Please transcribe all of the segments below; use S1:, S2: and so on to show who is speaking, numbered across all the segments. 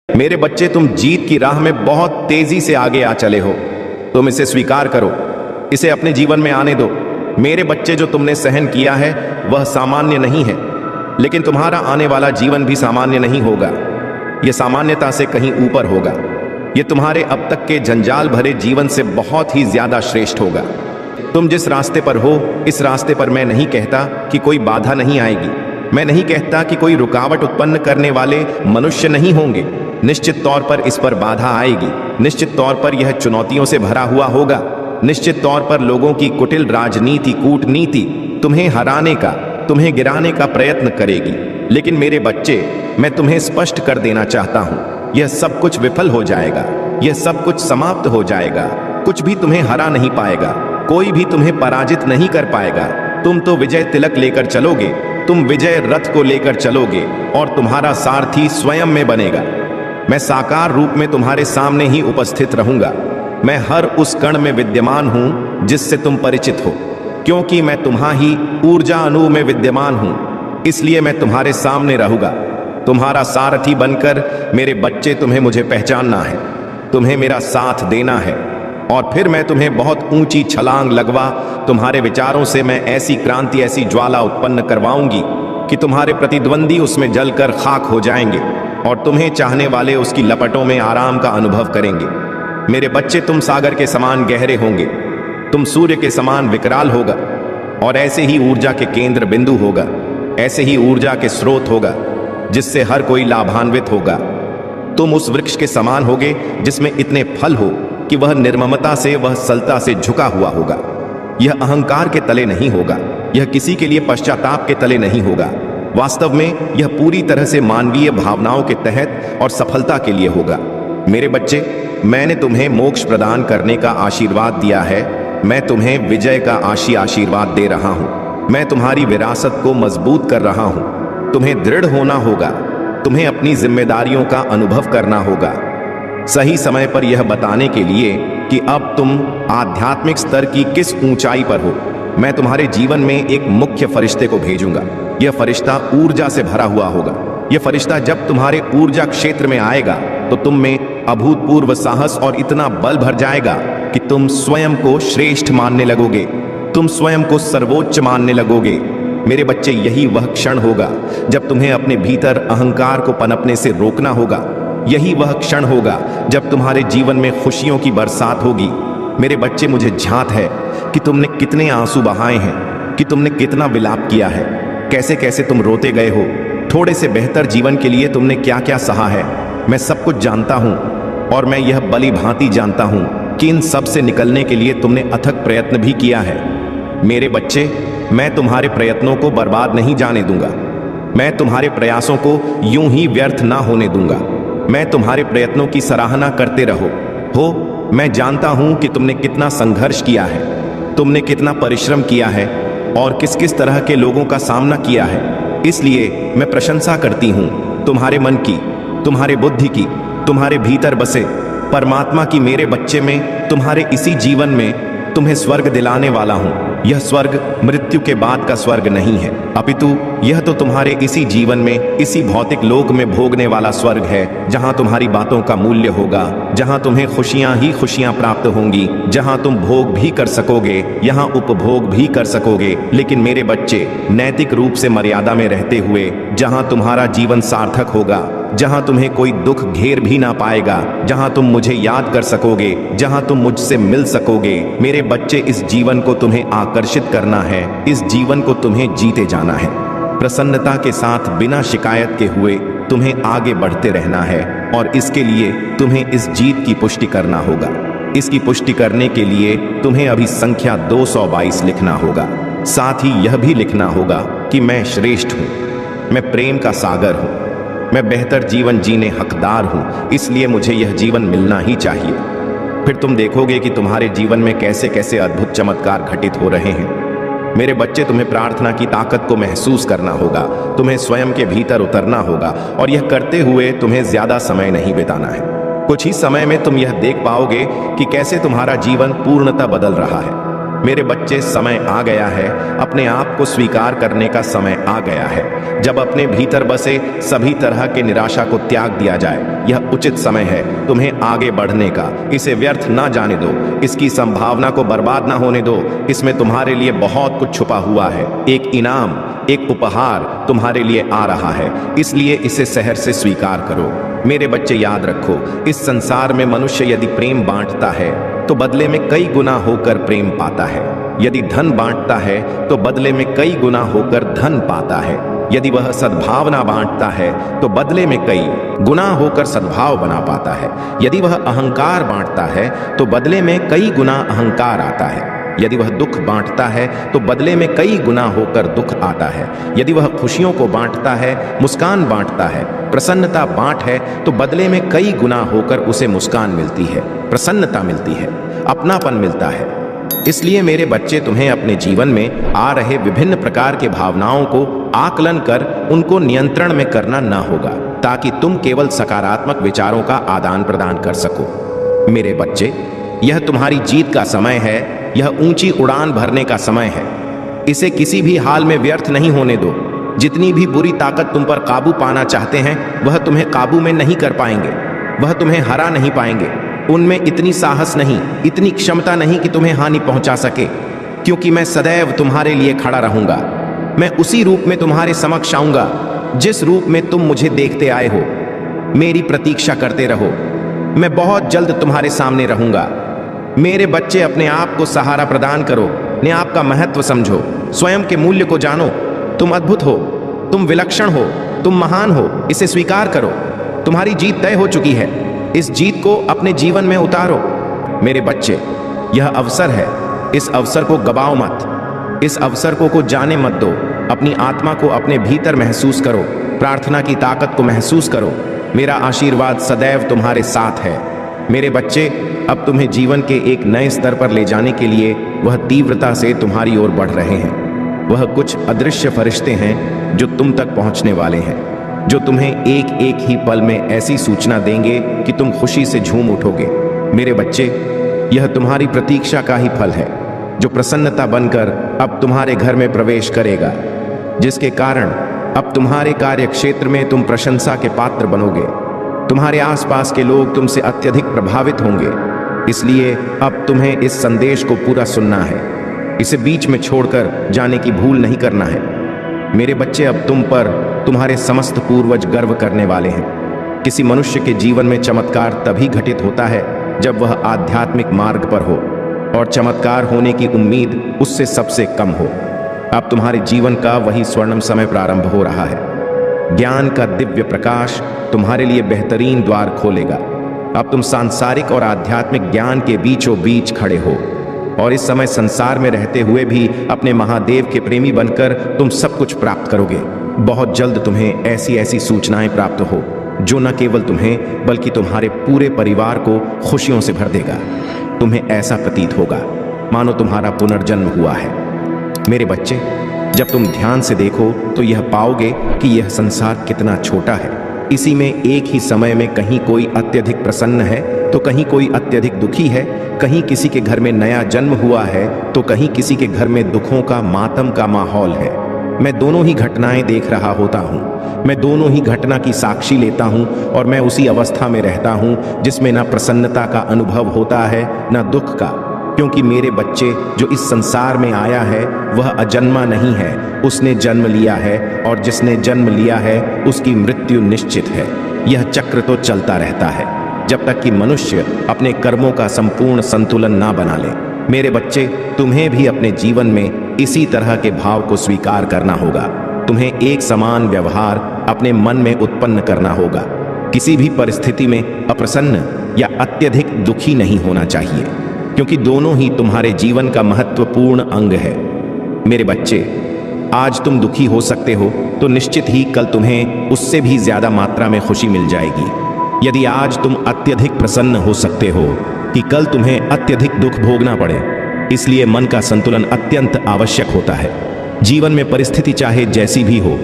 S1: मेरे बच्चे, तुम जीत की राह में बहुत तेजी से आगे आ चले हो। तुम इसे स्वीकार करो, इसे अपने जीवन में आने दो। मेरे बच्चे, जो तुमने सहन किया है वह सामान्य नहीं है, लेकिन तुम्हारा आने वाला जीवन भी सामान्य नहीं होगा। यह सामान्यता से कहीं ऊपर होगा। यह तुम्हारे अब तक के जंजाल भरे जीवन से बहुत ही ज्यादा श्रेष्ठ होगा। तुम जिस रास्ते पर हो, इस रास्ते पर मैं नहीं कहता कि कोई बाधा नहीं आएगी। मैं नहीं कहता कि कोई रुकावट उत्पन्न करने वाले मनुष्य नहीं होंगे। निश्चित तौर पर इस पर बाधा आएगी। निश्चित तौर पर यह चुनौतियों से भरा हुआ होगा। निश्चित तौर पर लोगों की कुटिल राजनीति, कूटनीति तुम्हें हराने का, तुम्हें गिराने का प्रयत्न करेगी। लेकिन मेरे बच्चे, मैं तुम्हें स्पष्ट कर देना चाहता हूं, यह सब कुछ विफल हो जाएगा। यह सब कुछ समाप्त हो जाएगा। कुछ भी तुम्हें हरा नहीं पाएगा। कोई भी तुम्हें पराजित नहीं कर पाएगा। तुम तो विजय तिलक लेकर चलोगे। तुम विजय रथ को लेकर चलोगे और तुम्हारा सारथी स्वयं में बनेगा। मैं साकार रूप में तुम्हारे सामने ही उपस्थित रहूंगा। मैं हर उस कण में विद्यमान हूं जिससे तुम परिचित हो, क्योंकि मैं तुम्हारी ऊर्जा अणु में विद्यमान हूं। इसलिए मैं तुम्हारे सामने रहूंगा, तुम्हारा सारथी बनकर। मेरे बच्चे, तुम्हें मुझे पहचानना है, तुम्हें मेरा साथ देना है, और फिर मैं तुम्हें बहुत ऊंची छलांग लगवा तुम्हारे विचारों से मैं ऐसी क्रांति, ऐसी ज्वाला उत्पन्न करवाऊंगी कि तुम्हारे प्रतिद्वंदी उसमें जलकर खाक हो जाएंगे और तुम्हें चाहने वाले उसकी लपटों में आराम का अनुभव करेंगे। मेरे बच्चे, तुम सागर के समान गहरे होंगे, तुम सूर्य के समान विकराल होगा, और ऐसे ही ऊर्जा के केंद्र बिंदु होगा, ऐसे ही ऊर्जा के स्रोत होगा जिससे हर कोई लाभान्वित होगा। तुम उस वृक्ष के समान होगे जिसमें इतने फल हो कि वह निर्ममता से, वह सलता से झुका हुआ होगा। यह अहंकार के तले नहीं होगा। यह किसी के लिए पश्चाताप के तले नहीं होगा। वास्तव में यह पूरी तरह से मानवीय भावनाओं के तहत और सफलता के लिए होगा। मेरे बच्चे, मैंने तुम्हें मोक्ष प्रदान करने का आशीर्वाद दिया है। मैं तुम्हें विजय का आशीर्वाद दे रहा हूं। मैं तुम्हारी विरासत को मजबूत कर रहा हूं। तुम्हें दृढ़ होना होगा। तुम्हें अपनी जिम्मेदारियों का अनुभव करना होगा, सही समय पर यह बताने के लिए कि अब तुम आध्यात्मिक स्तर की किस ऊंचाई पर हो। मैं तुम्हारे जीवन में एक मुख्य फरिश्ते को भेजूंगा। यह फरिश्ता ऊर्जा से भरा हुआ होगा। यह फरिश्ता जब तुम्हारे ऊर्जा क्षेत्र में आएगा तो तुम में अभूतपूर्व साहस और इतना बल भर जाएगा कि तुम स्वयं को श्रेष्ठ मानने लगोगे। तुम स्वयं को सर्वोच्च मानने लगोगे। मेरे बच्चे, यही वह क्षण होगा जब तुम्हें अपने भीतर अहंकार को पनपने से रोकना होगा। यही वह क्षण होगा जब तुम्हारे जीवन में खुशियों की बरसात होगी। मेरे बच्चे, मुझे झांत है कि तुमने कितने आंसू बहाए हैं, कि तुमने कितना विलाप किया है, कैसे कैसे तुम रोते गए हो। थोड़े से बेहतर जीवन के लिए तुमने क्या क्या सहा है। मैं सब कुछ जानता हूं, और मैं यह भली भांति जानता हूं कि इन सब से निकलने के लिए तुमने अथक प्रयत्न भी किया है। मेरे बच्चे, मैं तुम्हारे प्रयत्नों को बर्बाद नहीं जाने दूंगा। मैं तुम्हारे प्रयासों को यूं ही व्यर्थ ना होने दूंगा। मैं तुम्हारे प्रयत्नों की सराहना करते रहो। मैं जानता हूं कि तुमने कितना संघर्ष किया है, तुमने कितना परिश्रम किया है और किस किस तरह के लोगों का सामना किया है। इसलिए मैं प्रशंसा करती हूं तुम्हारे मन की, तुम्हारे बुद्धि की, तुम्हारे भीतर बसे परमात्मा की। मेरे बच्चे, में तुम्हारे इसी जीवन में तुम्हें स्वर्ग दिलाने वाला हूं। यह स्वर्ग मृत्यु के बाद का स्वर्ग नहीं है, अपितु यह तो तुम्हारे इसी जीवन में, इसी भौतिक लोक में भोगने वाला स्वर्ग है, जहां तुम्हारी बातों का मूल्य होगा, जहां तुम्हें खुशियां ही खुशियां प्राप्त होंगी, जहां तुम भोग भी कर सकोगे, यहां उपभोग भी कर सकोगे। लेकिन मेरे बच्चे, नैतिक रूप से मर्यादा में रहते हुए, जहां तुम्हारा जीवन सार्थक होगा, जहां तुम्हें कोई दुख घेर भी ना पाएगा, जहां तुम मुझे याद कर सकोगे, जहां तुम मुझसे मिल सकोगे। मेरे बच्चे, इस जीवन को तुम्हें आकर्षित करना है, इस जीवन को तुम्हें जीते जाना है। प्रसन्नता के साथ, बिना शिकायत के हुए तुम्हें आगे बढ़ते रहना है, और इसके लिए तुम्हें इस जीत की पुष्टि करना होगा। इसकी पुष्टि करने के लिए तुम्हें अभी संख्या 222 लिखना होगा। साथ ही यह भी लिखना होगा कि मैं श्रेष्ठ हूं, मैं प्रेम का सागर हूं, मैं बेहतर जीवन जीने हकदार हूं, इसलिए मुझे यह जीवन मिलना ही चाहिए। फिर तुम देखोगे कि तुम्हारे जीवन में कैसे कैसे अद्भुत चमत्कार घटित हो रहे हैं। मेरे बच्चे, तुम्हें प्रार्थना की ताकत को महसूस करना होगा, तुम्हें स्वयं के भीतर उतरना होगा, और यह करते हुए तुम्हें ज्यादा समय नहीं बिताना है। कुछ ही समय में तुम यह देख पाओगे कि कैसे तुम्हारा जीवन पूर्णतः बदल रहा है। मेरे बच्चे, समय आ गया है, अपने आप को स्वीकार करने का समय आ गया है। जब अपने भीतर बसे सभी तरह के निराशा को त्याग दिया जाए, यह उचित समय है तुम्हें आगे बढ़ने का। इसे व्यर्थ ना जाने दो, इसकी संभावना को बर्बाद ना होने दो। इसमें तुम्हारे लिए बहुत कुछ छुपा हुआ है। एक इनाम, एक उपहार तुम्हारे लिए आ रहा है, इसलिए इसे सहर से स्वीकार करो। मेरे बच्चे, याद रखो, इस संसार में मनुष्य यदि प्रेम बांटता है तो बदले में कई गुना होकर प्रेम पाता है। यदि धन बांटता है तो बदले में कई गुना होकर धन पाता है। यदि वह सद्भावना बांटता है तो बदले में कई गुना होकर सद्भाव बना पाता है। यदि वह अहंकार बांटता है तो बदले में कई गुना अहंकार आता है। यदि वह दुख बांटता है तो बदले में कई गुना होकर दुख आता है। यदि वह खुशियों को बांटता है, मुस्कान बांटता है, प्रसन्नता बांट है, तो बदले में कई गुना होकर उसे मुस्कान मिलती है, प्रसन्नता मिलती है, अपनापन मिलता है। इसलिए मेरे बच्चे, तुम्हें अपने जीवन में आ रहे विभिन्न प्रकार के भावनाओं को आकलन कर उनको नियंत्रण में करना ना होगा, ताकि तुम केवल सकारात्मक विचारों का आदान प्रदान कर सको। मेरे बच्चे, यह तुम्हारी जीत का समय है, यह ऊंची उड़ान भरने का समय है। इसे किसी भी हाल में व्यर्थ नहीं होने दो। जितनी भी बुरी ताकत तुम पर काबू पाना चाहते हैं, वह तुम्हें काबू में नहीं कर पाएंगे, वह तुम्हें हरा नहीं पाएंगे। उनमें इतनी साहस नहीं, इतनी क्षमता नहीं कि तुम्हें हानि पहुंचा सके, क्योंकि मैं सदैव तुम्हारे लिए खड़ा रहूंगा। मैं उसी रूप में तुम्हारे समक्ष आऊंगा जिस रूप में तुम मुझे देखते आए हो। मेरी प्रतीक्षा करते रहो, मैं बहुत जल्द तुम्हारे सामने रहूंगा। मेरे बच्चे, अपने आप को सहारा प्रदान करो, अपने आप का महत्व समझो, स्वयं के मूल्य को जानो। तुम अद्भुत हो, तुम विलक्षण हो, तुम महान हो, इसे स्वीकार करो। तुम्हारी जीत तय हो चुकी है, इस जीत को अपने जीवन में उतारो। मेरे बच्चे, यह अवसर है, इस अवसर को गवाओ मत, इस अवसर को जाने मत दो। अपनी आत्मा को अपने भीतर महसूस करो, प्रार्थना की ताकत को महसूस करो। मेरा आशीर्वाद सदैव तुम्हारे साथ है। मेरे बच्चे, अब तुम्हें जीवन के एक नए स्तर पर ले जाने के लिए वह तीव्रता से तुम्हारी ओर बढ़ रहे हैं। वह कुछ अदृश्य फरिश्ते हैं जो तुम तक पहुंचने वाले हैं, जो तुम्हें एक एक ही पल में ऐसी सूचना देंगे कि तुम खुशी से झूम उठोगे। मेरे बच्चे, यह तुम्हारी प्रतीक्षा का ही फल है, जो प्रसन्नता बनकर अब तुम्हारे घर में प्रवेश करेगा, जिसके कारण अब तुम्हारे कार्य क्षेत्र में तुम प्रशंसा के पात्र बनोगे। तुम्हारे आसपास के लोग तुमसे अत्यधिक प्रभावित होंगे। इसलिए अब तुम्हें इस संदेश को पूरा सुनना है, इसे बीच में छोड़कर जाने की भूल नहीं करना है। मेरे बच्चे, अब तुम पर तुम्हारे समस्त पूर्वज गर्व करने वाले हैं। किसी मनुष्य के जीवन में चमत्कार तभी घटित होता है जब वह आध्यात्मिक मार्ग पर हो, और चमत्कार होने की उम्मीद उससे सबसे कम हो। अब तुम्हारे जीवन का वही स्वर्णिम समय प्रारंभ हो रहा है। ज्ञान का दिव्य प्रकाश तुम्हारे लिए बेहतरीन द्वार खोलेगा। अब तुम सांसारिक और आध्यात्मिक ज्ञान के बीचों बीच खड़े हो, और इस समय संसार में रहते हुए भी अपने महादेव के प्रेमी बनकर तुम सब कुछ प्राप्त करोगे। बहुत जल्द तुम्हें ऐसी ऐसी सूचनाएं प्राप्त हो जो न केवल तुम्हें बल्कि तुम्हारे पूरे परिवार को खुशियों से भर देगा। तुम्हें ऐसा प्रतीत होगा मानो तुम्हारा पुनर्जन्म हुआ है। मेरे बच्चे, जब तुम ध्यान से देखो तो यह पाओगे कि यह संसार कितना छोटा है। इसी में एक ही समय में कहीं कोई अत्यधिक प्रसन्न है तो कहीं कोई अत्यधिक दुखी है, कहीं किसी के घर में नया जन्म हुआ है तो कहीं किसी के घर में दुखों का, मातम का माहौल है। मैं दोनों ही घटनाएं देख रहा होता हूँ, मैं दोनों ही घटना की साक्षी लेता हूँ, और मैं उसी अवस्था में रहता हूँ जिसमें ना प्रसन्नता का अनुभव होता है ना दुख का, क्योंकि मेरे बच्चे, जो इस संसार में आया है वह अजन्मा नहीं है, उसने जन्म लिया है, और जिसने जन्म लिया है उसकी मृत्यु निश्चित है। यह चक्र तो चलता रहता है जब तक कि मनुष्य अपने कर्मों का संपूर्ण संतुलन ना बना ले। मेरे बच्चे, तुम्हें भी अपने जीवन में इसी तरह के भाव को स्वीकार करना होगा। तुम्हें एक समान व्यवहार अपने मन में उत्पन्न करना होगा। किसी भी परिस्थिति में अप्रसन्न या अत्यधिक दुखी नहीं होना चाहिए, क्योंकि दोनों ही तुम्हारे जीवन का महत्वपूर्ण अंग है। मेरे बच्चे, आज तुम दुखी हो सकते हो तो निश्चित ही कल तुम्हें उससे भी ज्यादा मात्रा में खुशी मिल जाएगी। यदि आज तुम अत्यधिक प्रसन्न हो सकते हो कि कल तुम्हें अत्यधिक दुख भोगना पड़े। इसलिए मन का संतुलन अत्यंत आवश्यक होता है। जीवन में परिस्थिति चाहे जैसी भी हो,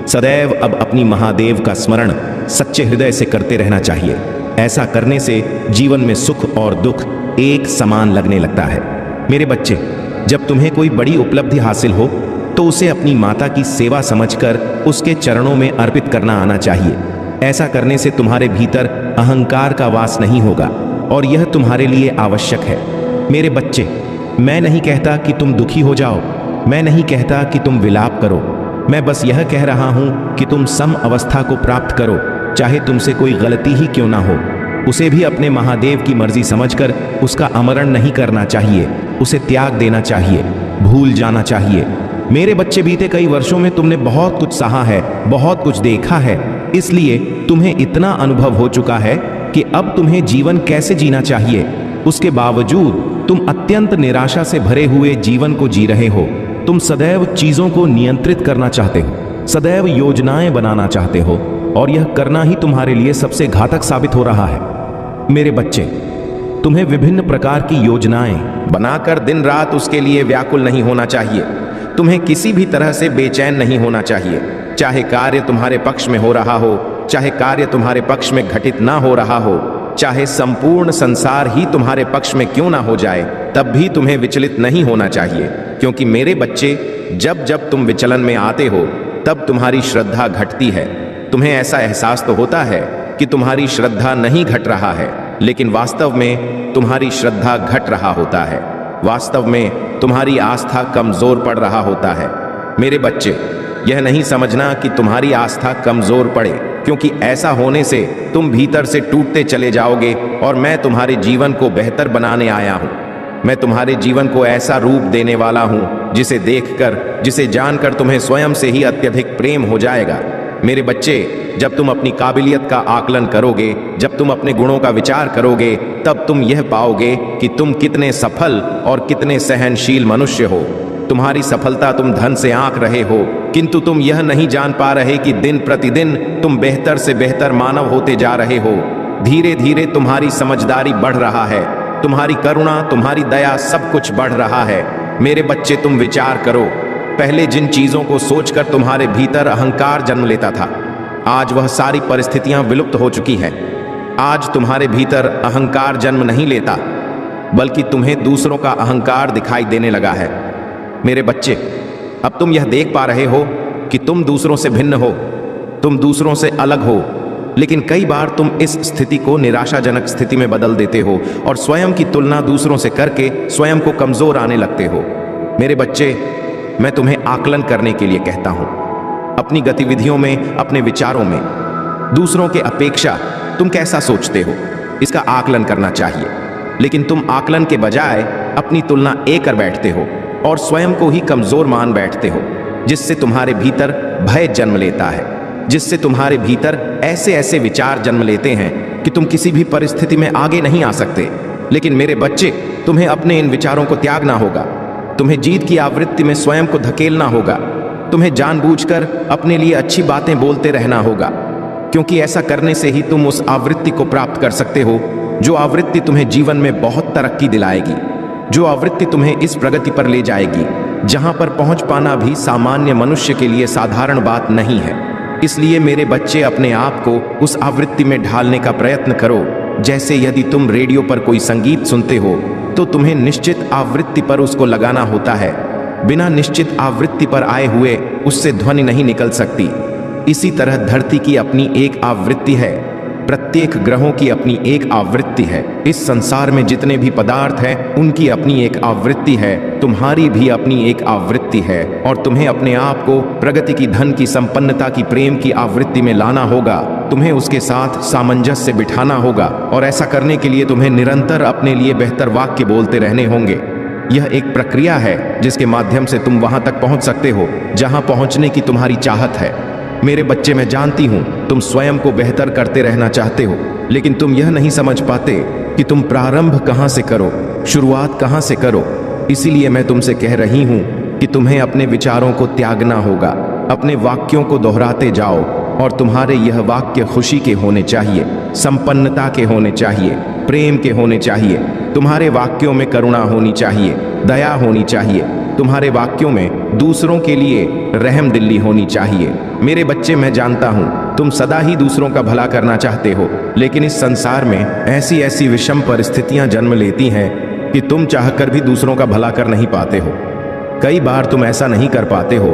S1: सदैव अब अपनी महादेव का स्मरण सच्चे हृदय से करते रहना चाहिए। ऐसा करने से जीवन में सुख और दुख एक समान लगने लगता है। मेरे बच्चे, जब तुम्हें कोई बड़ी उपलब्धि हासिल हो तो उसे अपनी माता की सेवा समझकर उसके चरणों में अर्पित करना आना चाहिए। ऐसा करने से तुम्हारे भीतर अहंकार का वास नहीं होगा और यह तुम्हारे लिए आवश्यक है। मेरे बच्चे, मैं नहीं कहता कि तुम दुखी हो जाओ, मैं नहीं कहता कि तुम विलाप करो, मैं बस यह कह रहा हूं कि तुम सम अवस्था को प्राप्त करो, चाहे तुमसे कोई गलती ही क्यों ना हो। उसे भी अपने महादेव की मर्जी समझकर उसका आमरण नहीं करना चाहिए, उसे त्याग देना चाहिए, भूल जाना चाहिए। मेरे बच्चे, बीते कई वर्षों में तुमने बहुत कुछ सहा है, बहुत कुछ देखा है, इसलिए तुम्हें इतना अनुभव हो चुका है कि अब तुम्हें जीवन कैसे जीना चाहिए। उसके बावजूद तुम अत्यंत निराशा से भरे हुए जीवन को जी रहे हो। तुम सदैव चीजों को नियंत्रित करना चाहते हो, सदैव योजनाएं बनाना चाहते हो, और यह करना ही तुम्हारे लिए सबसे घातक साबित हो रहा है। मेरे बच्चे, तुम्हें विभिन्न प्रकार की योजनाएं बनाकर दिन रात उसके लिए व्याकुल नहीं होना चाहिए। तुम्हें किसी भी तरह से बेचैन नहीं होना चाहिए, चाहे कार्य तुम्हारे पक्ष में हो रहा हो, चाहे कार्य तुम्हारे पक्ष में घटित ना हो रहा हो, चाहे संपूर्ण संसार ही तुम्हारे पक्ष में क्यों ना हो जाए, तब भी तुम्हें विचलित नहीं होना चाहिए। क्योंकि मेरे बच्चे, जब जब तुम विचलन में आते हो तब तुम्हारी श्रद्धा घटती है। तुम्हें ऐसा एहसास तो होता है कि तुम्हारी श्रद्धा नहीं घट रहा है, लेकिन वास्तव में तुम्हारी श्रद्धा घट रहा होता है। वास्तव में तुम्हारी आस्था कमजोर पड़ रहा होता है। मेरे बच्चे, यह नहीं समझना कि तुम्हारी आस्था कमजोर पड़े, क्योंकि ऐसा होने से तुम भीतर से टूटते चले जाओगे और मैं तुम्हारे जीवन को बेहतर बनाने आया हूं। मैं तुम्हारे जीवन को ऐसा रूप देने वाला हूं जिसे देखकर, जिसे जानकर तुम्हें स्वयं से ही अत्यधिक प्रेम हो जाएगा। मेरे बच्चे, जब तुम अपनी काबिलियत का आकलन करोगे, जब तुम अपने गुणों का विचार करोगे, तब तुम यह पाओगे कि तुम कितने सफल और कितने सहनशील मनुष्य हो। तुम्हारी सफलता तुम धन से आंक रहे हो, किंतु तुम यह नहीं जान पा रहे कि दिन प्रतिदिन तुम बेहतर से बेहतर मानव होते जा रहे हो। धीरे धीरे तुम्हारी समझदारी बढ़ रहा है, तुम्हारी करुणा, तुम्हारी दया, सब कुछ बढ़ रहा है। मेरे बच्चे, तुम विचार करो, पहले जिन चीजों को सोचकर तुम्हारे भीतर अहंकार जन्म लेता था, आज वह सारी परिस्थितियां विलुप्त हो चुकी हैं। आज तुम्हारे भीतर अहंकार जन्म नहीं लेता, बल्कि तुम्हें दूसरों का अहंकार दिखाई देने लगा है। मेरे बच्चे, अब तुम यह देख पा रहे हो कि तुम दूसरों से भिन्न हो, तुम दूसरों से अलग हो, लेकिन कई बार तुम इस स्थिति को निराशाजनक स्थिति में बदल देते हो और स्वयं की तुलना दूसरों से करके स्वयं को कमजोर आने लगते हो। मेरे बच्चे, मैं तुम्हें आकलन करने के लिए कहता हूं। अपनी गतिविधियों में, अपने विचारों में दूसरों के अपेक्षा तुम कैसा सोचते हो, इसका आकलन करना चाहिए। लेकिन तुम आकलन के बजाय अपनी तुलना कर बैठते हो और स्वयं को ही कमजोर मान बैठते हो, जिससे तुम्हारे भीतर भय जन्म लेता है, जिससे तुम्हारे भीतर ऐसे ऐसे विचार जन्म लेते हैं कि तुम किसी भी परिस्थिति में आगे नहीं आ सकते। लेकिन मेरे बच्चे, तुम्हें अपने इन विचारों को त्यागना होगा। तुम्हें जीत की आवृत्ति में स्वयं को धकेलना होगा। तुम्हें जानबूझकर अपने लिए अच्छी बातें बोलते रहना होगा, क्योंकि ऐसा करने से ही तुम उस आवृत्ति को प्राप्त कर सकते हो, जो आवृत्ति तुम्हें जीवन में बहुत तरक्की दिलाएगी, जो आवृत्ति तुम्हें इस प्रगति पर ले जाएगी जहां पर पहुंच पाना भी सामान्य मनुष्य के लिए साधारण बात नहीं है। इसलिए मेरे बच्चे, अपने आप को उस आवृत्ति में ढालने का प्रयत्न करो। जैसे यदि तुम रेडियो पर कोई संगीत सुनते हो तो तुम्हें निश्चित आवृत्ति पर उसको लगाना होता है। बिना निश्चित आवृत्ति पर आए हुए उससे ध्वनि नहीं निकल सकती। इसी तरह धरती की अपनी एक आवृत्ति है, प्रत्येक ग्रहों की अपनी एक आवृत्ति है। इस संसार में जितने भी पदार्थ हैं उनकी अपनी एक आवृत्ति है, तुम्हारी भी अपनी एक आवृत्ति है, और तुम्हें अपने आप को प्रगति की, धन की, संपन्नता की, प्रेम की आवृत्ति में लाना होगा। तुम्हें उसके साथ सामंजस्य बिठाना होगा, और ऐसा करने के लिए तुम्हें निरंतर अपने लिए बेहतर वाक्य बोलते रहने होंगे। यह एक प्रक्रिया है जिसके माध्यम से तुम वहां तक पहुंच सकते हो जहां पहुंचने की तुम्हारी चाहत है। मेरे बच्चे, मैं जानती हूं तुम स्वयं को बेहतर करते रहना चाहते हो, लेकिन तुम यह नहीं समझ पाते कि तुम प्रारंभ कहां से करो, शुरुआत कहां से करो। इसीलिए मैं तुमसे कह रही हूं कि तुम्हें अपने विचारों को त्यागना होगा। अपने वाक्यों को दोहराते जाओ, और तुम्हारे यह वाक्य खुशी के होने चाहिए, संपन्नता के होने चाहिए, प्रेम के होने चाहिए। तुम्हारे वाक्यों में करुणा होनी चाहिए, दया होनी चाहिए। तुम्हारे वाक्यों में दूसरों के लिए रहमदिली होनी चाहिए। मेरे बच्चे, मैं जानता हूं तुम सदा ही दूसरों का भला करना चाहते हो, लेकिन इस संसार में ऐसी ऐसी विषम परिस्थितियां जन्म लेती हैं कि तुम चाहकर भी दूसरों का भला कर नहीं पाते हो। कई बार तुम ऐसा नहीं कर पाते हो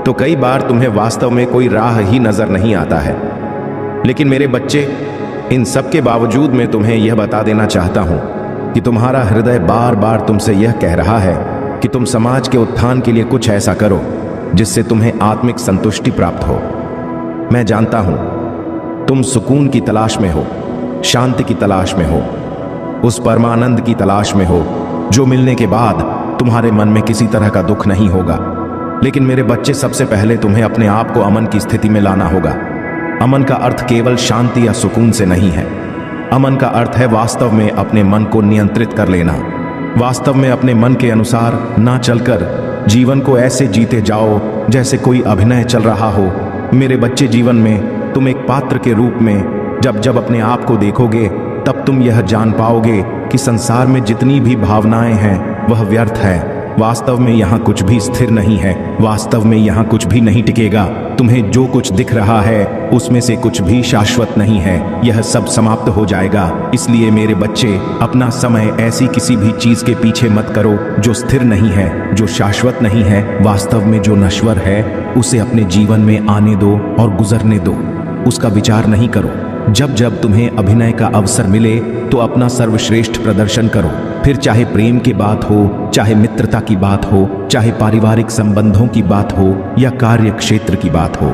S1: तो कई बार तुम्हें वास्तव में कोई राह ही नजर नहीं आता है। लेकिन मेरे बच्चे, इन सब के बावजूद मैं तुम्हें यह बता देना चाहता हूं कि तुम्हारा हृदय बार बार तुमसे यह कह रहा है कि तुम समाज के उत्थान के लिए कुछ ऐसा करो जिससे तुम्हें आत्मिक संतुष्टि प्राप्त हो। मैं जानता हूं तुम सुकून की तलाश में हो, शांति की तलाश में हो, उस परमानंद की तलाश में हो जो मिलने के बाद तुम्हारे मन में किसी तरह का दुख नहीं होगा। लेकिन मेरे बच्चे, सबसे पहले तुम्हें अपने आप को अमन की स्थिति में लाना होगा। अमन का अर्थ केवल शांति या सुकून से नहीं है। अमन का अर्थ है वास्तव में अपने मन को नियंत्रित कर लेना। वास्तव में अपने मन के अनुसार ना चलकर जीवन को ऐसे जीते जाओ जैसे कोई अभिनय चल रहा हो। मेरे बच्चे, जीवन में तुम एक पात्र के रूप में जब जब अपने आप को देखोगे तब तुम यह जान पाओगे कि संसार में जितनी भी भावनाएं हैं वह व्यर्थ है। वास्तव में यहाँ कुछ भी स्थिर नहीं है। वास्तव में यहाँ कुछ भी नहीं टिकेगा। तुम्हें जो कुछ दिख रहा है उसमें से कुछ भी शाश्वत नहीं है। यह सब समाप्त हो जाएगा। इसलिए मेरे बच्चे, अपना समय ऐसी किसी भी चीज के पीछे मत करो जो स्थिर नहीं है, जो शाश्वत नहीं है। वास्तव में जो नश्वर है उसे अपने जीवन में आने दो और गुजरने दो। उसका विचार नहीं करो। जब जब तुम्हें अभिनय का अवसर मिले तो अपना सर्वश्रेष्ठ प्रदर्शन करो। फिर चाहे प्रेम की बात हो, चाहे मित्रता की बात हो, चाहे पारिवारिक संबंधों की बात हो या कार्य क्षेत्र की बात हो,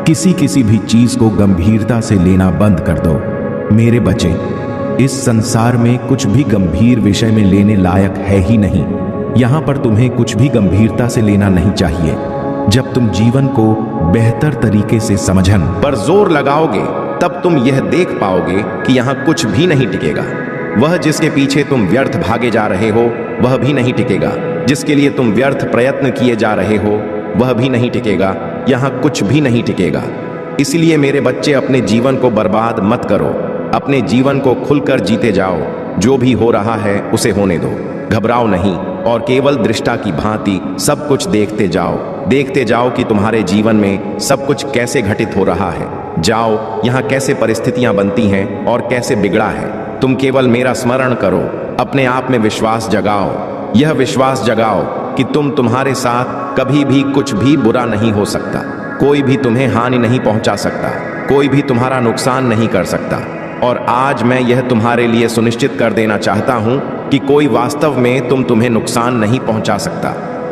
S1: किसी भी चीज को गंभीरता से लेना बंद कर दो। मेरे बच्चे, इस संसार में कुछ भी गंभीर विषय में लेने लायक है ही नहीं। यहाँ पर तुम्हें कुछ भी गंभीरता से लेना नहीं चाहिए। जब तुम जीवन को बेहतर तरीके से समझन पर जोर लगाओगे तब तुम यह देख पाओगे कि यहाँ कुछ भी नहीं टिकेगा। वह जिसके पीछे तुम व्यर्थ भागे जा रहे हो वह भी नहीं टिकेगा। जिसके लिए तुम व्यर्थ प्रयत्न किए जा रहे हो वह भी नहीं टिकेगा। यहाँ कुछ भी नहीं टिकेगा। इसलिए मेरे बच्चे, अपने जीवन को बर्बाद मत करो। अपने जीवन को खुलकर जीते जाओ। जो भी हो रहा है उसे होने दो। घबराओ नहीं और केवल दृष्टा की भांति सब कुछ देखते जाओ। देखते जाओ कि तुम्हारे जीवन में सब कुछ कैसे घटित हो रहा है। जाओ, यहाँ कैसे परिस्थितियां बनती हैं और कैसे बिगड़ा है। तुम केवल मेरा स्मरण करो। अपने आप में विश्वास जगाओ। यह विश्वास जगाओ कि तुम्हारे साथ कभी भी कुछ भी बुरा नहीं हो सकता। कोई भी तुम्हें हानि नहीं पहुंचा सकता। कोई भी तुम्हारा नुकसान नहीं कर सकता। और आज मैं यह तुम्हारे लिए सुनिश्चित कर देना चाहता हूं कि कोई वास्तव में तुम्हें नुकसान नहीं पहुंचा सकता,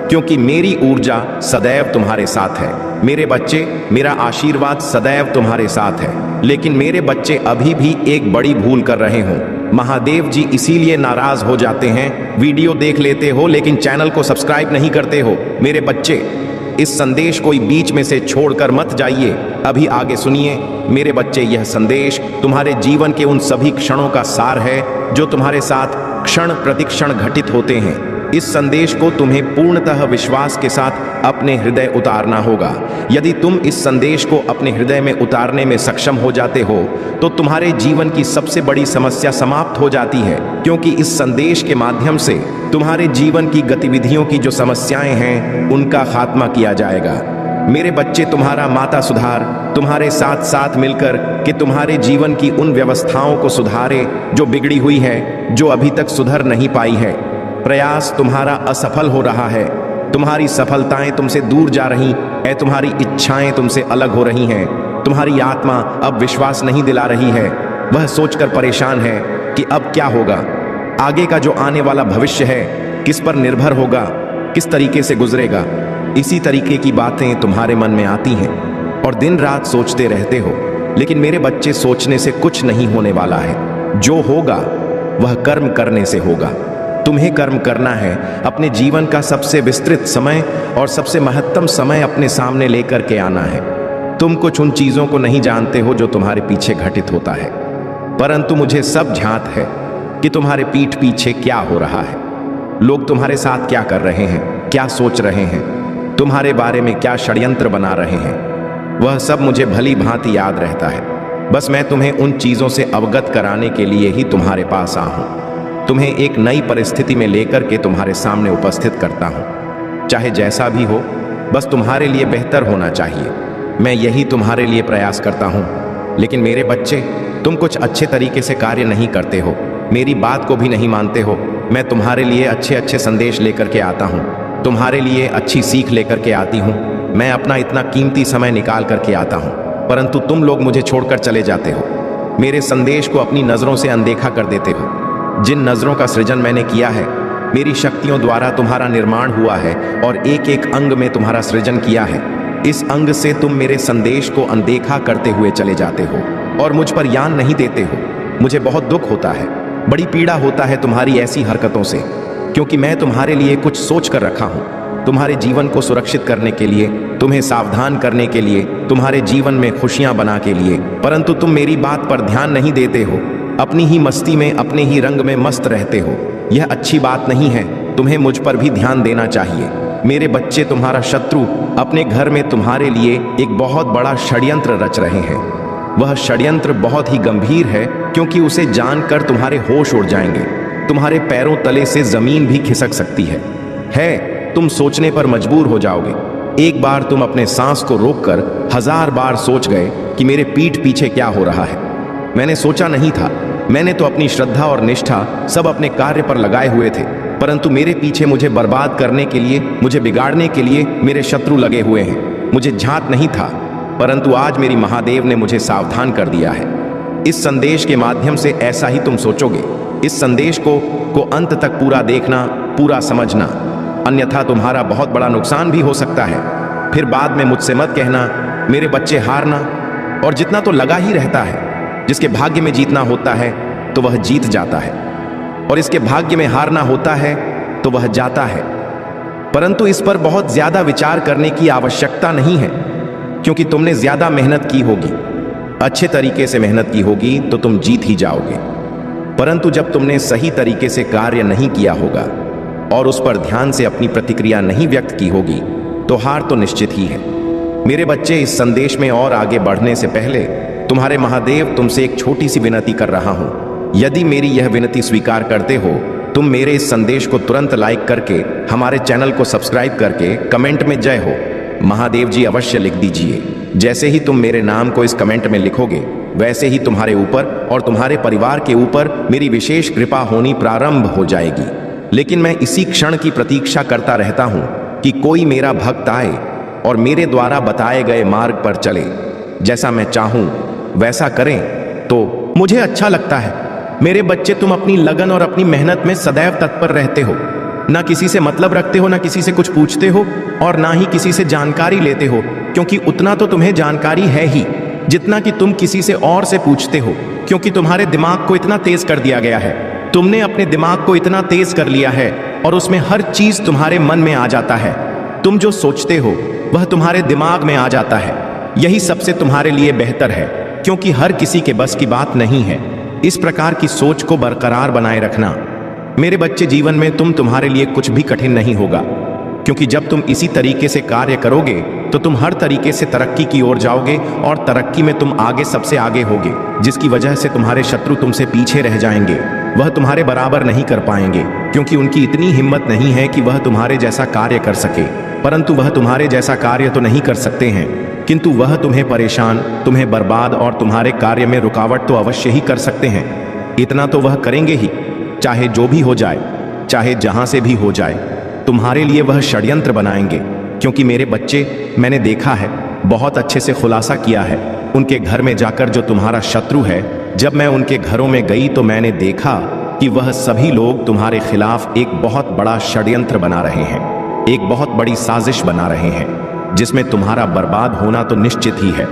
S1: क्योंकि मेरी ऊर्जा सदैव तुम्हारे साथ है। मेरे बच्चे, मेरा आशीर्वाद सदैव तुम्हारे साथ है। लेकिन मेरे बच्चे अभी भी एक बड़ी भूल कर रहे हो। महादेव जी इसीलिए नाराज हो जाते हैं। वीडियो देख लेते हो लेकिन चैनल को सब्सक्राइब नहीं करते हो। मेरे बच्चे, इस संदेश को बीच में से छोड़कर मत जाइए। अभी आगे सुनिए। मेरे बच्चे, यह संदेश तुम्हारे जीवन के उन सभी क्षणों का सार है जो तुम्हारे साथ क्षण प्रतिक्षण घटित होते हैं। इस संदेश को तुम्हें पूर्णतः विश्वास के साथ अपने हृदय उतारना होगा। यदि तुम इस संदेश को अपने हृदय में उतारने में सक्षम हो जाते हो तो तुम्हारे जीवन की सबसे बड़ी समस्या समाप्त हो जाती है, क्योंकि इस संदेश के माध्यम से तुम्हारे जीवन की गतिविधियों की जो समस्याएं हैं उनका खात्मा किया जाएगा। मेरे बच्चे, तुम्हारा माता सुधार तुम्हारे साथ साथ मिलकर कि तुम्हारे जीवन की उन व्यवस्थाओं को सुधारे जो बिगड़ी हुई है, जो अभी तक सुधर नहीं पाई है। प्रयास तुम्हारा असफल हो रहा है। तुम्हारी सफलताएं तुमसे दूर जा रही है। तुम्हारी इच्छाएं तुमसे अलग हो रही हैं। तुम्हारी आत्मा अब विश्वास नहीं दिला रही है। वह सोचकर परेशान है कि अब क्या होगा। आगे का जो आने वाला भविष्य है किस पर निर्भर होगा, किस तरीके से गुजरेगा। इसी तरीके की बातें तुम्हारे मन में आती हैं और दिन रात सोचते रहते हो। लेकिन मेरे बच्चे, सोचने से कुछ नहीं होने वाला है। जो होगा वह कर्म करने से होगा। तुम्हें कर्म करना है। अपने जीवन का सबसे विस्तृत समय और सबसे महत्तम समय अपने सामने लेकर के आना है। तुम कुछ उन चीजों को नहीं जानते हो जो तुम्हारे पीछे घटित होता है, परंतु मुझे सब ज्ञात है कि तुम्हारे पीठ पीछे क्या हो रहा है। लोग तुम्हारे साथ क्या कर रहे हैं, क्या सोच रहे हैं, तुम्हारे बारे में क्या षड्यंत्र बना रहे हैं, वह सब मुझे भली भांति याद रहता है। बस मैं तुम्हें उन चीजों से अवगत कराने के लिए ही तुम्हारे पास आया हूं। तुम्हें एक नई परिस्थिति में लेकर के तुम्हारे सामने उपस्थित करता हूं। चाहे जैसा भी हो, बस तुम्हारे लिए बेहतर होना चाहिए। मैं यही तुम्हारे लिए प्रयास करता हूं। लेकिन मेरे बच्चे, तुम कुछ अच्छे तरीके से कार्य नहीं करते हो, मेरी बात को भी नहीं मानते हो। मैं तुम्हारे लिए अच्छे अच्छे संदेश लेकर के आता हूँ, तुम्हारे लिए अच्छी सीख लेकर के आती हूँ। मैं अपना इतना कीमती समय निकाल करके आता हूँ, परंतु तुम लोग मुझे छोड़कर चले जाते हो। मेरे संदेश को अपनी नज़रों से अनदेखा कर देते हो। जिन नज़रों का सृजन मैंने किया है, मेरी शक्तियों द्वारा तुम्हारा निर्माण हुआ है और एक एक अंग में तुम्हारा सृजन किया है, इस अंग से तुम मेरे संदेश को अनदेखा करते हुए चले जाते हो और मुझ पर यान नहीं देते हो। मुझे बहुत दुख होता है, बड़ी पीड़ा होता है तुम्हारी ऐसी हरकतों से, क्योंकि मैं तुम्हारे लिए कुछ सोच कर रखा हूँ, तुम्हारे जीवन को सुरक्षित करने के लिए, तुम्हें सावधान करने के लिए, तुम्हारे जीवन में खुशियां बना के लिए, परंतु तुम मेरी बात पर ध्यान नहीं देते हो। अपनी ही मस्ती में, अपने ही रंग में मस्त रहते हो। यह अच्छी बात नहीं है, तुम्हें मुझ पर भी ध्यान देना चाहिए। मेरे बच्चे, तुम्हारा शत्रु अपने घर में तुम्हारे लिए एक बहुत बड़ा षड्यंत्र रच रहे हैं। वह षड्यंत्र बहुत ही गंभीर है, क्योंकि उसे जानकर तुम्हारे होश उड़ जाएंगे। तुम्हारे पैरों तले से जमीन भी खिसक सकती है। तुम सोचने पर मजबूर हो जाओगे। एक बार तुम अपने सांस को रोककर 1000 बार सोच गए कि मेरे पीठ पीछे क्या हो रहा है। मैंने सोचा नहीं था, मैंने तो अपनी श्रद्धा और निष्ठा सब अपने कार्य पर लगाए हुए थे, परंतु मेरे पीछे मुझे बर्बाद करने के लिए, मुझे बिगाड़ने के लिए मेरे शत्रु लगे हुए हैं। मुझे झांक नहीं था, परंतु आज मेरी महादेव ने मुझे सावधान कर दिया है। इस संदेश के माध्यम से ऐसा ही तुम सोचोगे। इस संदेश को अंत तक पूरा देखना, पूरा समझना, अन्यथा तुम्हारा बहुत बड़ा नुकसान भी हो सकता है। फिर बाद में मुझसे मत कहना मेरे बच्चे हारना, और जितना तो लगा ही रहता है। जिसके भाग्य में जीतना होता है तो वह जीत जाता है, और इसके भाग्य में हारना होता है तो वह जाता है। परंतु इस पर बहुत ज्यादा विचार करने की आवश्यकता नहीं है, क्योंकि तुमने ज्यादा मेहनत की होगी, अच्छे तरीके से मेहनत की होगी तो तुम जीत ही जाओगे। परंतु जब तुमने सही तरीके से कार्य नहीं किया होगा और उस पर ध्यान से अपनी प्रतिक्रिया नहीं व्यक्त की होगी, तो हार तो निश्चित ही है। मेरे बच्चे, इस संदेश में और आगे बढ़ने से पहले तुम्हारे महादेव तुमसे एक छोटी सी विनती कर रहा हूं। यदि मेरी यह विनती स्वीकार करते हो, तुम मेरे इस संदेश को तुरंत लाइक करके, हमारे चैनल को सब्सक्राइब करके कमेंट में जय हो महादेव जी अवश्य लिख दीजिए। जैसे ही तुम मेरे नाम को इस कमेंट में लिखोगे, वैसे ही तुम्हारे ऊपर और तुम्हारे परिवार के ऊपर मेरी विशेष कृपा होनी प्रारंभ हो जाएगी। लेकिन मैं इसी क्षण की प्रतीक्षा करता रहता हूं कि कोई मेरा भक्त आए और मेरे द्वारा बताए गए मार्ग पर चले। जैसा मैं चाहूं वैसा करें तो मुझे अच्छा लगता है। मेरे बच्चे, तुम अपनी लगन और अपनी मेहनत में सदैव तत्पर रहते हो। ना किसी से मतलब रखते हो, ना किसी से कुछ पूछते हो, और ना ही किसी से जानकारी लेते हो, क्योंकि उतना तो तुम्हें जानकारी है ही जितना कि तुम किसी से और से पूछते हो, क्योंकि तुम्हारे दिमाग को इतना तेज कर दिया गया है। तुमने अपने दिमाग को इतना तेज कर लिया है और उसमें हर चीज तुम्हारे मन में आ जाता है। तुम जो सोचते हो वह तुम्हारे दिमाग में आ जाता है। यही सबसे तुम्हारे लिए बेहतर है, क्योंकि हर किसी के बस की बात नहीं है। इस प्रकार की सोच को बरकरार बनाए रखना। मेरे बच्चे, जीवन में तुम्हारे लिए कुछ भी कठिन नहीं होगा, क्योंकि जब तुम इसी तरीके से कार्य करोगे तो तुम हर तरीके से तरक्की की ओर जाओगे, और तरक्की में तुम आगे सबसे आगे होगे, जिसकी वजह से तुम्हारे शत्रु तुमसे पीछे रह जाएंगे। वह तुम्हारे बराबर नहीं कर पाएंगे, क्योंकि उनकी इतनी हिम्मत नहीं है कि वह तुम्हारे जैसा कार्य कर सके। परंतु वह तुम्हारे जैसा कार्य तो नहीं कर सकते हैं, किंतु वह तुम्हें परेशान, तुम्हें बर्बाद और तुम्हारे कार्य में रुकावट तो अवश्य ही कर सकते हैं। इतना तो वह करेंगे ही, चाहे जो भी हो जाए, चाहे जहां से भी हो जाए। तुम्हारे लिए वह षड्यंत्र बनाएंगे, क्योंकि मेरे बच्चे, मैंने देखा है, बहुत अच्छे से खुलासा किया है उनके घर में जाकर। जो तुम्हारा शत्रु है, जब मैं उनके घरों में गई तो मैंने देखा कि वह सभी लोग तुम्हारे खिलाफ एक बहुत बड़ा षड्यंत्र बना रहे हैं, एक बहुत बड़ी साजिश बना रहे हैं, जिसमें तुम्हारा बर्बाद होना तो निश्चित ही है।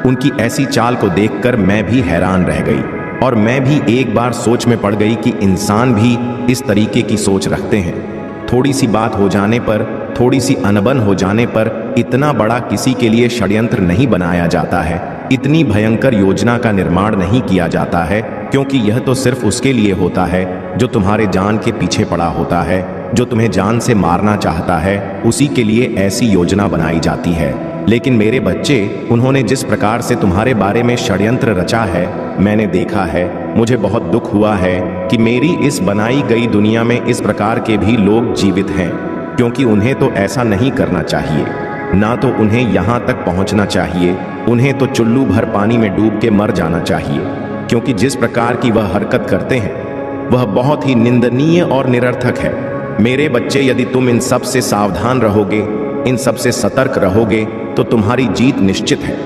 S1: उनकी ऐसी चाल को देखकर मैं भी हैरान रह गई, और मैं भी एक बार सोच में पड़ गई कि इंसान भी इस तरीके की सोच रखते हैं। थोड़ी सी बात हो जाने पर, थोड़ी सी अनबन हो जाने पर इतना बड़ा किसी के लिए षड्यंत्र नहीं बनाया जाता है, इतनी भयंकर योजना का निर्माण नहीं किया जाता है, क्योंकि यह तो सिर्फ उसके लिए होता है जो तुम्हारे जान के पीछे पड़ा होता है, जो तुम्हें जान से मारना चाहता है, उसी के लिए ऐसी योजना बनाई जाती है। लेकिन मेरे बच्चे, उन्होंने जिस प्रकार से तुम्हारे बारे में षड्यंत्र रचा है, मैंने देखा है। मुझे बहुत दुख हुआ है कि मेरी इस बनाई गई दुनिया में इस प्रकार के भी लोग जीवित हैं, क्योंकि उन्हें तो ऐसा नहीं करना चाहिए, ना तो उन्हें यहाँ तक पहुँचना चाहिए। उन्हें तो चुल्लू भर पानी में डूब के मर जाना चाहिए, क्योंकि जिस प्रकार की वह हरकत करते हैं वह बहुत ही निंदनीय और निरर्थक है। मेरे बच्चे, यदि तुम इन सब से सावधान रहोगे, इन सब से सतर्क रहोगे, तो तुम्हारी जीत निश्चित है।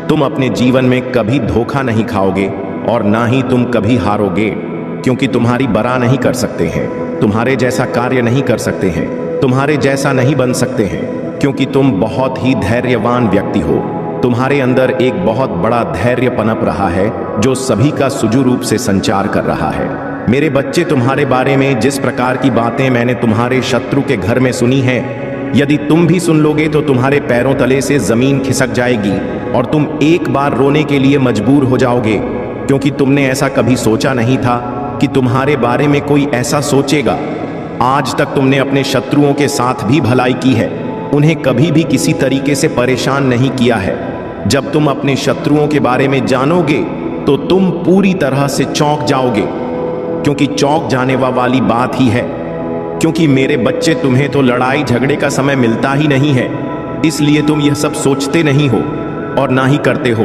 S1: तुम अपने जीवन में कभी धोखा नहीं खाओगे और ना ही तुम कभी हारोगे, क्योंकि तुम्हारी बड़ा नहीं कर सकते हैं, तुम्हारे जैसा कार्य नहीं कर सकते हैं, तुम्हारे जैसा नहीं बन सकते हैं, क्योंकि तुम बहुत ही धैर्यवान व्यक्ति हो। तुम्हारे अंदर एक बहुत बड़ा धैर्य पनप रहा है जो सभी का सुचारू रूप से संचार कर रहा है। मेरे बच्चे, तुम्हारे बारे में जिस प्रकार की बातें मैंने तुम्हारे शत्रु के घर में सुनी है, यदि तुम भी सुन लोगे तो तुम्हारे पैरों तले से जमीन खिसक जाएगी और तुम एक बार रोने के लिए मजबूर हो जाओगे, क्योंकि तुमने ऐसा कभी सोचा नहीं था कि तुम्हारे बारे में कोई ऐसा सोचेगा। आज तक तुमने अपने शत्रुओं के साथ भी भलाई की है, उन्हें कभी भी किसी तरीके से परेशान नहीं किया है। जब तुम अपने शत्रुओं के बारे में जानोगे तो तुम पूरी तरह से चौंक जाओगे, क्योंकि चौंक जाने वाली बात ही है, क्योंकि मेरे बच्चे, तुम्हें तो लड़ाई झगड़े का समय मिलता ही नहीं है, इसलिए तुम यह सब सोचते नहीं हो और ना ही करते हो।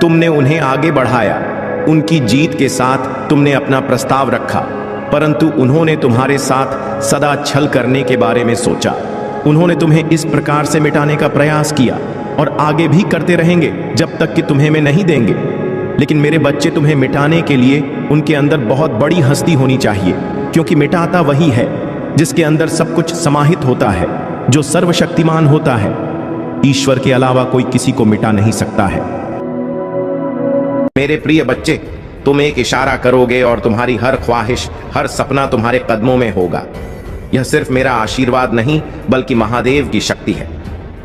S1: तुमने उन्हें आगे बढ़ाया, उनकी जीत के साथ तुमने अपना प्रस्ताव रखा, परंतु उन्होंने तुम्हारे साथ सदा छल करने के बारे में सोचा। उन्होंने तुम्हें इस प्रकार से मिटाने का प्रयास किया और आगे भी करते रहेंगे जब तक कि तुम्हें मैं नहीं देंगे। लेकिन मेरे बच्चे, तुम्हें मिटाने के लिए उनके अंदर बहुत बड़ी हस्ती होनी चाहिए, क्योंकि मिटाता वही है जिसके अंदर सब कुछ समाहित होता है, जो सर्वशक्तिमान होता है। ईश्वर के अलावा कोई किसी को मिटा नहीं सकता है। मेरे प्रिय बच्चे, तुम एक इशारा करोगे और तुम्हारी हर ख्वाहिश, हर सपना तुम्हारे कदमों में होगा। यह सिर्फ मेरा आशीर्वाद नहीं, बल्कि महादेव की शक्ति है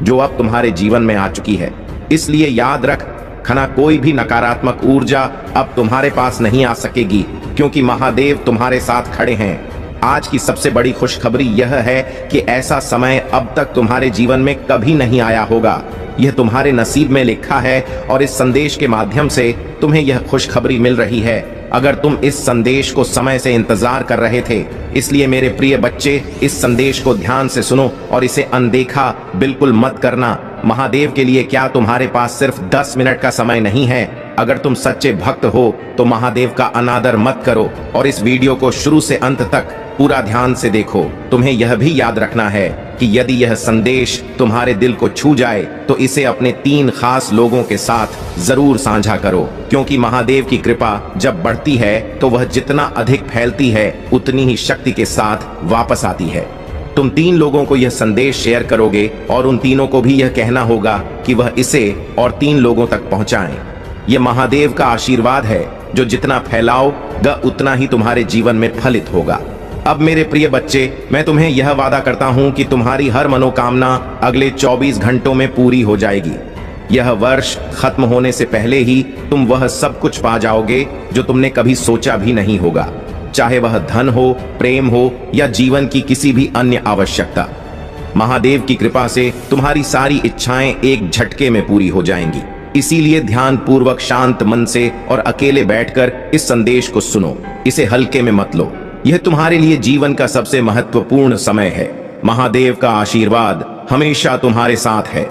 S1: जो अब तुम्हारे जीवन में आ चुकी है। इसलिए याद रख, खना कोई भी नकारात्मक ऊर्जा अब तुम्हारे पास नहीं आ सकेगी, क्योंकि महादेव तुम्हारे साथ खड़े हैं। आज की सबसे बड़ी खुशखबरी यह है कि ऐसा समय अब तक तुम्हारे जीवन में कभी नहीं आया होगा। यह तुम्हारे नसीब में लिखा है और इस संदेश के माध्यम से तुम्हें यह खुशखबरी मिल रही है। अगर तुम इस संदेश को समय से इंतजार कर रहे थे, इसलिए मेरे प्रिय बच्चे, इस संदेश को ध्यान से सुनो और इसे अनदेखा बिल्कुल मत करना। महादेव के लिए क्या तुम्हारे पास सिर्फ 10 मिनट का समय नहीं है? अगर तुम सच्चे भक्त हो तो महादेव का अनादर मत करो और इस वीडियो को शुरू से अंत तक पूरा ध्यान से देखो। तुम्हें यह भी याद रखना है कि यदि यह संदेश तुम्हारे दिल को छू जाए तो इसे अपने 3 खास लोगों के साथ जरूर साझा करो, क्योंकि महादेव की कृपा जब बढ़ती है तो वह जितना अधिक फैलती है उतनी ही शक्ति के साथ वापस आती है। तुम 3 लोगों को यह संदेश शेयर करोगे और उन तीनों को भी यह कहना होगा कि वह इसे और 3 लोगों तक पहुंचाएं। यह महादेव का आशीर्वाद है जो जितना फैलाओगा उतना ही तुम्हारे जीवन में फलित होगा। अब मेरे प्रिय बच्चे, मैं तुम्हें यह वादा करता हूं कि तुम्हारी हर मनोकामना अगले 24 घंटों में पूरी हो जाएगी। यह वर्ष खत्म होने से पहले ही तुम वह सब कुछ पा जाओगे जो तुमने कभी सोचा भी नहीं होगा, चाहे वह धन हो, प्रेम हो या जीवन की किसी भी अन्य आवश्यकता। महादेव की कृपा से तुम्हारी सारी इच्छाएं एक झटके में पूरी हो जाएंगी। इसीलिए ध्यान पूर्वक शांत मन से और अकेले बैठकर इस संदेश को सुनो, इसे हल्के में मत लो। यह तुम्हारे लिए जीवन का सबसे महत्वपूर्ण समय है। महादेव का आशीर्वाद हमेशा तुम्हारे साथ है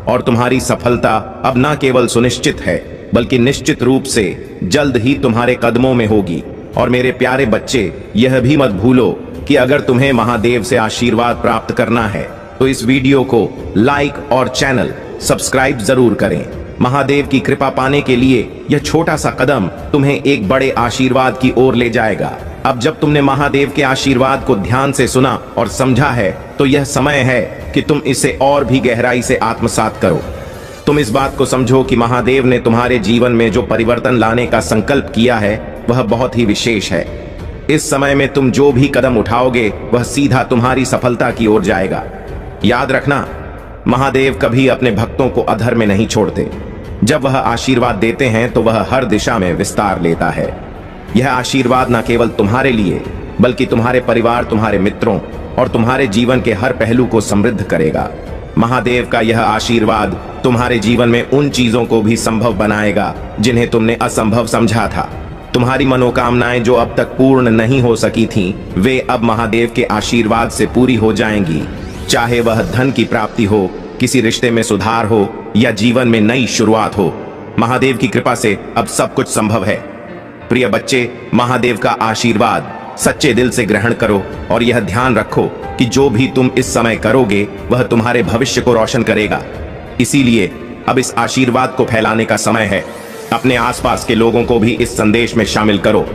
S1: और तुम्हारी सफलता अब न केवल सुनिश्चित है, बल्कि निश्चित रूप से जल्द ही तुम्हारे कदमों में होगी। और मेरे प्यारे बच्चे, यह भी मत भूलो कि अगर तुम्हें महादेव से आशीर्वाद प्राप्त करना है तो इस वीडियो को लाइक और चैनल सब्सक्राइब जरूर करें। महादेव की कृपा पाने के लिए यह छोटा सा कदम तुम्हें एक बड़े आशीर्वाद की ओर ले जाएगा। अब जब तुमने महादेव के आशीर्वाद को ध्यान से सुना और समझा है, तो यह समय है कि तुम इसे और भी गहराई से आत्मसात करो। तुम इस बात को समझो कि महादेव ने तुम्हारे जीवन में जो परिवर्तन लाने का संकल्प किया है वह बहुत ही विशेष है। इस समय में तुम जो भी कदम उठाओगे वह सीधा तुम्हारी सफलता की ओर जाएगा। याद रखना, महादेव कभी अपने भक्तों को अधर में नहीं छोड़ते। जब वह आशीर्वाद देते हैं तो वह हर दिशा में विस्तार लेता है। यह आशीर्वाद न केवल तुम्हारे लिए, बल्कि तुम्हारे परिवार, तुम्हारे मित्रों और तुम्हारे जीवन के हर पहलू को समृद्ध करेगा। महादेव का यह आशीर्वाद तुम्हारे जीवन में उन चीजों को भी संभव बनाएगा जिन्हें तुमने असंभव समझा था। तुम्हारी मनोकामनाएं जो अब तक पूर्ण नहीं हो सकी थीं, वे अब महादेव के आशीर्वाद से पूरी हो जाएंगी। चाहे वह धन की प्राप्ति हो, किसी रिश्ते में सुधार हो या जीवन में नई शुरुआत हो, महादेव की कृपा से अब सब कुछ संभव है। प्रिय बच्चे, महादेव का आशीर्वाद सच्चे दिल से ग्रहण करो और यह ध्यान रखो कि जो भी तुम इस समय करोगे वह तुम्हारे भविष्य को रोशन करेगा। इसीलिए अब इस आशीर्वाद को फैलाने का समय है। अपने आसपास के लोगों को भी इस संदेश में शामिल करो,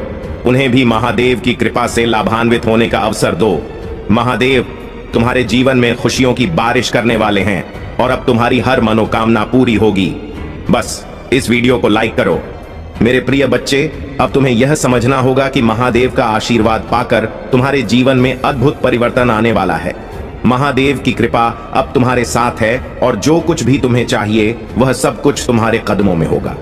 S1: उन्हें भी महादेव की कृपा से लाभान्वित होने का अवसर दो। महादेव तुम्हारे जीवन में खुशियों की बारिश करने वाले हैं और अब तुम्हारी हर मनोकामना पूरी होगी। बस इस वीडियो को लाइक करो। मेरे प्रिय बच्चे, अब तुम्हें यह समझना होगा कि महादेव का आशीर्वाद पाकर तुम्हारे जीवन में अद्भुत परिवर्तन आने वाला है। महादेव की कृपा अब तुम्हारे साथ है और जो कुछ भी तुम्हें चाहिए वह सब कुछ तुम्हारे कदमों में होगा।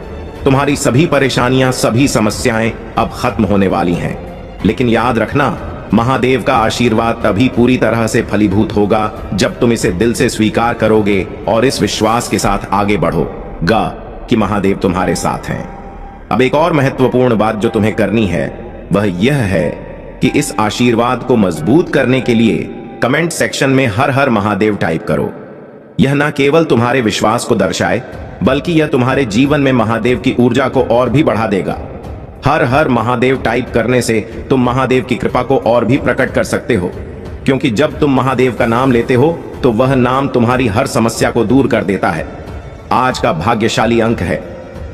S1: तुम्हारी सभी परेशानियां, सभी समस्याएं अब खत्म होने वाली हैं। लेकिन याद रखना, महादेव का आशीर्वाद तभी पूरी तरह से फलीभूत होगा जब तुम इसे दिल से स्वीकार करोगे और इस विश्वास के साथ आगे बढ़ोगा कि महादेव तुम्हारे साथ हैं। अब एक और महत्वपूर्ण बात जो तुम्हें करनी है वह यह है कि इस आशीर्वाद को मजबूत करने के लिए कमेंट सेक्शन में हर हर महादेव टाइप करो। यह न केवल तुम्हारे विश्वास को दर्शाए बल्कि यह तुम्हारे जीवन में महादेव की ऊर्जा को और भी बढ़ा देगा। हर हर महादेव टाइप करने से तुम महादेव की कृपा को और भी प्रकट कर सकते हो, क्योंकि जब तुम महादेव का नाम लेते हो तो वह नाम तुम्हारी हर समस्या को दूर कर देता है। आज का भाग्यशाली अंक है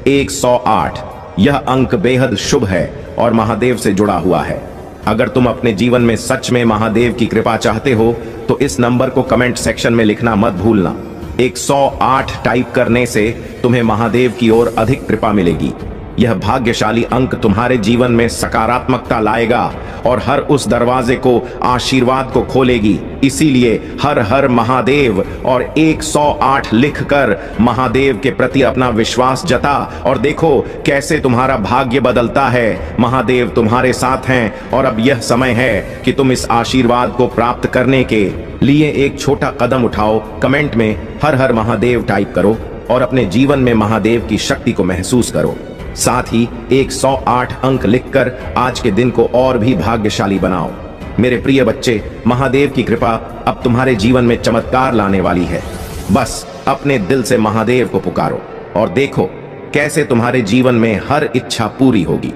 S1: 108। यह अंक बेहद शुभ है और महादेव से जुड़ा हुआ है। अगर तुम अपने जीवन में सच में महादेव की कृपा चाहते हो तो इस नंबर को कमेंट सेक्शन में लिखना मत भूलना। 108 टाइप करने से तुम्हें महादेव की ओर अधिक कृपा मिलेगी। यह भाग्यशाली अंक तुम्हारे जीवन में सकारात्मकता लाएगा और हर उस दरवाजे को, आशीर्वाद को खोलेगी। इसीलिए हर हर महादेव और 108 लिखकर महादेव के प्रति अपना विश्वास जता और देखो कैसे तुम्हारा भाग्य बदलता है। महादेव तुम्हारे साथ हैं और अब यह समय है कि तुम इस आशीर्वाद को प्राप्त करने के लिए एक छोटा कदम उठाओ। कमेंट में हर हर महादेव टाइप करो और अपने जीवन में महादेव की शक्ति को महसूस करो। साथ ही 108 अंक लिखकर आज के दिन को और भी भाग्यशाली बनाओ। मेरे प्रिय बच्चे, महादेव की कृपा अब तुम्हारे जीवन में चमत्कार लाने वाली है। बस अपने दिल से महादेव को पुकारो और देखो कैसे तुम्हारे जीवन में हर इच्छा पूरी होगी।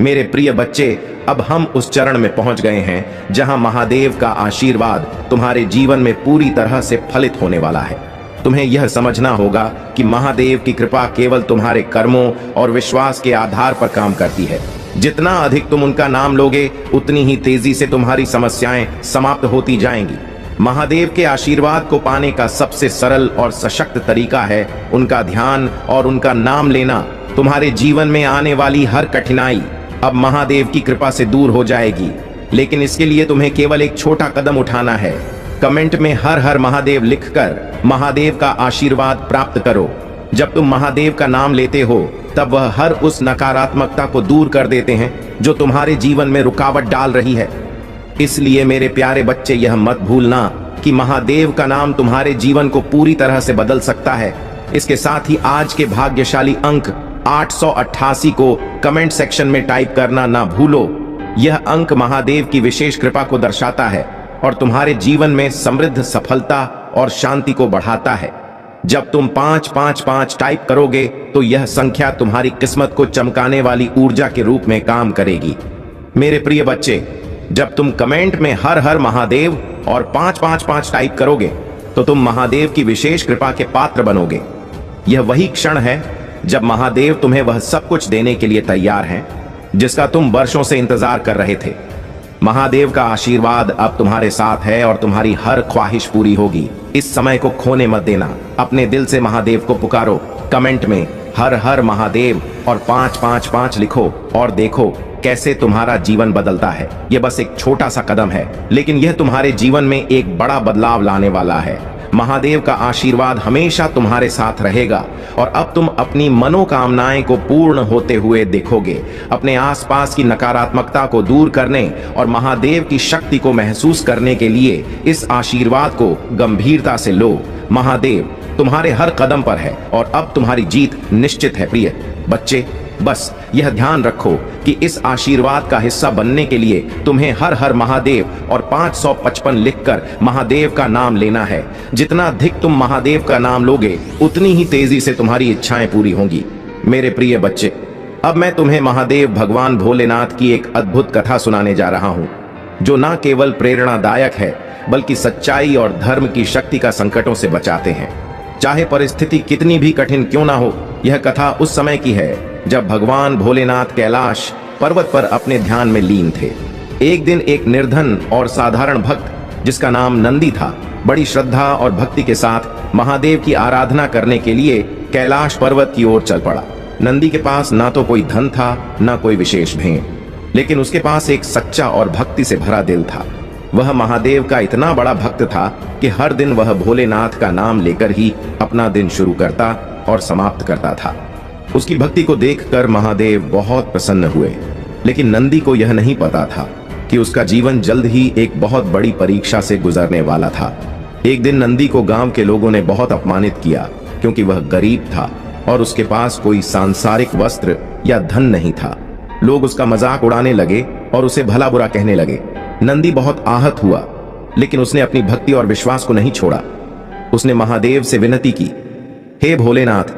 S1: मेरे प्रिय बच्चे, अब हम उस चरण में पहुंच गए हैं जहां महादेव का आशीर्वाद तुम्हारे जीवन में पूरी तरह से फलित होने वाला है। तुम्हें यह समझना होगा कि महादेव की कृपा केवल तुम्हारे कर्मों और विश्वास के आधार पर काम करती है। जितना अधिक तुम उनका नाम लोगे उतनी ही तेजी से तुम्हारी समस्याएं समाप्त होती जाएंगी। महादेव के आशीर्वाद को पाने का सबसे सरल और सशक्त तरीका है उनका ध्यान और उनका नाम लेना। तुम्हारे जीवन में आने वाली हर कठिनाई अब महादेव की कृपा से दूर हो जाएगी, लेकिन इसके लिए तुम्हें केवल एक छोटा कदम उठाना है। कमेंट में हर हर महादेव लिखकर महादेव का आशीर्वाद प्राप्त करो। जब तुम महादेव का नाम लेते हो तब वह हर उस नकारात्मकता को दूर कर देते हैं जो तुम्हारे जीवन में रुकावट डाल रही है। इसलिए मेरे प्यारे बच्चे, यह मत भूलना कि महादेव का नाम तुम्हारे जीवन को पूरी तरह से बदल सकता है। इसके साथ ही आज के भाग्यशाली अंक 888 को कमेंट सेक्शन में टाइप करना ना भूलो। यह अंक महादेव की विशेष कृपा को दर्शाता है और तुम्हारे जीवन में समृद्ध, सफलता और शांति को बढ़ाता है। जब तुम 555 टाइप करोगे तो यह संख्या तुम्हारी किस्मत को चमकाने वाली ऊर्जा के रूप में काम करेगी। मेरे प्रिय बच्चे, जब तुम कमेंट में हर हर महादेव और 555 टाइप करोगे तो तुम महादेव की विशेष कृपा के पात्र बनोगे। यह वही क्षण है जब महादेव तुम्हें वह सब कुछ देने के लिए तैयार हैं जिसका तुम वर्षों से इंतजार कर रहे थे। महादेव का आशीर्वाद अब तुम्हारे साथ है और तुम्हारी हर ख्वाहिश पूरी होगी। इस समय को खोने मत देना। अपने दिल से महादेव को पुकारो। कमेंट में हर हर महादेव और 555 लिखो और देखो कैसे तुम्हारा जीवन बदलता है। यह बस एक छोटा सा कदम है, लेकिन यह तुम्हारे जीवन में एक बड़ा बदलाव लाने वाला है। महादेव का आशीर्वाद हमेशा तुम्हारे साथ रहेगा और अब तुम अपनी मनोकामनाएं को पूर्ण होते हुए देखोगे। अपने आसपास की नकारात्मकता को दूर करने और महादेव की शक्ति को महसूस करने के लिए इस आशीर्वाद को गंभीरता से लो। महादेव तुम्हारे हर कदम पर है और अब तुम्हारी जीत निश्चित है। प्रिय बच्चे, बस यह ध्यान रखो कि इस आशीर्वाद का हिस्सा बनने के लिए तुम्हें हर हर महादेव और 555 लिखकर महादेव का नाम लेना है। जितना अधिक तुम महादेव का नाम लोगे उतनी ही तेजी से तुम्हारी इच्छाएं पूरी होंगी। मेरे प्रिय बच्चे, अब मैं तुम्हें महादेव भगवान भोलेनाथ की एक अद्भुत कथा सुनाने जा रहा हूं, जो न केवल प्रेरणादायक है बल्कि सच्चाई और धर्म की शक्ति का संकटों से बचाते हैं। चाहे परिस्थिति कितनी भी कठिन क्यों ना हो, यह कथा उस समय की है जब भगवान भोलेनाथ कैलाश पर्वत पर अपने ध्यान में लीन थे। एक दिन एक निर्धन और साधारण भक्त जिसका नाम नंदी था, बड़ी श्रद्धा और भक्ति के साथ महादेव की आराधना करने के लिए कैलाश पर्वत की ओर चल पड़ा। नंदी के पास ना तो कोई धन था, ना कोई विशेष भेंट, लेकिन उसके पास एक सच्चा और भक्ति से भरा दिल था। वह महादेव का इतना बड़ा भक्त था कि हर दिन वह भोलेनाथ का नाम लेकर ही अपना दिन शुरू करता और समाप्त करता था। उसकी भक्ति को देखकर महादेव बहुत प्रसन्न हुए, लेकिन नंदी को यह नहीं पता था कि उसका जीवन जल्द ही एक बहुत बड़ी परीक्षा से गुजरने वाला था। एक दिन नंदी को गांव के लोगों ने बहुत अपमानित किया, क्योंकि वह गरीब था और उसके पास कोई सांसारिक वस्त्र या धन नहीं था। लोग उसका मजाक उड़ाने लगे और उसे भला बुरा कहने लगे। नंदी बहुत आहत हुआ, लेकिन उसने अपनी भक्ति और विश्वास को नहीं छोड़ा। उसने महादेव से विनती की, हे भोलेनाथ,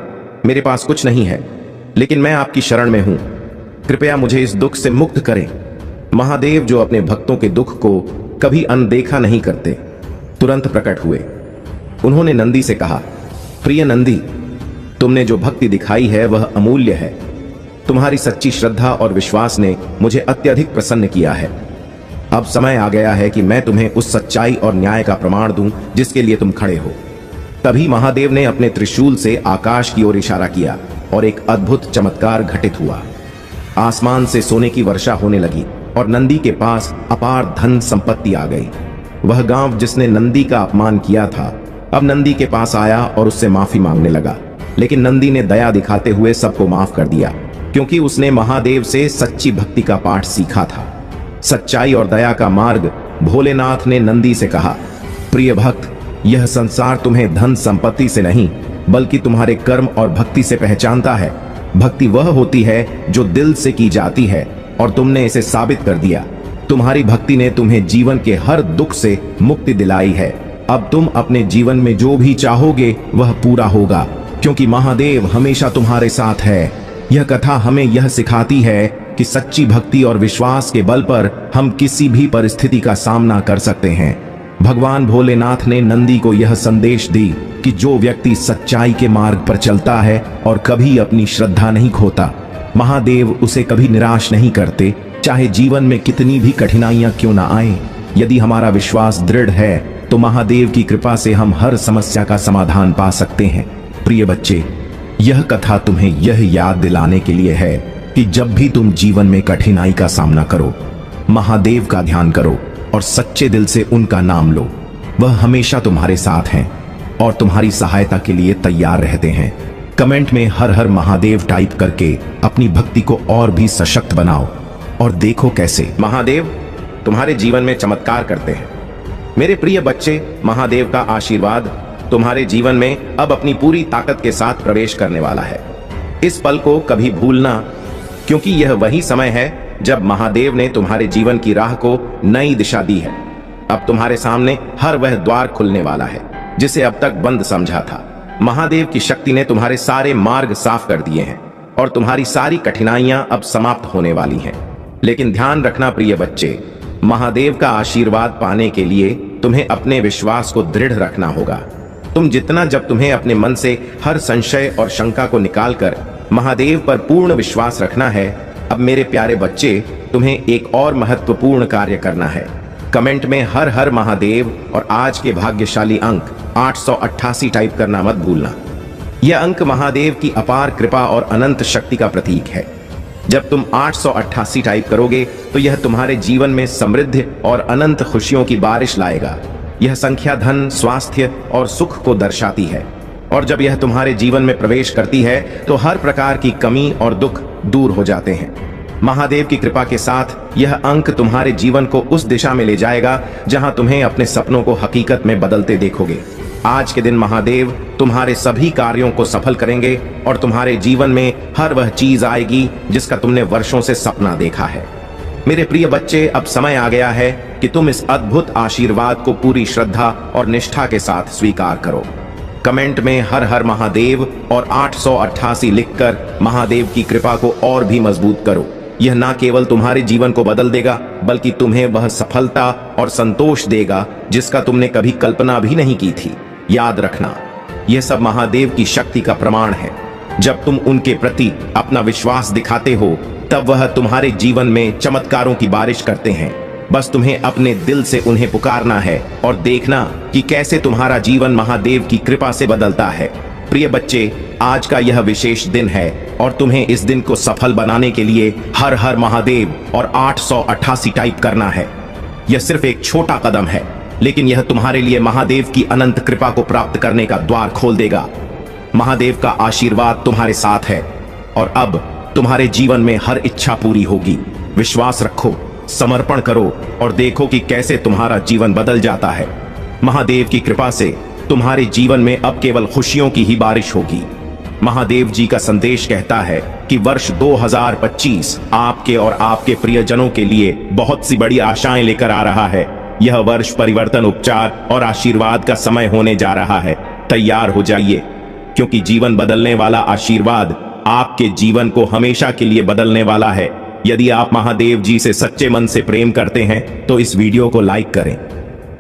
S1: मेरे पास कुछ नहीं है, लेकिन मैं आपकी शरण में हूं, कृपया मुझे इस दुख से मुक्त करें। महादेव, जो अपने भक्तों के दुख को कभी अनदेखा नहीं करते, तुरंत प्रकट हुए। उन्होंने नंदी से कहा, प्रिय नंदी, तुमने जो भक्ति दिखाई है वह अमूल्य है। तुम्हारी सच्ची श्रद्धा और विश्वास ने मुझे अत्यधिक प्रसन्न किया है। अब समय आ गया है कि मैं तुम्हें उस सच्चाई और न्याय का प्रमाण दूं जिसके लिए तुम खड़े हो। तभी महादेव ने अपने त्रिशूल से आकाश की ओर इशारा किया और एक अद्भुत चमत्कार घटित हुआ। आसमान से सोने की वर्षा होने लगी और नंदी के पास अपार धन संपत्ति आ गई। वह गांव जिसने नंदी का अपमान किया था, अब नंदी के पास आया और उससे माफी मांगने लगा। लेकिन नंदी ने दया दिखाते हुए सबको माफ कर दिया, क्योंकि उसने महादेव से सच्ची भक्ति का पाठ सीखा था। सच्चाई और दया का मार्ग। भोलेनाथ ने नंदी से कहा, प्रिय भक्त, यह संसार तुम्हें धन संपत्ति से नहीं बल्कि तुम्हारे कर्म और भक्ति से पहचानता है। भक्ति वह होती है जो दिल से की जाती है और तुमने इसे साबित कर दिया। तुम्हारी भक्ति ने तुम्हें जीवन के हर दुख से मुक्ति दिलाई है। अब तुम अपने जीवन में जो भी चाहोगे वह पूरा होगा, क्योंकि महादेव हमेशा तुम्हारे साथ है। यह कथा हमें यह सिखाती है कि सच्ची भक्ति और विश्वास के बल पर हम किसी भी परिस्थिति का सामना कर सकते हैं। भगवान भोलेनाथ ने नंदी को यह संदेश दी कि जो व्यक्ति सच्चाई के मार्ग पर चलता है और कभी अपनी श्रद्धा नहीं खोता, महादेव उसे कभी निराश नहीं करते, चाहे जीवन में कितनी भी कठिनाइयां क्यों ना आए। यदि हमारा विश्वास दृढ़ है तो महादेव की कृपा से हम हर समस्या का समाधान पा सकते हैं। प्रिय बच्चे, यह कथा तुम्हें यह याद दिलाने के लिए है कि जब भी तुम जीवन में कठिनाई का सामना करो, महादेव का ध्यान करो और सच्चे दिल से उनका नाम लो। वह हमेशा तुम्हारे साथ हैं और तुम्हारी सहायता के लिए तैयार रहते हैं। कमेंट में हर हर महादेव टाइप करके अपनी भक्ति को और भी सशक्त बनाओ और देखो कैसे महादेव तुम्हारे जीवन में चमत्कार करते हैं। मेरे प्रिय बच्चे, महादेव का आशीर्वाद तुम्हारे जीवन में अब अपनी पूरी ताकत के साथ प्रवेश करने वाला है। इस पल को कभी भूलना, क्योंकि यह वही समय है जब महादेव ने तुम्हारे जीवन की राह को नई दिशा दी है। अब तुम्हारे सामने हर वह द्वार खुलने वाला है जिसे अब तक बंद समझा था। महादेव की शक्ति ने तुम्हारे सारे मार्ग साफ कर दिए हैं और तुम्हारी सारी कठिनाइयां अब समाप्त होने वाली हैं। लेकिन ध्यान रखना प्रिय बच्चे, महादेव का आशीर्वाद पाने के लिए तुम्हें अपने विश्वास को दृढ़ रखना होगा। जब तुम्हें अपने मन से हर संशय और शंका को निकालकर महादेव पर पूर्ण विश्वास रखना है, अब मेरे प्यारे बच्चे, तुम्हें एक और महत्वपूर्ण कार्य करना है। कमेंट में हर हर महादेव और आज के भाग्यशाली अंक 888 टाइप करना मत भूलना। यह अंक महादेव की अपार कृपा और अनंत शक्ति का प्रतीक है। जब तुम 888 टाइप करोगे तो यह तुम्हारे जीवन में समृद्धि और अनंत खुशियों की बारिश लाएगा। यह संख्या धन, स्वास्थ्य और सुख को दर्शाती है और जब यह तुम्हारे जीवन में प्रवेश करती है तो हर प्रकार की कमी और दुख दूर हो जाते हैं। महादेव की कृपा के साथ यह अंक तुम्हारे जीवन को उस दिशा में ले जाएगा जहां तुम्हें अपने सपनों को हकीकत में बदलते देखोगे। आज के दिन महादेव तुम्हारे सभी कार्यों को सफल करेंगे और तुम्हारे जीवन में हर वह चीज आएगी जिसका तुमने वर्षों से सपना देखा है। मेरे प्रिय बच्चे, अब समय आ गया है कि तुम इस अद्भुत आशीर्वाद को पूरी श्रद्धा और निष्ठा के साथ स्वीकार करो। कमेंट में हर हर महादेव और 888 लिखकर महादेव की कृपा को और भी मजबूत करो। यह ना केवल तुम्हारे जीवन को बदल देगा, बल्कि तुम्हें वह सफलता और संतोष देगा जिसका तुमने कभी कल्पना भी नहीं की थी। याद रखना, यह सब महादेव की शक्ति का प्रमाण है। जब तुम उनके प्रति अपना विश्वास दिखाते हो, तब वह तुम्हारे जीवन में चमत्कारों की बारिश करते हैं। बस तुम्हें अपने दिल से उन्हें पुकारना है और देखना कि कैसे तुम्हारा जीवन महादेव की कृपा से बदलता है। प्रिय बच्चे, आज का यह विशेष दिन है और तुम्हें इस दिन को सफल बनाने के लिए हर हर महादेव और 888 टाइप करना है। यह सिर्फ एक छोटा कदम है, लेकिन यह तुम्हारे लिए महादेव की अनंत कृपा को प्राप्त करने का द्वार खोल देगा। महादेव का आशीर्वाद तुम्हारे साथ है और अब तुम्हारे जीवन में हर इच्छा पूरी होगी। विश्वास रखो, समर्पण करो और देखो कि कैसे तुम्हारा जीवन बदल जाता है। महादेव की कृपा से तुम्हारे जीवन में अब केवल खुशियों की ही बारिश होगी। महादेव जी का संदेश कहता है कि वर्ष 2025 आपके और आपके प्रियजनों के लिए बहुत सी बड़ी आशाएं लेकर आ रहा है। यह वर्ष परिवर्तन, उपचार और आशीर्वाद का समय होने जा रहा है। तैयार हो जाइए, क्योंकि जीवन बदलने वाला आशीर्वाद आपके जीवन को हमेशा के लिए बदलने वाला है। यदि आप महादेव जी से सच्चे मन से प्रेम करते हैं तो इस वीडियो को लाइक करें।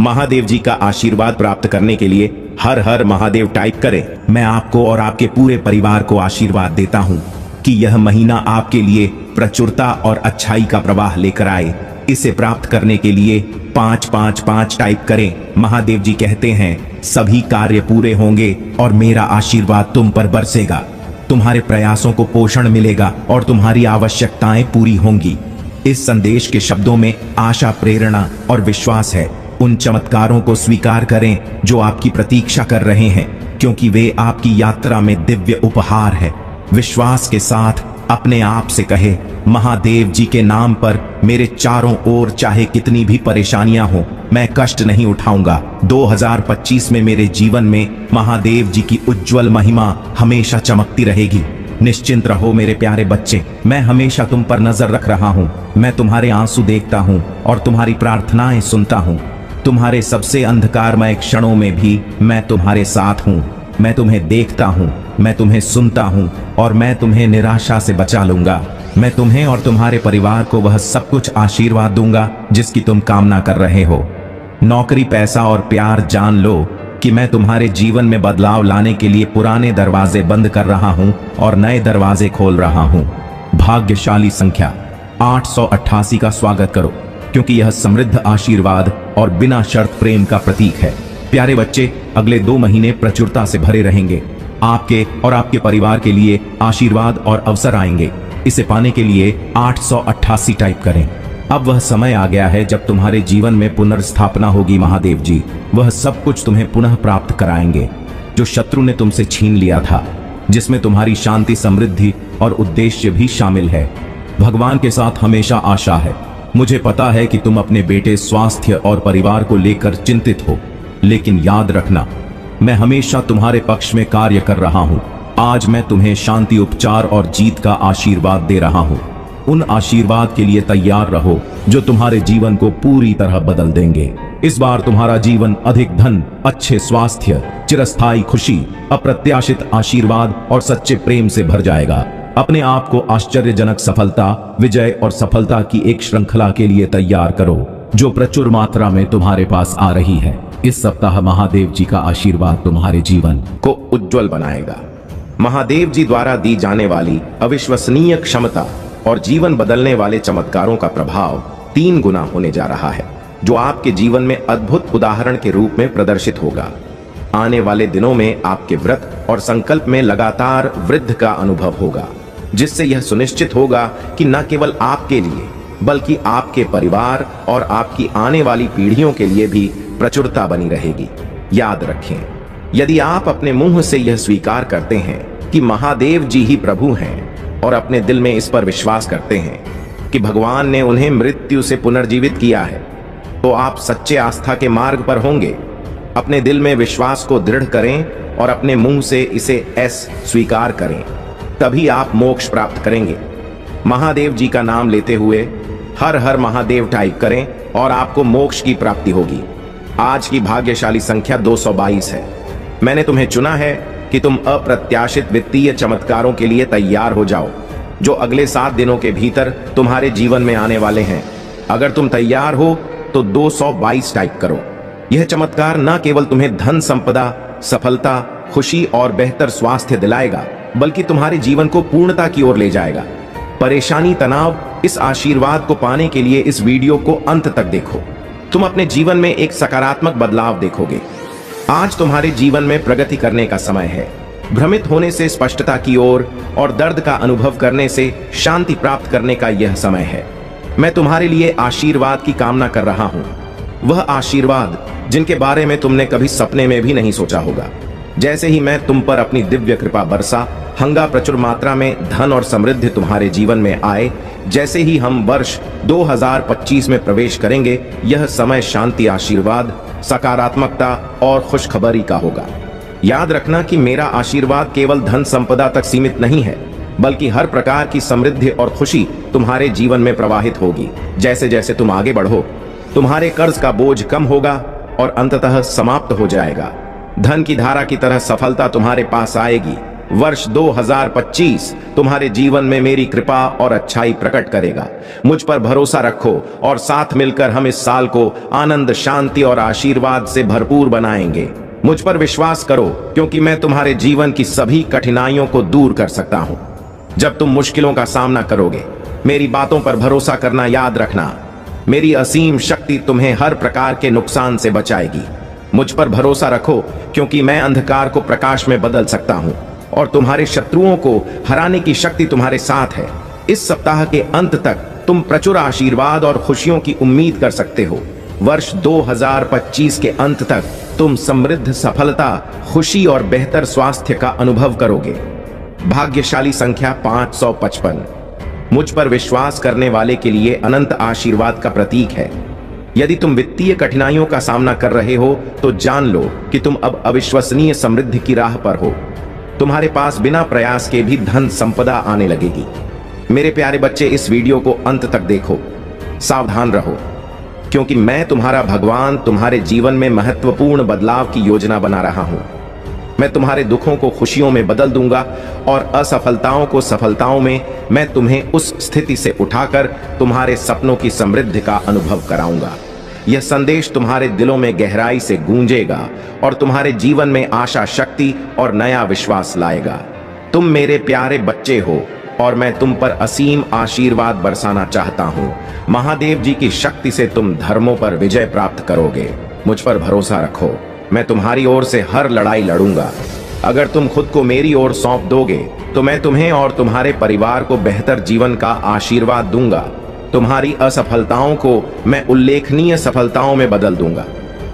S1: महादेव जी का आशीर्वाद प्राप्त करने के लिए हर हर महादेव टाइप करें। मैं आपको और आपके पूरे परिवार को आशीर्वाद देता हूं कि यह महीना आपके लिए प्रचुरता और अच्छाई का प्रवाह लेकर आए। इसे प्राप्त करने के लिए 555 टाइप करें। महादेव जी कहते हैं, सभी कार्य पूरे होंगे और मेरा आशीर्वाद तुम पर बरसेगा। तुम्हारे प्रयासों को पोषण मिलेगा और तुम्हारी आवश्यकताएं पूरी होंगी। इस संदेश के शब्दों में आशा, प्रेरणा और विश्वास है। उन चमत्कारों को स्वीकार करें जो आपकी प्रतीक्षा कर रहे हैं, क्योंकि वे आपकी यात्रा में दिव्य उपहार है। विश्वास के साथ अपने आप से कहे, महादेव जी के नाम पर मेरे चारों ओर चाहे कितनी भी परेशानियां हो, मैं कष्ट नहीं उठाऊंगा। 2025 में मेरे जीवन में महादेव जी की उज्जवल महिमा हमेशा चमकती रहेगी। निश्चिंत रहो मेरे प्यारे बच्चे, मैं हमेशा तुम पर नजर रख रहा हूँ। मैं तुम्हारे आंसू देखता हूँ और तुम्हारी प्रार्थनाएं सुनता हूँ। तुम्हारे सबसे अंधकारमय क्षणों में भी मैं तुम्हारे साथ हूँ। मैं तुम्हें देखता हूँ, मैं तुम्हें सुनता हूँ और मैं तुम्हें निराशा से बचा लूंगा। मैं तुम्हें और तुम्हारे परिवार को वह सब कुछ आशीर्वाद दूंगा जिसकी तुम कामना कर रहे हो। नौकरी, पैसा और प्यार, जान लो कि मैं तुम्हारे जीवन में बदलाव लाने के लिए पुराने दरवाजे बंद कर रहा हूं और नए दरवाजे खोल रहा हूं। भाग्यशाली संख्या 888 का स्वागत करो, क्योंकि यह समृद्ध आशीर्वाद और बिना शर्त प्रेम का प्रतीक है। प्यारे बच्चे, अगले 2 महीने प्रचुरता से भरे रहेंगे। आपके और आपके परिवार के लिए आशीर्वाद और अवसर आएंगे। इसे पाने के लिए 888 टाइप करें। अब वह समय आ गया है जब तुम्हारे जीवन में पुनर्स्थापना होगी। महादेव जी वह सब कुछ तुम्हें पुनः प्राप्त कराएंगे जो शत्रु ने तुमसे छीन लिया था, जिसमें तुम्हारी शांति, समृद्धि और उद्देश्य भी शामिल है। भगवान के साथ हमेशा आशा है। मुझे पता है कि तुम अपने बेटे, स्वास्थ्य और परिवार को लेकर चिंतित हो, लेकिन याद रखना, मैं हमेशा तुम्हारे पक्ष में कार्य कर रहा हूँ। आज मैं तुम्हें शांति, उपचार और जीत का आशीर्वाद दे रहा हूँ। उन आशीर्वाद के लिए तैयार रहो जो तुम्हारे जीवन को पूरी तरह बदल देंगे। इस बार तुम्हारा जीवन अधिक धन, अच्छे स्वास्थ्य, चिरस्थायी खुशी, अप्रत्याशित आशीर्वाद और सच्चे प्रेम से भर जाएगा। अपने आप को आश्चर्यजनक सफलता, विजय और सफलता की एक श्रृंखला के लिए तैयार करो जो प्रचुर मात्रा में तुम्हारे पास आ रही है। इस सप्ताह महादेव जी का आशीर्वाद तुम्हारे जीवन को उज्जवल बनाएगा। महादेव जी द्वारा दी जाने वाली अविश्वसनीय क्षमता और जीवन बदलने वाले चमत्कारों का प्रभाव 3 गुना होने जा रहा है, जो आपके जीवन में अद्भुत उदाहरण के रूप में प्रदर्शित होगा। आने वाले दिनों में आपके व्रत और संकल्प में लगातार वृद्धि का अनुभव होगा, जिससे यह सुनिश्चित होगा कि न केवल आपके लिए बल्कि आपके परिवार और आपकी आने वाली पीढ़ियों के लिए भी प्रचुरता बनी रहेगी। याद रखें, यदि आप अपने मुंह से यह स्वीकार करते हैं कि महादेव जी ही प्रभु हैं और अपने दिल में इस पर विश्वास करते हैं कि भगवान ने उन्हें मृत्यु से पुनर्जीवित किया है, तो आप सच्चे आस्था के मार्ग पर होंगे। अपने दिल में विश्वास को दृढ़ करें और अपने मुंह से इसे स्वीकार करें, तभी आप मोक्ष प्राप्त करेंगे। महादेव जी का नाम लेते हुए हर हर महादेव टाइप करें और आपको मोक्ष की प्राप्ति होगी। आज की भाग्यशाली संख्या 222 है। मैंने तुम्हें चुना है कि तुम अप्रत्याशित वित्तीय चमत्कारों के लिए तैयार हो जाओ, जो अगले 7 दिनों के भीतर तुम्हारे जीवन में आने वाले हैं। अगर तुम तैयार हो तो 222 टाइप करो। यह चमत्कार न केवल तुम्हें धन संपदा, सफलता, खुशी और बेहतर स्वास्थ्य दिलाएगा, बल्कि तुम्हारे जीवन को पूर्णता की ओर ले जाएगा। परेशानी, तनाव, इस आशीर्वाद को पाने के लिए इस वीडियो को अंत तक देखो। तुम अपने जीवन में एक सकारात्मक बदलाव देखोगे। आज तुम्हारे जीवन में प्रगति करने का समय है। भ्रमित होने से स्पष्टता की ओर और दर्द का अनुभव करने से शांति प्राप्त करने का यह समय है। मैं तुम्हारे लिए आशीर्वाद की कामना कर रहा हूं, वह आशीर्वाद जिनके बारे में तुमने कभी सपने में भी नहीं सोचा होगा। जैसे ही मैं तुम पर अपनी दिव्य कृपा बरसा, हंगा प्रचुर मात्रा में धन और समृद्धि तुम्हारे जीवन में आए। जैसे ही हम वर्ष 2025 में प्रवेश करेंगे, यह समय शांति, आशीर्वाद, सकारात्मकता और खुशखबरी का होगा। याद रखना कि मेरा आशीर्वाद केवल धन संपदा तक सीमित नहीं है, बल्कि हर प्रकार की समृद्धि और खुशी तुम्हारे जीवन में प्रवाहित होगी। जैसे जैसे तुम आगे बढ़ो, तुम्हारे कर्ज का बोझ कम होगा और अंततः समाप्त हो जाएगा। धन की धारा की तरह सफलता तुम्हारे पास आएगी। वर्ष 2025 तुम्हारे जीवन में मेरी कृपा और अच्छाई प्रकट करेगा। मुझ पर भरोसा रखो और साथ मिलकर हम इस साल को आनंद, शांति और आशीर्वाद से भरपूर बनाएंगे। मुझ पर विश्वास करो, क्योंकि मैं तुम्हारे जीवन की सभी कठिनाइयों को दूर कर सकता हूं। जब तुम मुश्किलों का सामना करोगे, मेरी बातों पर भरोसा करना याद रखना। मेरी असीम शक्ति तुम्हें हर प्रकार के नुकसान से बचाएगी। मुझ पर भरोसा रखो, क्योंकि मैं अंधकार को प्रकाश में बदल सकता हूं और तुम्हारे शत्रुओं को हराने की शक्ति तुम्हारे साथ है। इस सप्ताह के अंत तक तुम प्रचुर आशीर्वाद और खुशियों की उम्मीद कर सकते हो। वर्ष 2025 के अंत तक तुम समृद्ध, सफलता, खुशी और बेहतर स्वास्थ्य का अनुभव करोगे। भाग्यशाली संख्या 555 मुझ पर विश्वास करने वाले के लिए अनंत आशीर्वाद का प्रतीक है। यदि तुम वित्तीय कठिनाइयों का सामना कर रहे हो, तो जान लो कि तुम अब अविश्वसनीय समृद्धि की राह पर हो। तुम्हारे पास बिना प्रयास के भी धन संपदा आने लगेगी। मेरे प्यारे बच्चे, इस वीडियो को अंत तक देखो। सावधान रहो, क्योंकि मैं तुम्हारा भगवान तुम्हारे जीवन में महत्वपूर्ण बदलाव की योजना बना रहा हूं। मैं तुम्हारे दुखों को खुशियों में बदल दूंगा और असफलताओं को सफलताओं में। मैं तुम्हें उस स्थिति से उठाकर तुम्हारे सपनों की समृद्धि का अनुभव कराऊंगा। यह संदेश तुम्हारे दिलों में गहराई से गूंजेगा और तुम्हारे जीवन में आशा, शक्ति और नया विश्वास लाएगा। तुम मेरे प्यारे बच्चे हो और मैं तुम पर असीम आशीर्वाद बरसाना चाहता हूँ। महादेव जी की शक्ति से तुम धर्मों पर विजय प्राप्त करोगे। मुझ पर भरोसा रखो, मैं तुम्हारी ओर से हर लड़ाई लड़ूंगा। अगर तुम खुद को मेरी ओर सौंप दोगे, तो मैं तुम्हें और तुम्हारे परिवार को बेहतर जीवन का आशीर्वाद दूंगा। तुम्हारी असफलताओं को मैं उल्लेखनीय सफलताओं में बदल दूंगा।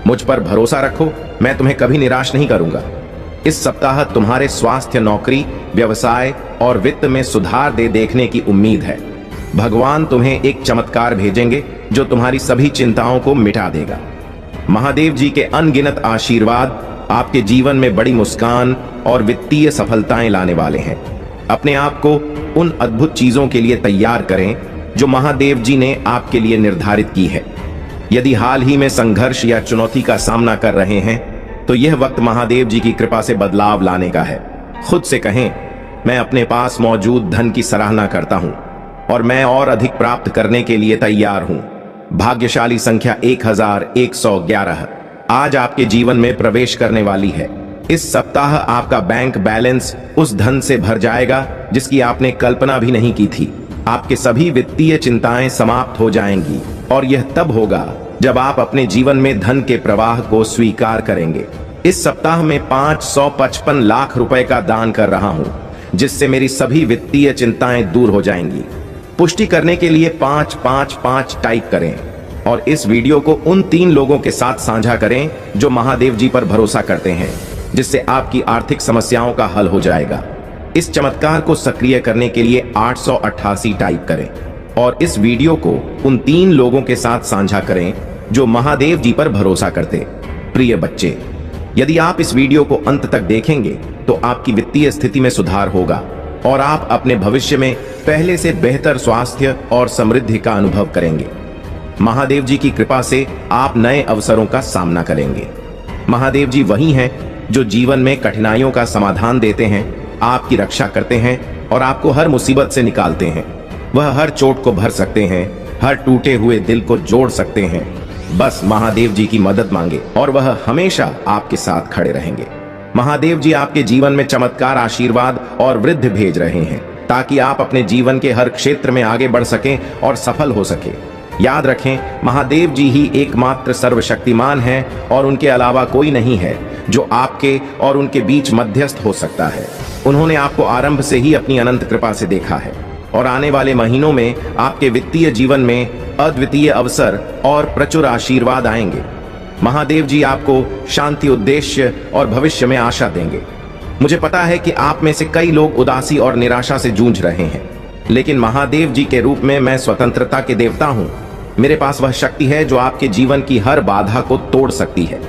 S1: मुझ पर भरोसा रखो, मैं तुम्हें कभी निराश नहीं करूंगा। इस सप्ताह तुम्हारे स्वास्थ्य, नौकरी, व्यवसाय और वित्त में सुधार देखने की उम्मीद है। भगवान तुम्हें एक चमत्कार भेजेंगे जो तुम्हारी सभी चिंताओं को मिटा देगा। महादेव जी के अनगिनत आशीर्वाद आपके जीवन में बड़ी मुस्कान और वित्तीय सफलताएं लाने वाले हैं। अपने आप को उन अद्भुत चीजों के लिए तैयार करें जो महादेव जी ने आपके लिए निर्धारित की है। यदि हाल ही में संघर्ष या चुनौती का सामना कर रहे हैं, तो यह वक्त महादेव जी की कृपा से बदलाव लाने का है। खुद से कहें, मैं अपने पास मौजूद धन की सराहना करता हूं और मैं और अधिक प्राप्त करने के लिए तैयार हूं। भाग्यशाली संख्या 1111 आज आपके जीवन में प्रवेश करने वाली है। इस सप्ताह आपका बैंक बैलेंस उस धन से भर जाएगा जिसकी आपने कल्पना भी नहीं की थी। आपके सभी वित्तीय चिंताएं समाप्त हो जाएंगी और यह तब होगा जब आप अपने जीवन में धन के प्रवाह को स्वीकार करेंगे। इस सप्ताह में 555 लाख रुपए का दान कर रहा हूं, जिससे मेरी सभी वित्तीय चिंताएं दूर हो जाएंगी। पुष्टि करने के लिए 555 टाइप करें और इस वीडियो को उन 3 लोगों के साथ साझा करें जो महादेव जी पर भरोसा करते हैं, जिससे आपकी आर्थिक समस्याओं का हल हो जाएगा। इस चमत्कार को सक्रिय करने के लिए 888 टाइप करें और इस वीडियो को उन 3 लोगों के साथ साझा करें जो महादेव जी पर भरोसा करते। प्रिय बच्चे, यदि आप इस वीडियो को अंत तक देखेंगे तो आपकी वित्तीय स्थिति में सुधार होगा और आप अपने भविष्य में पहले से बेहतर स्वास्थ्य और समृद्धि का अनुभव करेंगे। महादेव जी की कृपा से आप नए अवसरों का सामना करेंगे। महादेव जी वही हैं जो जीवन में कठिनाइयों का समाधान देते हैं, आपकी रक्षा करते हैं और आपको हर मुसीबत से निकालते हैं। वह हर चोट को भर सकते हैं, हर टूटे हुए दिल को जोड़ सकते हैं। बस महादेव जी की मदद मांगे और वह हमेशा आपके साथ खड़े रहेंगे। महादेव जी आपके जीवन में चमत्कार, आशीर्वाद और वृद्धि भेज रहे हैं ताकि आप अपने जीवन के हर क्षेत्र में आगे बढ़ सकें और सफल हो सके। याद रखें, महादेव जी ही एकमात्र सर्वशक्तिमान हैं और उनके अलावा कोई नहीं है जो आपके और उनके बीच मध्यस्थ हो सकता है। उन्होंने आपको आरंभ से ही अपनी अनंत कृपा से देखा है और आने वाले महीनों में आपके वित्तीय जीवन में अद्वितीय अवसर और प्रचुर आशीर्वाद आएंगे। महादेव जी आपको शांति, उद्देश्य और भविष्य में आशा देंगे। मुझे पता है कि आप में से कई लोग उदासी और निराशा से जूझ रहे हैं, लेकिन महादेव जी के रूप में मैं स्वतंत्रता के देवता हूं। मेरे पास वह शक्ति है जो आपके जीवन की हर बाधा को तोड़ सकती है।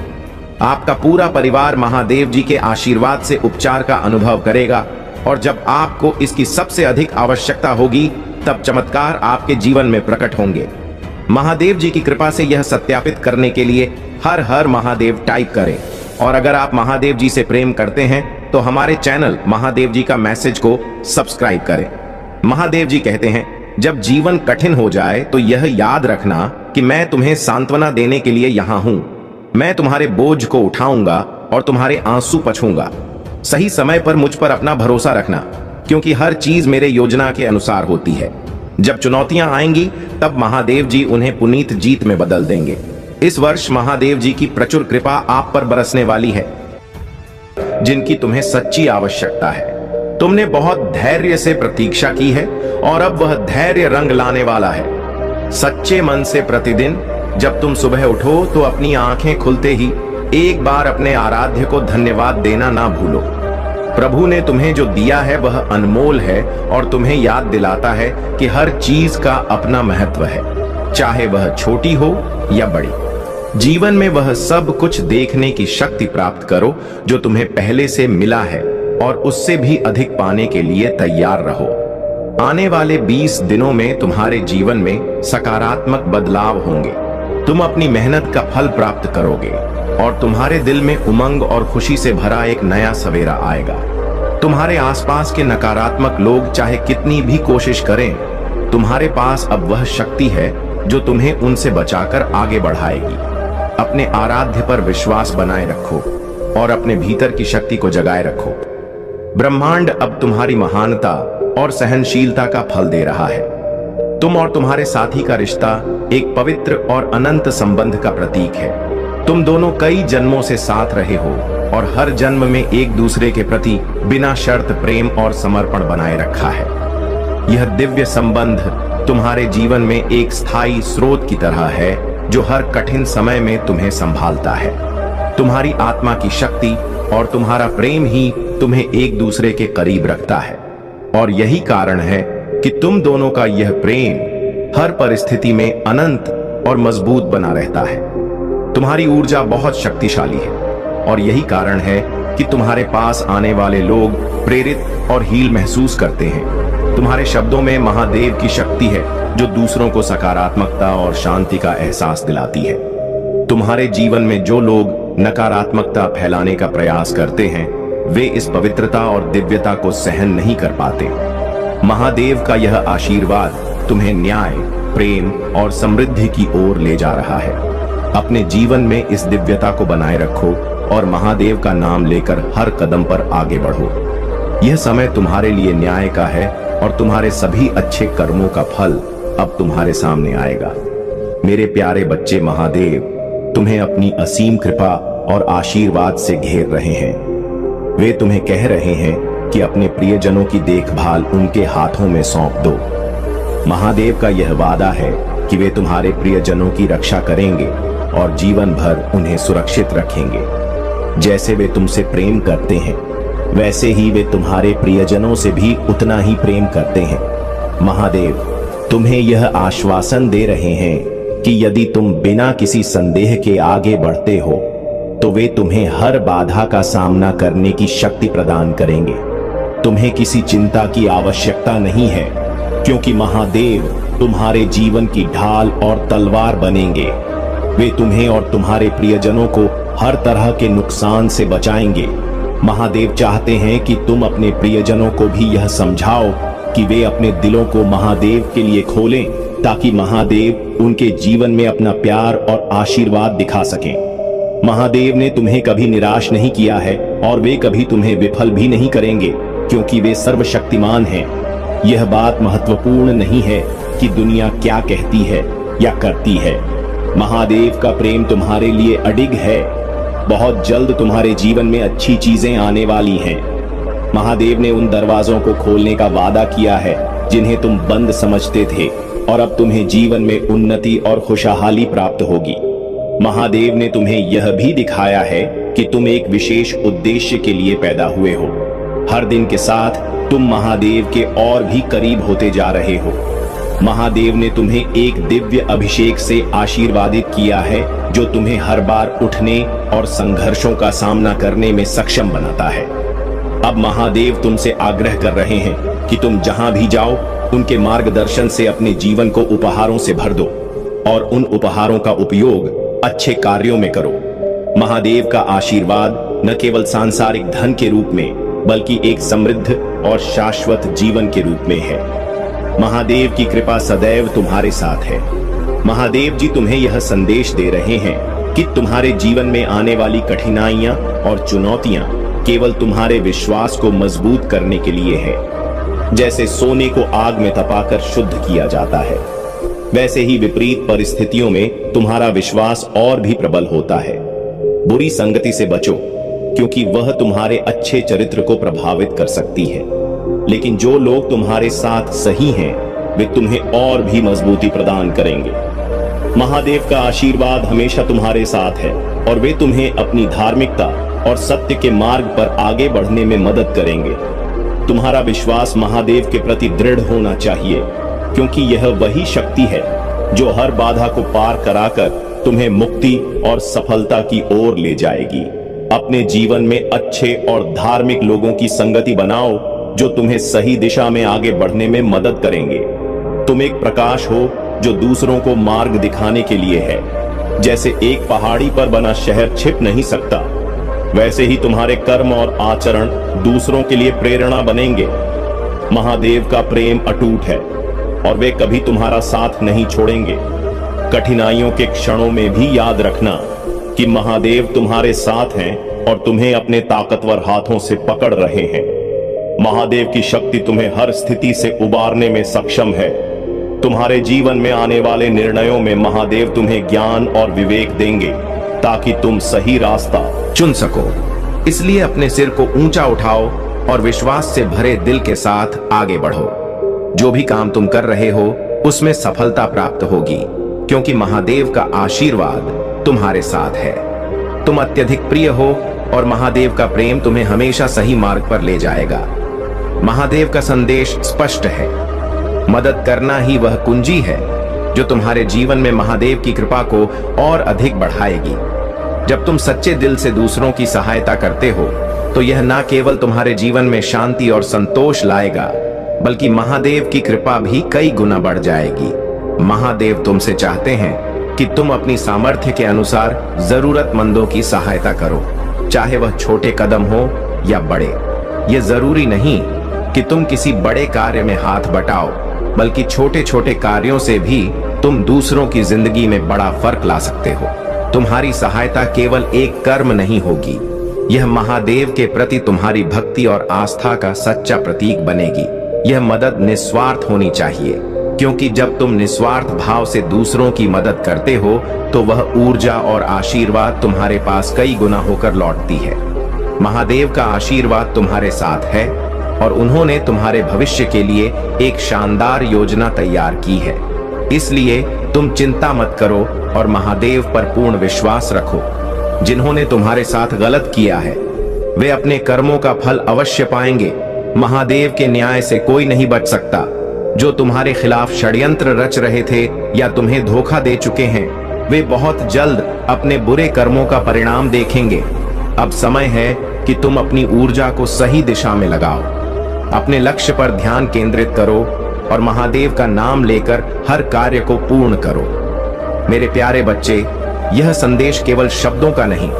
S1: आपका पूरा परिवार महादेव जी के आशीर्वाद से उपचार का अनुभव करेगा और जब आपको इसकी सबसे अधिक आवश्यकता होगी, तब चमत्कार आपके जीवन में प्रकट होंगे। महादेव जी की कृपा से यह सत्यापित करने के लिए हर हर महादेव टाइप करें। और अगर आप महादेव जी से प्रेम करते हैं तो हमारे चैनल महादेव जी का मैसेज को सब्सक्राइब करें। महादेव जी कहते हैं, जब जीवन कठिन हो जाए तो यह याद रखना कि मैं तुम्हें सांत्वना देने के लिए यहां हूं। मैं तुम्हारे बोझ को उठाऊंगा और तुम्हारे आंसू पोंछूंगा। सही समय पर मुझ पर अपना भरोसा रखना, क्योंकि हर चीज मेरे योजना के अनुसार होती है। जब चुनौतियां आएंगी तब महादेव जी उन्हें पुनीत जीत में बदल देंगे। इस वर्ष महादेव जी की प्रचुर कृपा आप पर बरसने वाली है, जिनकी तुम्हें सच्ची आवश्यकता है। तुमने बहुत धैर्य से प्रतीक्षा की है और अब वह धैर्य रंग लाने वाला है। सच्चे मन से प्रतिदिन जब तुम सुबह उठो तो अपनी आंखें खुलते ही एक बार अपने आराध्य को धन्यवाद देना ना भूलो। प्रभु ने तुम्हें जो दिया है वह अनमोल है और तुम्हें याद दिलाता है कि हर चीज का अपना महत्व है, चाहे वह छोटी हो या बड़ी। जीवन में वह सब कुछ देखने की शक्ति प्राप्त करो जो तुम्हें पहले से मिला है और उससे भी अधिक पाने के लिए तैयार रहो। आने वाले 20 दिनों में तुम्हारे जीवन में सकारात्मक बदलाव होंगे। तुम अपनी मेहनत का फल प्राप्त करोगे और तुम्हारे दिल में उमंग और खुशी से भरा एक नया सवेरा आएगा। तुम्हारे आसपास के नकारात्मक लोग चाहे कितनी भी कोशिश करें, तुम्हारे पास अब वह शक्ति है जो तुम्हें उनसे बचाकर आगे बढ़ाएगी। अपने आराध्य पर विश्वास बनाए रखो और अपने भीतर की शक्ति को जगाए रखो। ब्रह्मांड अब तुम्हारी महानता और सहनशीलता का फल दे रहा है। तुम और तुम्हारे साथी का रिश्ता एक पवित्र और अनंत संबंध का प्रतीक है। तुम दोनों कई जन्मों से साथ रहे हो और हर जन्म में एक दूसरे के प्रति बिना शर्त प्रेम और समर्पण बनाए रखा है। यह दिव्य संबंध तुम्हारे जीवन में एक स्थायी स्रोत की तरह है जो हर कठिन समय में तुम्हें संभालता है। तुम्हारी आत्मा की शक्ति और तुम्हारा प्रेम ही तुम्हें एक दूसरे के करीब रखता है और यही कारण है कि तुम दोनों का यह प्रेम हर परिस्थिति में अनंत और मजबूत बना रहता है। तुम्हारी ऊर्जा बहुत शक्तिशाली है और यही कारण है कि तुम्हारे पास आने वाले लोग प्रेरित और हील महसूस करते हैं। तुम्हारे शब्दों में महादेव की शक्ति है जो दूसरों को सकारात्मकता और शांति का एहसास दिलाती है। तुम्हारे जीवन में जो लोग नकारात्मकता फैलाने का प्रयास करते हैं, वे इस पवित्रता और दिव्यता को सहन नहीं कर पाते। महादेव का यह आशीर्वाद तुम्हें न्याय, प्रेम और समृद्धि की ओर ले जा रहा है। अपने जीवन में इस दिव्यता को बनाए रखो और महादेव का नाम लेकर हर कदम पर आगे बढ़ो। यह समय तुम्हारे लिए न्याय का है और तुम्हारे सभी अच्छे कर्मों का फल अब तुम्हारे सामने आएगा। मेरे प्यारे बच्चे, महादेव तुम्हें अपनी असीम कृपा और आशीर्वाद से घेर रहे हैं। वे तुम्हें कह रहे हैं कि अपने प्रियजनों की देखभाल उनके हाथों में सौंप दो। महादेव का यह वादा है कि वे तुम्हारे प्रियजनों की रक्षा करेंगे और जीवन भर उन्हें सुरक्षित रखेंगे। जैसे वे तुमसे प्रेम करते हैं, वैसे ही वे तुम्हारे प्रियजनों से भी उतना ही प्रेम करते हैं। महादेव तुम्हें यह आश्वासन दे रहे हैं कि यदि तुम बिना किसी संदेह के आगे बढ़ते हो तो वे तुम्हें हर बाधा का सामना करने की शक्ति प्रदान करेंगे। तुम्हें किसी चिंता की आवश्यकता नहीं है, क्योंकि महादेव तुम्हारे जीवन की ढाल और तलवार बनेंगे। वे तुम्हें और तुम्हारे प्रियजनों को हर तरह के नुकसान से बचाएंगे। महादेव चाहते हैं कि तुम अपने प्रियजनों को भी यह समझाओ कि वे अपने दिलों को महादेव के लिए खोलें, ताकि महादेव उनके जीवन में अपना प्यार और आशीर्वाद दिखा सकें। महादेव ने तुम्हें कभी निराश नहीं किया है और वे कभी तुम्हें विफल भी नहीं करेंगे, क्योंकि वे सर्वशक्तिमान हैं। यह बात महत्वपूर्ण नहीं है कि दुनिया क्या कहती है या करती है। महादेव का प्रेम तुम्हारे लिए अडिग है। बहुत जल्द तुम्हारे जीवन में अच्छी चीजें आने वाली हैं। महादेव ने उन दरवाजों को खोलने का वादा किया है जिन्हें तुम बंद समझते थे, और अब तुम्हें जीवन में उन्नति और खुशहाली प्राप्त होगी। महादेव ने तुम्हें यह भी दिखाया है कि तुम एक विशेष उद्देश्य के लिए पैदा हुए हो। हर दिन के साथ तुम महादेव के और भी करीब होते जा रहे हो। महादेव ने तुम्हें एक दिव्य अभिषेक से आशीर्वादित किया है, जो तुम्हें हर बार उठने और संघर्षों का सामना करने में सक्षम बनाता है। अब महादेव तुमसे आग्रह कर रहे हैं कि तुम जहां भी जाओ, उनके मार्गदर्शन से अपने जीवन को उपहारों से भर दो और उन उपहारों का उपयोग अच्छे कार्यों में करो। महादेव का आशीर्वाद न केवल सांसारिक धन के रूप में, बल्कि एक समृद्ध और शाश्वत जीवन के रूप में है। महादेव की कृपा सदैव तुम्हारे साथ है। महादेव जी तुम्हें यह संदेश दे रहे हैं कि तुम्हारे जीवन में आने वाली कठिनाइयां और चुनौतियां केवल तुम्हारे विश्वास को मजबूत करने के लिए है। जैसे सोने को आग में तपाकर शुद्ध किया जाता है, वैसे ही विपरीत परिस्थितियों में तुम्हारा विश्वास और भी प्रबल होता है। बुरी संगति से बचो, क्योंकि वह तुम्हारे अच्छे चरित्र को प्रभावित कर सकती है। लेकिन जो लोग तुम्हारे साथ सही हैं, वे तुम्हें और भी मजबूती प्रदान करेंगे। महादेव का आशीर्वाद हमेशा तुम्हारे साथ है और वे तुम्हें अपनी धार्मिकता और सत्य के मार्ग पर आगे बढ़ने में मदद करेंगे। तुम्हारा विश्वास महादेव के प्रति दृढ़ होना चाहिए, क्योंकि यह वही शक्ति है जो हर बाधा को पार कराकर तुम्हें मुक्ति और सफलता की ओर ले जाएगी। अपने जीवन में अच्छे और धार्मिक लोगों की संगति बनाओ, जो तुम्हें सही दिशा में आगे बढ़ने में मदद करेंगे। तुम एक प्रकाश हो जो दूसरों को मार्ग दिखाने के लिए है। जैसे एक पहाड़ी पर बना शहर छिप नहीं सकता, वैसे ही तुम्हारे कर्म और आचरण दूसरों के लिए प्रेरणा बनेंगे। महादेव का प्रेम अटूट है और वे कभी तुम्हारा साथ नहीं छोड़ेंगे। कठिनाइयों के क्षणों में भी याद रखना कि महादेव तुम्हारे साथ हैं और तुम्हें अपने ताकतवर हाथों से पकड़ रहे हैं। महादेव की शक्ति तुम्हें हर स्थिति से उबारने में सक्षम है। तुम्हारे जीवन में आने वाले निर्णयों में महादेव तुम्हें ज्ञान और विवेक देंगे, ताकि तुम सही रास्ता चुन सको। इसलिए अपने सिर को ऊंचा उठाओ और विश्वास से भरे दिल के साथ आगे बढ़ो। जो भी काम तुम कर रहे हो, उसमें सफलता प्राप्त होगी, क्योंकि महादेव का आशीर्वाद तुम्हारे साथ है। तुम अत्यधिक प्रिय हो और महादेव का प्रेम तुम्हें हमेशा सही मार्ग पर ले जाएगा। महादेव का संदेश स्पष्ट है। मदद करना ही वह कुंजी है जो तुम्हारे जीवन में महादेव की कृपा को और अधिक बढ़ाएगी। जब तुम सच्चे दिल से दूसरों की सहायता करते हो, तो यह न केवल तुम्हारे जीवन में शांति और संतोष लाएगा, बल्कि महादेव की कृपा भी कई गुना बढ़ जाएगी। महादेव तुमसे चाहते हैं कि तुम अपनी सामर्थ्य के अनुसार जरूरतमंदों की सहायता करो, चाहे वह छोटे कदम हो या बड़े। यह जरूरी नहीं कि तुम किसी बड़े कार्य में हाथ बटाओ, बल्कि छोटे छोटे कार्यों से भी तुम दूसरों की जिंदगी में बड़ा फर्क ला सकते हो। तुम्हारी सहायता केवल एक कर्म नहीं होगी, यह महादेव के प्रति तुम्हारी भक्ति और आस्था का सच्चा प्रतीक बनेगी। यह मदद निस्वार्थ होनी चाहिए, क्योंकि जब तुम निस्वार्थ भाव से दूसरों की मदद करते हो, तो वह ऊर्जा और आशीर्वाद तुम्हारे पास कई गुना होकर लौटती है। महादेव का आशीर्वाद तुम्हारे साथ है और उन्होंने तुम्हारे भविष्य के लिए एक शानदार योजना तैयार की है। इसलिए तुम चिंता मत करो और महादेव पर पूर्ण विश्वास रखो। जिन्होंने तुम्हारे साथ गलत किया है, वे अपने कर्मों का फल अवश्य पाएंगे। महादेव के न्याय से कोई नहीं बच सकता। जो तुम्हारे खिलाफ षड्यंत्र रच रहे थे या तुम्हें धोखा दे चुके हैं, वे बहुत जल्द अपने बुरे कर्मों का परिणाम देखेंगे। अब समय है कि तुम अपनी ऊर्जा को सही दिशा में लगाओ। अपने लक्ष्य पर ध्यान केंद्रित करो और महादेव का नाम लेकर हर कार्य को पूर्ण करो। मेरे प्यारे बच्चे, यह संदेश केवल शब्दों का नहीं,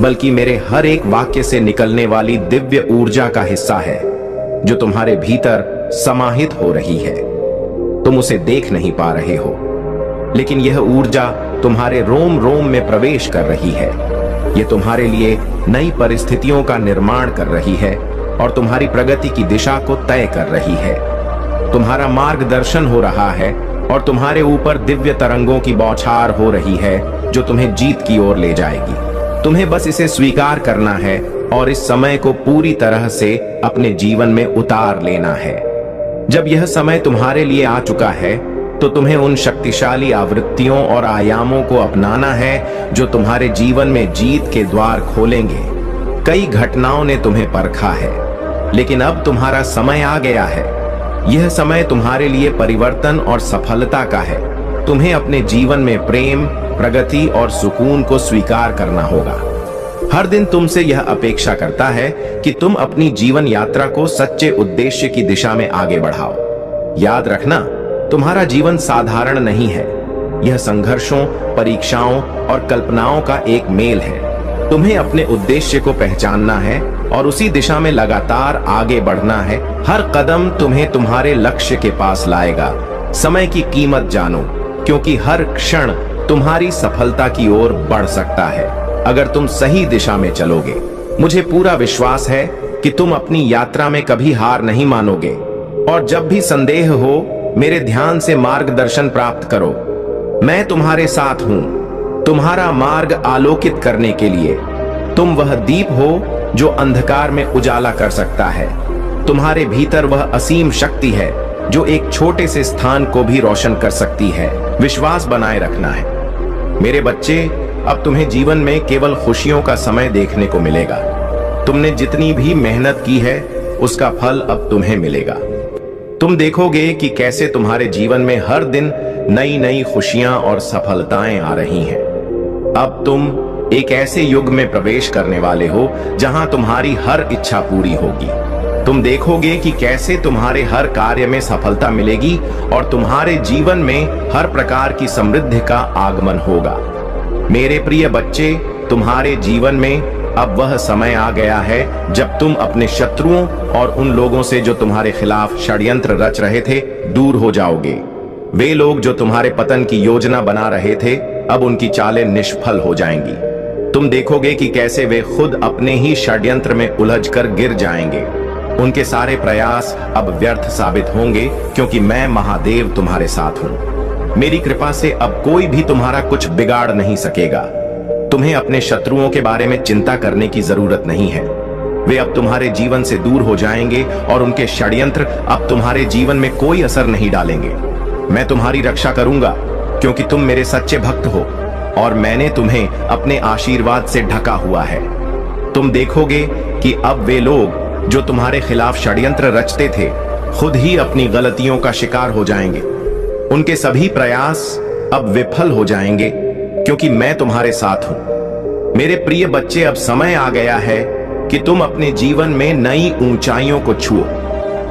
S1: बल्कि मेरे हर एक वाक्य से निकलने वाली दिव्य ऊर्जा का हिस्सा है जो तुम्हारे भीतर समाहित हो रही है। तुम उसे देख नहीं पा रहे हो, लेकिन यह ऊर्जा तुम्हारे रोम रोम में प्रवेश कर रही है। यह तुम्हारे लिए नई परिस्थितियों का निर्माण कर रही है और तुम्हारी प्रगति की दिशा को तय कर रही है। तुम्हारा मार्गदर्शन हो रहा है और तुम्हारे ऊपर दिव्य तरंगों की बौछार हो रही है जो तुम्हें जीत की ओर ले जाएगी। तुम्हें बस इसे स्वीकार करना है और इस समय को पूरी तरह से अपने जीवन में उतार लेना है। जब यह समय तुम्हारे लिए आ चुका है तो तुम्हें उन शक्तिशाली आवृत्तियों और आयामों को अपनाना है जो तुम्हारे जीवन में जीत के द्वार खोलेंगे। कई घटनाओं ने तुम्हें परखा है, लेकिन अब तुम्हारा समय आ गया है। यह समय तुम्हारे लिए परिवर्तन और सफलता का है। तुम्हें अपने जीवन में प्रेम, प्रगति और सुकून को स्वीकार करना होगा। हर दिन तुमसे यह अपेक्षा करता है कि तुम अपनी जीवन यात्रा को सच्चे उद्देश्य की दिशा में आगे बढ़ाओ। याद रखना, तुम्हारा जीवन साधारण नहीं है। यह संघर्षों, परीक्षाओं और कल्पनाओं का एक मेल है। तुम्हें अपने उद्देश्य को पहचानना है और उसी दिशा में लगातार आगे बढ़ना है। हर कदम तुम्हें तुम्हारे लक्ष्य के पास लाएगा। समय की कीमत जानो, क्योंकि हर क्षण तुम्हारी सफलता की ओर बढ़ सकता है अगर तुम सही दिशा में चलोगे। मुझे पूरा विश्वास है कि तुम अपनी यात्रा में कभी हार नहीं मानोगे और जब भी संदेह हो, मेरे ध्यान से मार्गदर्शन प्राप्त करो। मैं तुम्हारे साथ हूं, तुम्हारा मार्ग आलोकित करने के लिए। तुम वह दीप हो जो अंधकार में उजाला कर सकता है। तुम्हारे भीतर वह असीम शक्ति है जो एक छोटे से स्थान को भी रोशन कर सकती है। विश्वास बनाए रखना है। मेरे बच्चे, अब तुम्हें जीवन में केवल खुशियों का समय देखने को मिलेगा। तुमने जितनी भी मेहनत की है उसका फल अब तुम्हें मिलेगा। तुम देखोगे कि कैसे तुम्हारे जीवन में हर दिन नई नई खुशियां और सफलताएं आ रही हैं। अब तुम एक ऐसे युग में प्रवेश करने वाले हो जहां तुम्हारी हर इच्छा पूरी होगी। तुम देखोगे कि कैसे तुम्हारे हर कार्य में सफलता मिलेगी और तुम्हारे जीवन में हर प्रकार की समृद्धि का आगमन होगा। मेरे प्रिय बच्चे, तुम्हारे जीवन में अब वह समय आ गया है जब तुम अपने शत्रुओं और उन लोगों से जो तुम्हारे खिलाफ षड्यंत्र रच रहे थे दूर हो जाओगे। वे लोग जो तुम्हारे पतन की योजना बना रहे थे, अब उनकी चालें निष्फल हो जाएंगी। तुम देखोगे कि कैसे वे खुद अपने ही षड्यंत्र में उलझकर गिर जाएंगे। उनके सारे प्रयास अब व्यर्थ साबित होंगे, क्योंकि मैं महादेव तुम्हारे साथ हूं। मेरी कृपा से अब कोई भी तुम्हारा कुछ बिगाड़ नहीं सकेगा। तुम्हें अपने शत्रुओं के बारे में चिंता करने की जरूरत नहीं है। वे अब तुम्हारे जीवन से दूर हो जाएंगे और उनके षड्यंत्र अब तुम्हारे जीवन में कोई असर नहीं डालेंगे। मैं तुम्हारी रक्षा करूंगा, क्योंकि तुम मेरे सच्चे भक्त हो और मैंने तुम्हें अपने आशीर्वाद से ढका हुआ है। तुम देखोगे कि अब वे लोग जो तुम्हारे खिलाफ षड्यंत्र रचते थे खुद ही अपनी गलतियों का शिकार हो जाएंगे। उनके सभी प्रयास अब विफल हो जाएंगे, क्योंकि मैं तुम्हारे साथ हूं। मेरे प्रिय बच्चे, अब समय आ गया है कि तुम अपने जीवन में नई ऊंचाइयों को छुओ।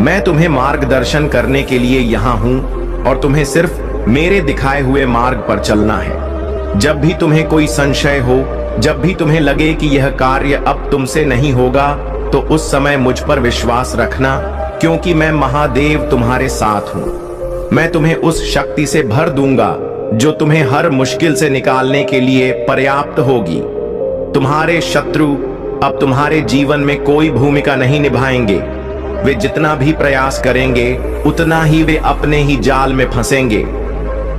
S1: मैं तुम्हें मार्गदर्शन करने के लिए यहां हूं और तुम्हें सिर्फ मेरे दिखाए हुए मार्ग पर चलना है। जब भी तुम्हें कोई संशय हो, जब भी तुम्हें लगे कि यह कार्य अब तुमसे नहीं होगा, तो उस समय मुझ पर विश्वास रखना, क्योंकि मैं महादेव तुम्हारे साथ हूं। मैं तुम्हें उस शक्ति से भर दूंगा जो तुम्हें हर मुश्किल से निकालने के लिए पर्याप्त होगी। तुम्हारे शत्रु अब तुम्हारे जीवन में कोई भूमिका नहीं निभाएंगे। वे जितना भी प्रयास करेंगे उतना ही वे अपने ही जाल में फंसेंगे।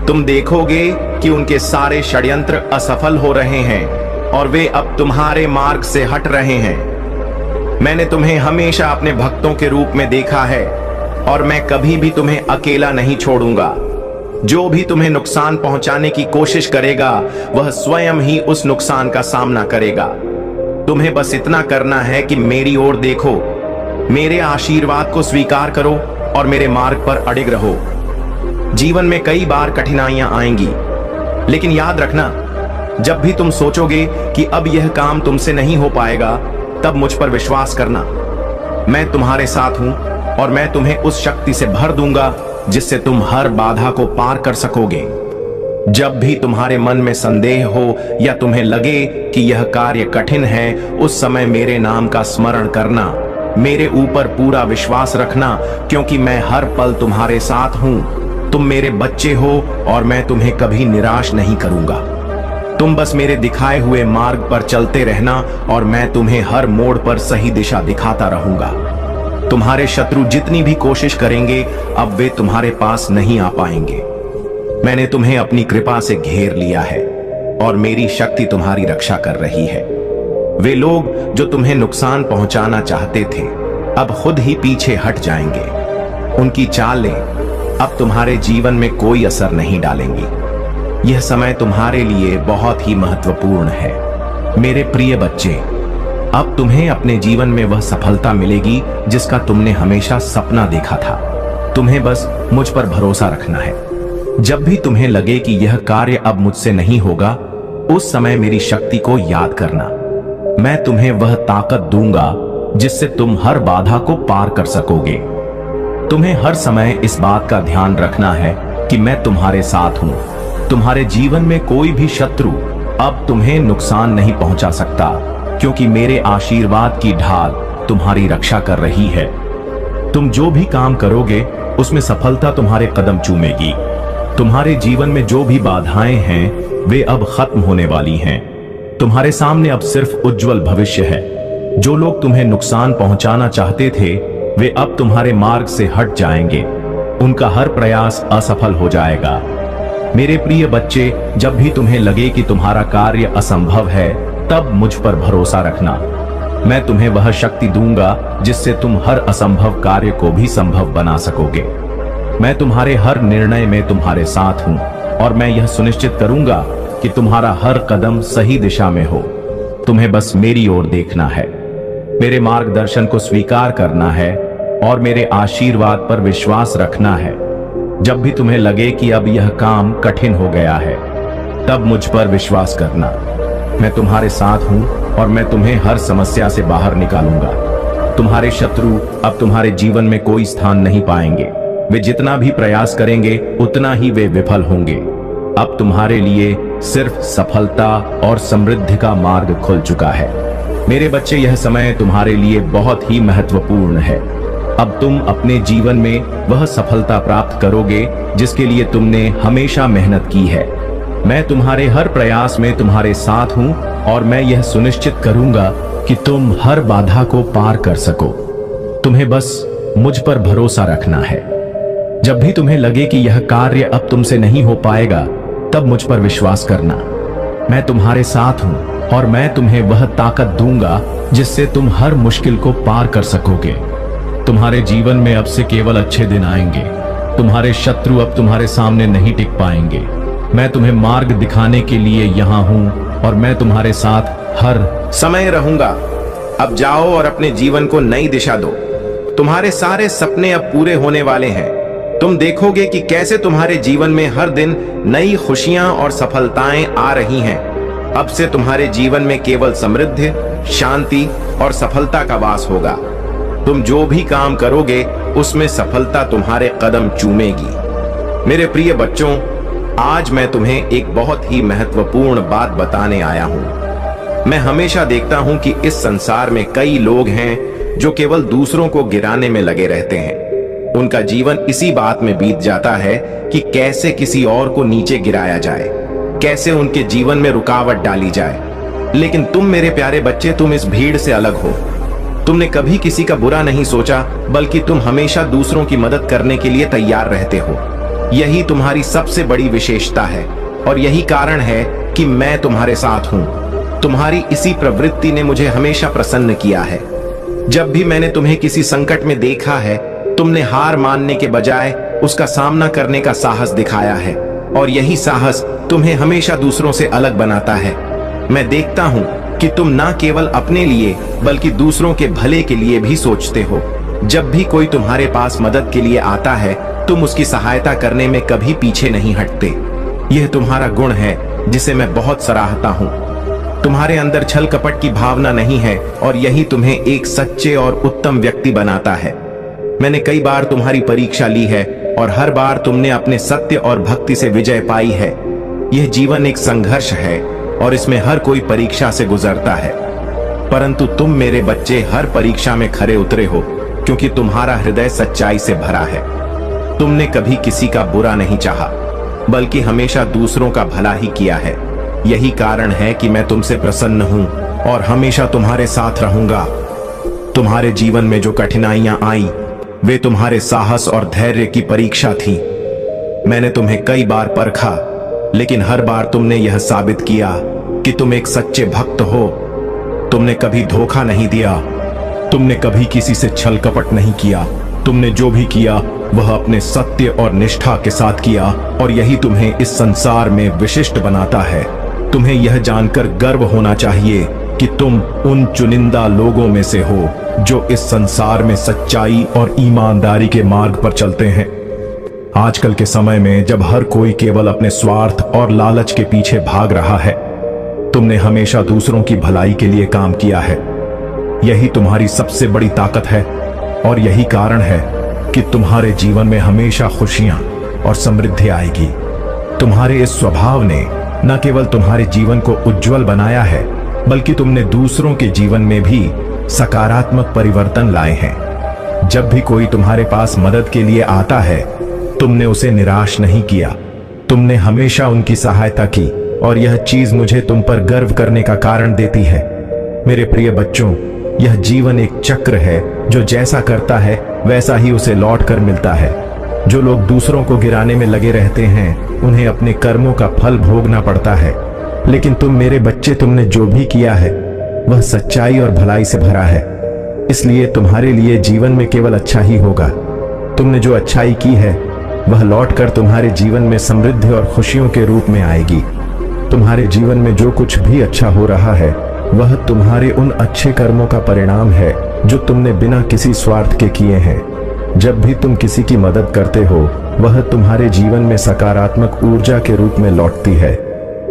S1: तुम देखोगे कि उनके सारे षड्यंत्र असफल हो रहे हैं और वे अब तुम्हारे मार्ग से हट रहे हैं। मैंने तुम्हें हमेशा अपने भक्तों के रूप में देखा है और मैं कभी भी तुम्हें अकेला नहीं छोड़ूंगा। जो भी तुम्हें नुकसान पहुंचाने की कोशिश करेगा वह स्वयं ही उस नुकसान का सामना करेगा। तुम्हें बस इतना करना है कि मेरी ओर देखो, मेरे आशीर्वाद को स्वीकार करो और मेरे मार्ग पर अडिग रहो। जीवन में कई बार कठिनाइयां आएंगी, लेकिन याद रखना, जब भी तुम सोचोगे कि अब यह काम तुमसे नहीं हो पाएगा, तब मुझ पर विश्वास करना। मैं तुम्हारे साथ हूं और मैं तुम्हें उस शक्ति से भर दूंगा जिससे तुम हर बाधा को पार कर सकोगे। जब भी तुम्हारे मन में संदेह हो या तुम्हें लगे कि यह कार्य कठिन है, उस समय मेरे नाम का स्मरण करना, मेरे ऊपर पूरा विश्वास रखना, क्योंकि मैं हर पल तुम्हारे साथ हूं। तुम मेरे बच्चे हो और मैं तुम्हें कभी निराश नहीं करूंगा। तुम बस मेरे दिखाए हुए मार्ग पर चलते रहना और मैं तुम्हें हर मोड़ पर सही दिशा दिखाता रहूंगा। तुम्हारे शत्रु जितनी भी कोशिश करेंगे, अब वे तुम्हारे पास नहीं आ पाएंगे। मैंने तुम्हें अपनी कृपा से घेर लिया है और मेरी शक्ति तुम्हारी रक्षा कर रही है। वे लोग जो तुम्हें नुकसान पहुंचाना चाहते थे, अब खुद ही पीछे हट जाएंगे। उनकी चालें अब तुम्हारे जीवन में कोई असर नहीं डालेंगी। यह समय तुम्हारे लिए बहुत ही महत्वपूर्ण है। मेरे प्रिय बच्चे, अब तुम्हें अपने जीवन में वह सफलता मिलेगी जिसका तुमने हमेशा सपना देखा था। तुम्हें बस मुझ पर भरोसा रखना है। जब भी तुम्हें लगे कि यह कार्य अब मुझसे नहीं होगा, उस समय मेरी शक्ति को याद करना। मैं तुम्हें वह ताकत दूंगा जिससे तुम हर बाधा को पार कर सकोगे। तुम्हें हर समय इस बात का ध्यान रखना है कि मैं तुम्हारे साथ हूं। तुम्हारे जीवन में कोई भी शत्रु अब तुम्हें नुकसान नहीं पहुंचा सकता, क्योंकि मेरे आशीर्वाद की ढाल तुम्हारी रक्षा कर रही है। तुम जो भी काम करोगे उसमें सफलता तुम्हारे कदम चूमेगी। तुम्हारे जीवन में जो भी बाधाएं हैं वे अब खत्म होने वाली हैं। तुम्हारे सामने अब सिर्फ उज्जवल भविष्य है। जो लोग तुम्हें नुकसान पहुंचाना चाहते थे, वे अब तुम्हारे मार्ग से हट जाएंगे। उनका हर प्रयास असफल हो जाएगा। मेरे प्रिय बच्चे, जब भी तुम्हें लगे कि तुम्हारा कार्य असंभव है, तब मुझ पर भरोसा रखना। मैं तुम्हें वह शक्ति दूंगा जिससे तुम हर असंभव कार्य को भी संभव बना सकोगे। मैं तुम्हारे हर निर्णय में तुम्हारे साथ हूं और मैं यह सुनिश्चित करूंगा कि तुम्हारा हर कदम सही दिशा में हो। तुम्हें बस मेरी ओर देखना है, मेरे मार्गदर्शन को स्वीकार करना है और मेरे आशीर्वाद पर विश्वास रखना है। जब भी तुम्हें लगे कि अब यह काम कठिन हो गया है, तब मुझ पर विश्वास करना। मैं तुम्हारे साथ हूं और मैं तुम्हें हर समस्या से बाहर निकालूंगा। तुम्हारे शत्रु अब तुम्हारे जीवन में कोई स्थान नहीं पाएंगे। वे जितना भी प्रयास करेंगे उतना ही वे विफल होंगे। अब तुम्हारे लिए सिर्फ सफलता और समृद्धि का मार्ग खुल चुका है। मेरे बच्चे, यह समय तुम्हारे लिए बहुत ही महत्वपूर्ण है। अब तुम अपने जीवन में वह सफलता प्राप्त करोगे जिसके लिए तुमने हमेशा मेहनत की है। मैं तुम्हारे हर प्रयास में तुम्हारे साथ हूं और मैं यह सुनिश्चित करूंगा कि तुम हर बाधा को पार कर सको। तुम्हें बस मुझ पर भरोसा रखना है। जब भी तुम्हें लगे कि यह कार्य अब तुमसे नहीं हो पाएगा, तब मुझ पर विश्वास करना। मैं तुम्हारे साथ हूं और मैं तुम्हें वह ताकत दूंगा जिससे तुम हर मुश्किल को पार कर सकोगे। तुम्हारे जीवन में अब से केवल अच्छे दिन आएंगे। तुम्हारे शत्रु अब तुम्हारे सामने नहीं टिक पाएंगे। मैं तुम्हें मार्ग दिखाने के लिए यहाँ हूं और मैं तुम्हारे साथ हर
S2: समय रहूंगा। अब जाओ और अपने जीवन को नई दिशा दो। तुम्हारे सारे सपने अब पूरे होने वाले हैं। तुम देखोगे कि कैसे तुम्हारे जीवन में हर दिन नई खुशियां और सफलताएं आ रही हैं। अब से तुम्हारे जीवन में केवल समृद्धि, शांति और सफलता का वास होगा। तुम जो भी काम करोगे उसमें सफलता तुम्हारे कदम चूमेगी। मेरे प्रिय बच्चों, आज मैं तुम्हें एक बहुत ही महत्वपूर्ण बात बताने आया हूं। मैं हमेशा देखता हूं कि इस संसार में कई लोग हैं जो केवल दूसरों को गिराने में लगे रहते हैं। उनका जीवन इसी बात में बीत जाता है कि कैसे किसी और को नीचे गिराया जाए, कैसे उनके जीवन में रुकावट डाली जाए। लेकिन तुम मेरे प्यारे बच्चे, तुम इस भीड़ से अलग हो। तुमने कभी किसी का बुरा नहीं सोचा, बल्कि तुम हमेशा दूसरों की मदद करने के लिए तैयार रहते हो। यही तुम्हारी सबसे बड़ी विशेषता है और यही कारण है कि मैं तुम्हारे साथ हूं। तुम्हारी इसी प्रवृत्ति ने मुझे हमेशा प्रसन्न किया है। जब भी मैंने तुम्हें किसी संकट में देखा है, तुमने हार मानने के बजाय उसका सामना करने का साहस दिखाया है और यही साहस तुम्हें हमेशा दूसरों से अलग बनाता है। मैं देखता हूं कि तुम ना केवल अपने लिए बल्कि दूसरों के भले के लिए भी सोचते हो। जब भी कोई तुम्हारे पास मदद के लिए आता है, तुम उसकी सहायता करने में कभी पीछे नहीं हटते। यह तुम्हारा गुण है जिसे मैं बहुत सराहता हूं। तुम्हारे अंदर छल कपट की भावना नहीं है और यही तुम्हें एक सच्चे और उत्तम व्यक्ति बनाता है। मैंने कई बार तुम्हारी परीक्षा ली है और हर बार तुमने अपने सत्य और भक्ति से विजय पाई है। यह जीवन एक संघर्ष है और इसमें हर कोई परीक्षा से गुजरता है, परंतु तुम मेरे बच्चे हर परीक्षा में खरे उतरे हो, क्योंकि तुम्हारा हृदय सच्चाई से भरा है। तुमने कभी किसी का बुरा नहीं चाहा, बल्कि हमेशा दूसरों का भला ही किया है। यही कारण है कि मैं तुमसे प्रसन्न हूं और हमेशा तुम्हारे साथ रहूंगा। तुम्हारे जीवन में जो कठिनाइयां आई, वे तुम्हारे साहस और धैर्य की परीक्षा थी। मैंने तुम्हें कई बार परखा, लेकिन हर बार तुमने यह साबित किया कि तुम एक सच्चे भक्त हो। तुमने कभी धोखा नहीं दिया, तुमने कभी किसी से छल कपट नहीं किया। तुमने जो भी किया वह अपने सत्य और निष्ठा के साथ किया, और यही तुम्हें इस संसार में विशिष्ट बनाता है। तुम्हें यह जानकर गर्व होना चाहिए कि तुम उन चुनिंदा लोगों में से हो जो इस संसार में सच्चाई और ईमानदारी के मार्ग पर चलते हैं। आजकल के समय में जब हर कोई केवल अपने स्वार्थ और लालच के पीछे भाग रहा है, तुमने हमेशा दूसरों की भलाई के लिए काम किया है। यही तुम्हारी सबसे बड़ी ताकत है, और यही कारण है कि तुम्हारे जीवन में हमेशा खुशियां और समृद्धि आएगी। तुम्हारे इस स्वभाव ने न केवल तुम्हारे जीवन को उज्जवल बनाया है, बल्कि तुमने दूसरों के जीवन में भी सकारात्मक परिवर्तन लाए हैं। जब भी कोई तुम्हारे पास मदद के लिए आता है, तुमने उसे निराश नहीं किया। तुमने हमेशा उनकी सहायता की, और यह चीज मुझे तुम पर गर्व करने का कारण देती है। मेरे प्रिय बच्चों, यह जीवन एक चक्र है जो जैसा करता है वैसा ही उसे लौट कर मिलता है। जो लोग दूसरों को गिराने में लगे रहते हैं, उन्हें अपने कर्मों का फल भोगना पड़ता है। लेकिन तुम मेरे बच्चे, तुमने जो भी किया है वह सच्चाई और भलाई से भरा है। इसलिए तुम्हारे लिए जीवन में केवल अच्छा ही होगा। तुमने जो अच्छाई की है वह लौटकर तुम्हारे जीवन में समृद्धि और खुशियों के रूप में आएगी। तुम्हारे जीवन में जो कुछ भी अच्छा हो रहा है, वह तुम्हारे उन अच्छे कर्मों का परिणाम है जो तुमने बिना किसी स्वार्थ के किए हैं। जब भी तुम किसी की मदद करते हो, वह तुम्हारे जीवन में सकारात्मक ऊर्जा के रूप में लौटती है।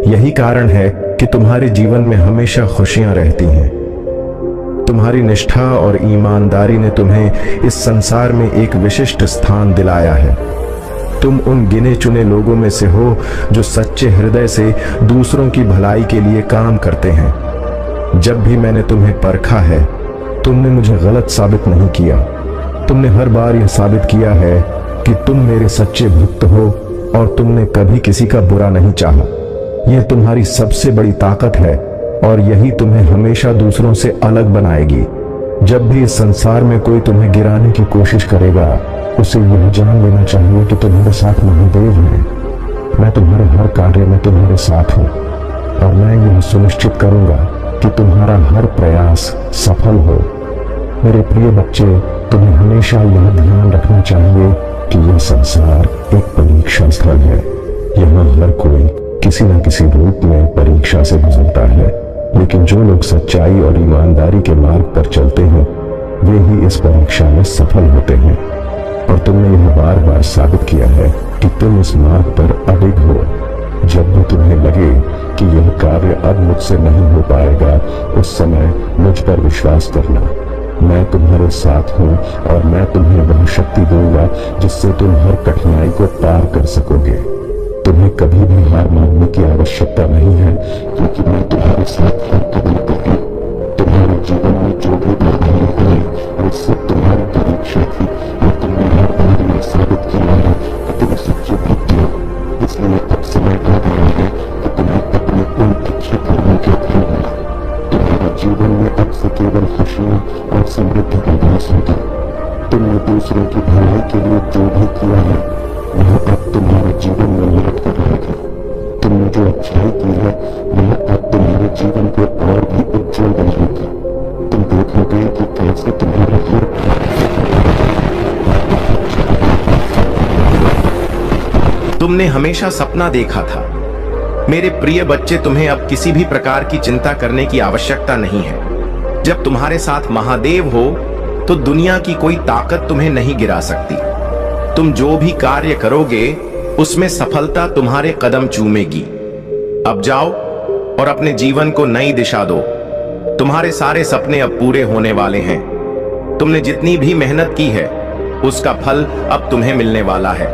S2: यही कारण है कि तुम्हारे जीवन में हमेशा खुशियां रहती हैं। तुम्हारी निष्ठा और ईमानदारी ने तुम्हें इस संसार में एक विशिष्ट स्थान दिलाया है। तुम उन गिने चुने लोगों में से हो जो सच्चे हृदय से दूसरों की भलाई के लिए काम करते हैं। जब भी मैंने तुम्हें परखा है, तुमने मुझे गलत साबित नहीं किया। तुमने हर बार यह साबित किया है कि तुम मेरे सच्चे भक्त हो, और तुमने कभी किसी का बुरा नहीं चाहा। यह तुम्हारी सबसे बड़ी ताकत है, और यही तुम्हें हमेशा दूसरों से अलग बनाएगी। जब भी इस संसार में कोई तुम्हें गिराने की कोशिश करेगा, उसे यह जान लेना चाहिए कि तुम्हारे साथ महादेव हैं। मैं तुम्हारे हर कार्य में तुम्हारे साथ हूँ, और मैं यह सुनिश्चित करूंगा कि तुम्हारा हर प्रयास सफल हो। मेरे प्रिय बच्चे, तुम्हें हमेशा यह ध्यान रखना चाहिए कि यह संसार एक परीक्षा स्थल है। यहाँ हर कोई किसी न किसी रूप में परीक्षा से गुजरता है, लेकिन जो लोग सच्चाई और ईमानदारी के मार्ग पर चलते हैं, वे ही इस परीक्षा में सफल होते हैं। और तुमने यह बार बार साबित किया है कि तुम इस मार्ग पर अडिग हो। जब भी तुम्हें लगे कि यह कार्य अब मुझसे नहीं हो पाएगा, उस समय मुझ पर विश्वास करना। मैं तुम्हारे साथ हूँ, और मैं तुम्हें वह शक्ति दूंगा जिससे तुम हर कठिनाई को पार कर सकोगे। तुम्हें कभी भी हार मानने की आवश्यकता नहीं है, क्योंकि मैं तुम्हारे साथ हर कदम पर हूँ। तुम्हारे जीवन में जो भी बाधाएं हुई, वो सब तुम्हारी परीक्षा थी, और तुमने हर बार यह साबित किया है कि तुम सच्चे भक्त हो। इसलिए अब समय आ गया है कि तुम्हें अपने उन अच्छे कर्मों के फल मिले। तुम्हारे जीवन में अब से केवल खुशियां और समृद्धि का वास होगा। तुमने दूसरों की भलाई के लिए जो भी किया है, वह अब तुम्हारे जीवन में लौट कर रहेगा। तुमने जो अच्छाई की है, वह अब तुम्हारे जीवन को और भी उज्जवल बनाएगी। तुम देखोगे कि कैसे तुम्हारे हर
S1: तुमने हमेशा सपना देखा था। मेरे प्रिय बच्चे, तुम्हें अब किसी भी प्रकार की चिंता करने की आवश्यकता नहीं है। जब तुम्हारे साथ महादेव हो, तो दुनिया की कोई ताकत तुम्हें नहीं गिरा सकती। तुम जो भी कार्य करोगे, उसमें सफलता तुम्हारे कदम चूमेगी। अब जाओ और अपने जीवन को नई दिशा दो। तुम्हारे सारे सपने अब पूरे होने वाले हैं। तुमने जितनी भी मेहनत की है, उसका फल अब तुम्हें मिलने वाला है।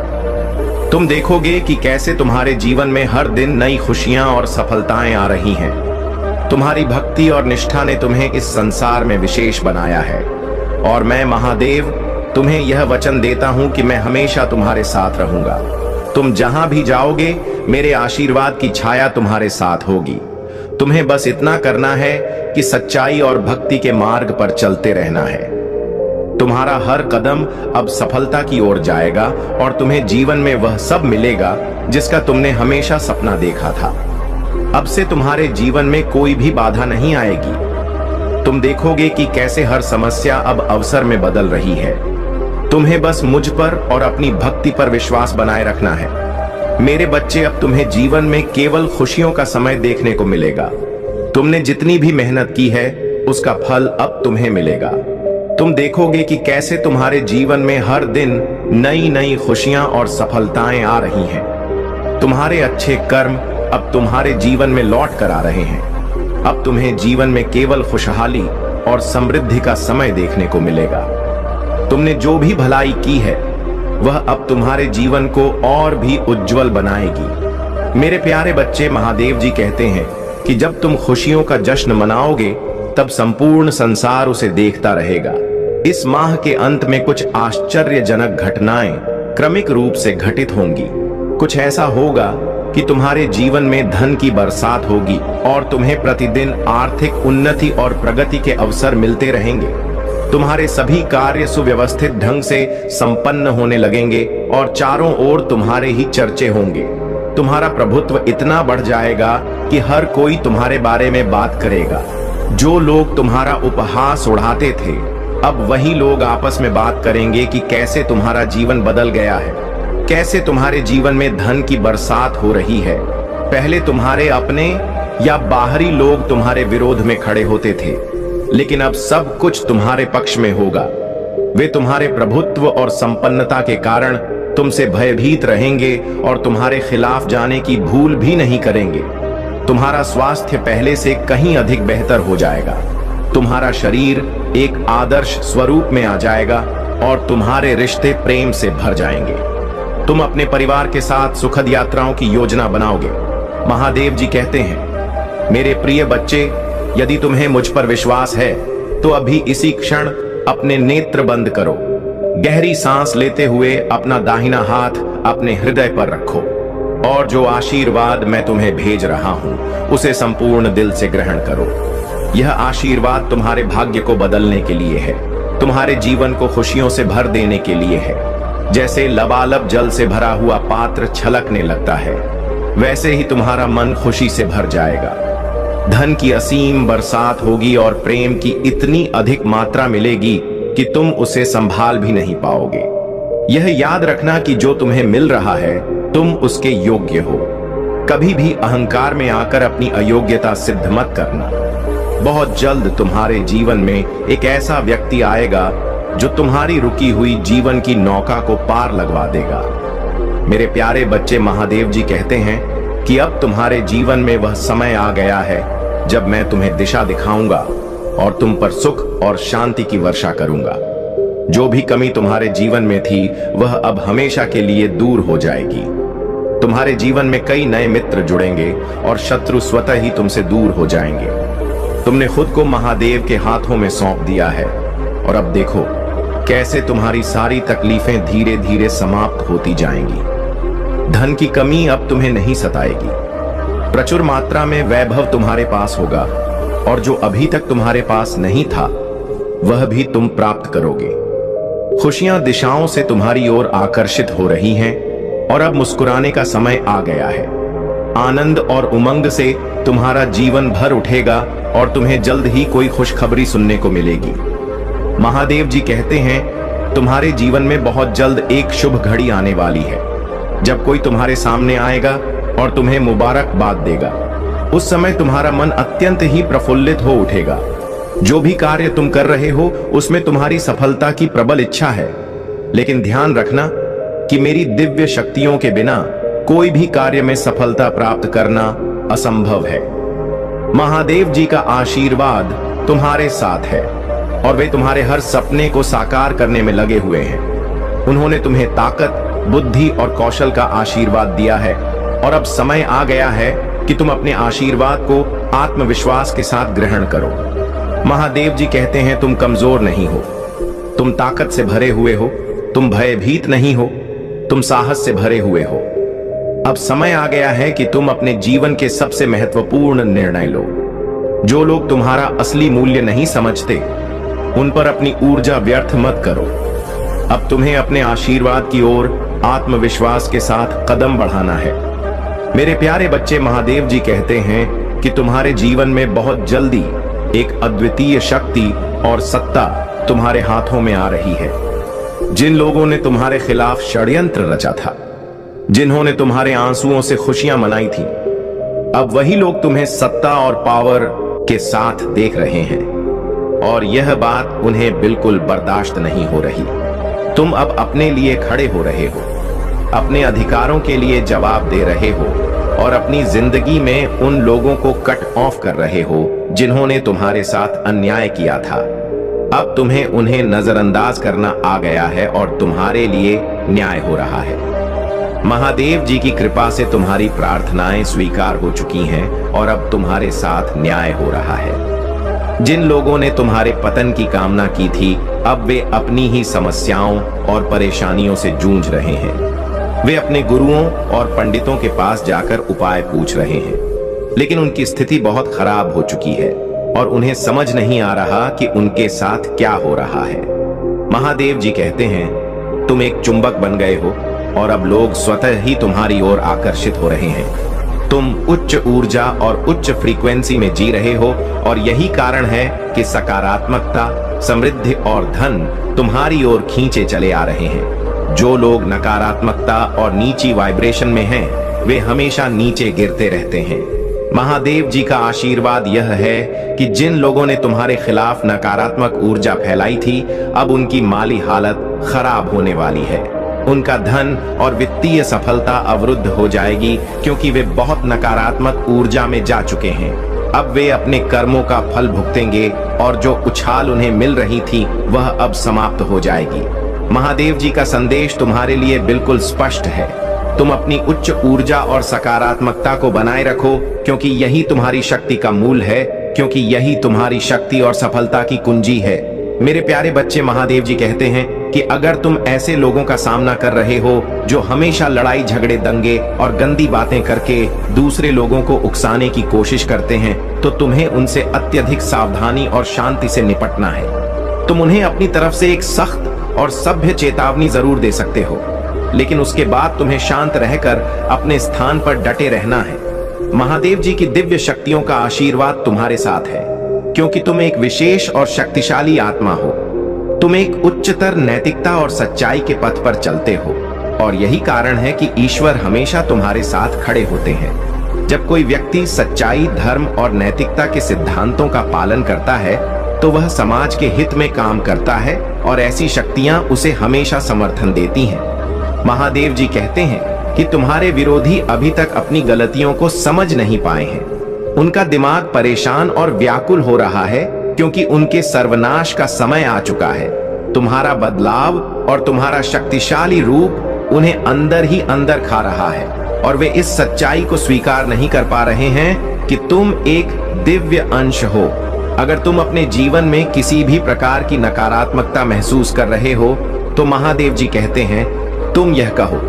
S2: तुम देखोगे कि कैसे तुम्हारे जीवन में हर दिन नई खुशियां और सफलताएं आ रही हैं। तुम्हारी भक्ति और निष्ठा ने तुम्हें इस संसार में विशेष बनाया है और मैं महादेव तुम्हें यह वचन देता हूं कि मैं हमेशा तुम्हारे साथ रहूंगा। तुम जहां भी जाओगे मेरे आशीर्वाद की छाया तुम्हारे साथ होगी। तुम्हें बस इतना करना है कि सच्चाई और भक्ति के मार्ग पर चलते रहना है। तुम्हारा हर कदम अब सफलता की ओर जाएगा और तुम्हें जीवन में वह सब मिलेगा जिसका तुमने हमेशा सपना देखा था। अब से तुम्हारे जीवन में कोई भी बाधा नहीं आएगी। तुम देखोगे कि कैसे हर समस्या अब अवसर में बदल रही है। तुम्हें बस मुझ पर और अपनी भक्ति पर विश्वास बनाए रखना है। मेरे बच्चे, अब तुम्हें जीवन में केवल खुशियों का समय देखने को मिलेगा। तुमने जितनी भी मेहनत की है उसका फल अब तुम्हें मिलेगा। तुम देखोगे कि कैसे तुम्हारे जीवन में हर दिन नई नई खुशियां और सफलताएं आ रही हैं। तुम्हारे अच्छे कर्म अब तुम्हारे जीवन में लौट कर आ रहे हैं। अब तुम्हें जीवन में केवल खुशहाली और समृद्धि का समय देखने को मिलेगा। तुमने जो भी भलाई की है वह अब तुम्हारे जीवन को और भी उज्जवल बनाएगी। मेरे प्यारे बच्चे, महादेव जी कहते हैं कि जब तुम खुशियों का जश्न मनाओगे तब संपूर्ण संसार उसे देखता रहेगा। इस माह के अंत में कुछ आश्चर्यजनक घटनाएं क्रमिक रूप से घटित होंगी। कुछ ऐसा होगा कि तुम्हारे जीवन में धन की बरसात होगी और तुम्हें प्रतिदिन आर्थिक उन्नति और प्रगति के अवसर मिलते रहेंगे। तुम्हारे सभी कार्य सुव्यवस्थित ढंग से संपन्न होने लगेंगे और चारों ओर तुम्हारे ही चर्चे होंगे। तुम्हारा प्रभुत्व इतना बढ़ जाएगा कि हर कोई तुम्हारे बारे में बात करेगा। जो लोग तुम्हारा उपहास उड़ाते थे अब वही लोग आपस में बात करेंगे कि कैसे तुम्हारा जीवन बदल गया है, कैसे तुम्हारे जीवन में धन की बरसात हो रही है। पहले तुम्हारे अपने या बाहरी लोग तुम्हारे विरोध में खड़े होते थे, लेकिन अब सब कुछ तुम्हारे पक्ष में होगा। वे तुम्हारे प्रभुत्व और संपन्नता के कारण तुमसे भयभीत रहेंगे और तुम्हारे खिलाफ जाने की भूल भी नहीं करेंगे। तुम्हारा स्वास्थ्य पहले से कहीं अधिक बेहतर हो जाएगा। तुम्हारा शरीर एक आदर्श स्वरूप में आ जाएगा और तुम्हारे रिश्ते प्रेम से भर जाएंगे। तुम अपने परिवार के साथ सुखद यात्राओं की योजना बनाओगे। महादेव जी कहते हैं, मेरे प्रिय बच्चे, यदि तुम्हें मुझ पर विश्वास है तो अभी इसी क्षण अपने नेत्र बंद करो। गहरी सांस लेते हुए अपना दाहिना हाथ अपने हृदय पर रखो और जो आशीर्वाद मैं तुम्हें भेज रहा हूं उसे संपूर्ण दिल से ग्रहण करो। यह आशीर्वाद तुम्हारे भाग्य को बदलने के लिए है, तुम्हारे जीवन को खुशियों से भर देने के लिए है। जैसे लबालब जल से भरा हुआ पात्र छलकने लगता है, वैसे ही तुम्हारा मन खुशी से भर जाएगा। धन की असीम बरसात होगी और प्रेम की इतनी अधिक मात्रा मिलेगी कि तुम उसे संभाल भी नहीं पाओगे। यह याद रखना कि जो तुम्हें मिल रहा है तुम उसके योग्य हो। कभी भी अहंकार में आकर अपनी अयोग्यता सिद्ध मत करना। बहुत जल्द तुम्हारे जीवन में एक ऐसा व्यक्ति आएगा जो तुम्हारी रुकी हुई जीवन की नौका को पार लगवा देगा। मेरे प्यारे बच्चे, महादेव जी कहते हैं कि अब तुम्हारे जीवन में वह समय आ गया है जब मैं तुम्हें दिशा दिखाऊंगा और तुम पर सुख और शांति की वर्षा करूंगा। जो भी कमी तुम्हारे जीवन में थी वह अब हमेशा के लिए दूर हो जाएगी। तुम्हारे जीवन में कई नए मित्र जुड़ेंगे और शत्रु स्वतः ही तुमसे दूर हो जाएंगे। तुमने खुद को महादेव के हाथों में सौंप दिया है और अब देखो कैसे तुम्हारी सारी तकलीफें धीरे धीरे समाप्त होती जाएंगी। धन की कमी अब तुम्हें नहीं सताएगी। प्रचुर मात्रा में वैभव तुम्हारे पास होगा और जो अभी तक तुम्हारे पास नहीं था वह भी तुम प्राप्त करोगे। खुशियां दिशाओं से तुम्हारी ओर आकर्षित हो रही हैं और अब मुस्कुराने का समय आ गया है। आनंद और उमंग से तुम्हारा जीवन भर उठेगा और तुम्हें जल्द ही कोई खुशखबरी सुनने को मिलेगी। महादेव जी कहते हैं, तुम्हारे जीवन में बहुत जल्द एक शुभ घड़ी आने वाली है जब कोई तुम्हारे सामने आएगा और तुम्हें मुबारकबाद देगा। उस समय तुम्हारा मन अत्यंत ही प्रफुल्लित हो उठेगा। जो भी कार्य तुम कर रहे हो उसमें तुम्हारी सफलता की प्रबल इच्छा है, लेकिन ध्यान रखना कि मेरी दिव्य शक्तियों के बिना कोई भी कार्य में सफलता प्राप्त करना असंभव है। महादेव जी का आशीर्वाद तुम्हारे साथ है और वे तुम्हारे हर सपने को साकार करने में लगे हुए हैं। उन्होंने तुम्हें ताकत
S1: बुद्धि और कौशल का आशीर्वाद दिया है और अब समय आ गया है कि तुम अपने आशीर्वाद को आत्मविश्वास के साथ ग्रहण करो। महादेव जी कहते हैं तुम कमजोर नहीं हो, तुम ताकत से भरे हुए हो, तुम भयभीत नहीं हो, तुम साहस से भरे हुए हो। अब समय आ गया है कि तुम अपने जीवन के सबसे महत्वपूर्ण निर्णय लो। जो लोग तुम्हारा असली मूल्य नहीं समझते, उन पर अपनी ऊर्जा व्यर्थ मत करो। अब तुम्हें अपने आशीर्वाद की ओर आत्मविश्वास के साथ कदम बढ़ाना है। मेरे प्यारे बच्चे, महादेव जी कहते हैं कि तुम्हारे जीवन में बहुत जल्दी एक अद्वितीय शक्ति और सत्ता तुम्हारे हाथों में आ रही है। जिन लोगों ने तुम्हारे खिलाफ षड्यंत्र रचा था, जिन्होंने तुम्हारे आंसुओं से खुशियां मनाई थी, अब वही लोग तुम्हें सत्ता और पावर के साथ देख रहे हैं और यह बात उन्हें बिल्कुल बर्दाश्त नहीं हो रही। तुम अब अपने लिए खड़े हो रहे हो, अपने अधिकारों के लिए जवाब दे रहे हो और अपनी जिंदगी में उन लोगों को कट ऑफ कर रहे हो जिन्होंने तुम्हारे साथ अन्याय किया था। अब तुम्हें उन्हें नजरअंदाज करना आ गया है और तुम्हारे लिए न्याय हो रहा है। महादेव जी की कृपा से तुम्हारी प्रार्थनाएं स्वीकार हो चुकी हैं और अब तुम्हारे साथ न्याय हो रहा है। जिन लोगों ने तुम्हारे पतन की कामना की थी, अब वे अपनी ही समस्याओं और परेशानियों से जूझ रहे हैं। वे अपने गुरुओं और पंडितों के पास जाकर उपाय पूछ रहे हैं, लेकिन उनकी स्थिति बहुत खराब हो चुकी है और उन्हें समझ नहीं आ रहा कि उनके साथ क्या हो रहा है। महादेव जी कहते हैं तुम एक चुंबक बन गए हो और अब लोग स्वतः ही तुम्हारी ओर आकर्षित हो रहे हैं। तुम उच्च ऊर्जा और उच्च फ्रीक्वेंसी में जी रहे हो और यही कारण है कि सकारात्मकता, समृद्धि और धन तुम्हारी ओर खींचे चले आ रहे हैं। जो लोग नकारात्मकता और नीची वाइब्रेशन में हैं, वे हमेशा नीचे गिरते रहते हैं। महादेव जी का आशीर्वाद यह है कि जिन लोगों ने तुम्हारे खिलाफ नकारात्मक ऊर्जा फैलाई थी, अब उनकी माली हालत खराब होने वाली है। उनका धन और वित्तीय सफलता अवरुद्ध हो जाएगी क्योंकि वे बहुत नकारात्मक ऊर्जा में जा चुके हैं। अब वे अपने कर्मों का फल भुगतेंगे और जो उछाल उन्हें मिल रही थी वह अब समाप्त हो जाएगी। महादेव जी का संदेश तुम्हारे लिए बिल्कुल स्पष्ट है। तुम अपनी उच्च ऊर्जा और सकारात्मकता को बनाए रखो क्योंकि यही तुम्हारी शक्ति का मूल है, क्योंकि यही तुम्हारी शक्ति और सफलता की कुंजी है। मेरे प्यारे बच्चे, महादेव जी कहते हैं कि अगर तुम ऐसे लोगों का सामना कर रहे हो जो हमेशा लड़ाई झगड़े, दंगे और गंदी बातें करके दूसरे लोगों को उकसाने की कोशिश करते हैं, तो तुम्हें उनसे अत्यधिक सावधानी और शांति से निपटना है। तुम उन्हें अपनी तरफ से एक सख्त और सभ्य चेतावनी जरूर दे सकते हो, लेकिन उसके बाद तुम्हें शांत रहकर अपने स्थान पर डटे रहना है। महादेव जी की दिव्य शक्तियों का आशीर्वाद तुम्हारे साथ है, क्योंकि तुम एक विशेष और शक्तिशाली आत्मा हो। तुम एक उच्चतर नैतिकता और सच्चाई के पथ पर चलते हो और यही कारण है कि ईश्वर हमेशा तुम्हारे साथ खड़े होते हैं। जब कोई व्यक्ति सच्चाई, धर्म और नैतिकता के सिद्धांतों का पालन करता है, तो वह समाज के हित में काम करता है और ऐसी शक्तियां उसे हमेशा समर्थन देती हैं। महादेव जी कहते हैं कि तुम्हारे विरोधी अभी तक अपनी गलतियों को समझ नहीं पाए हैं। उनका दिमाग परेशान और व्याकुल हो रहा है क्योंकि उनके सर्वनाश का समय आ चुका है। तुम्हारा बदलाव और तुम्हारा शक्तिशाली रूप उन्हें अंदर ही अंदर खा रहा है और वे इस सच्चाई को स्वीकार नहीं कर पा रहे हैं कि तुम एक दिव्य अंश हो। अगर तुम अपने जीवन में किसी भी प्रकार की नकारात्मकता महसूस कर रहे हो, तो महादेव जी कहते हैं तुम यह कहो,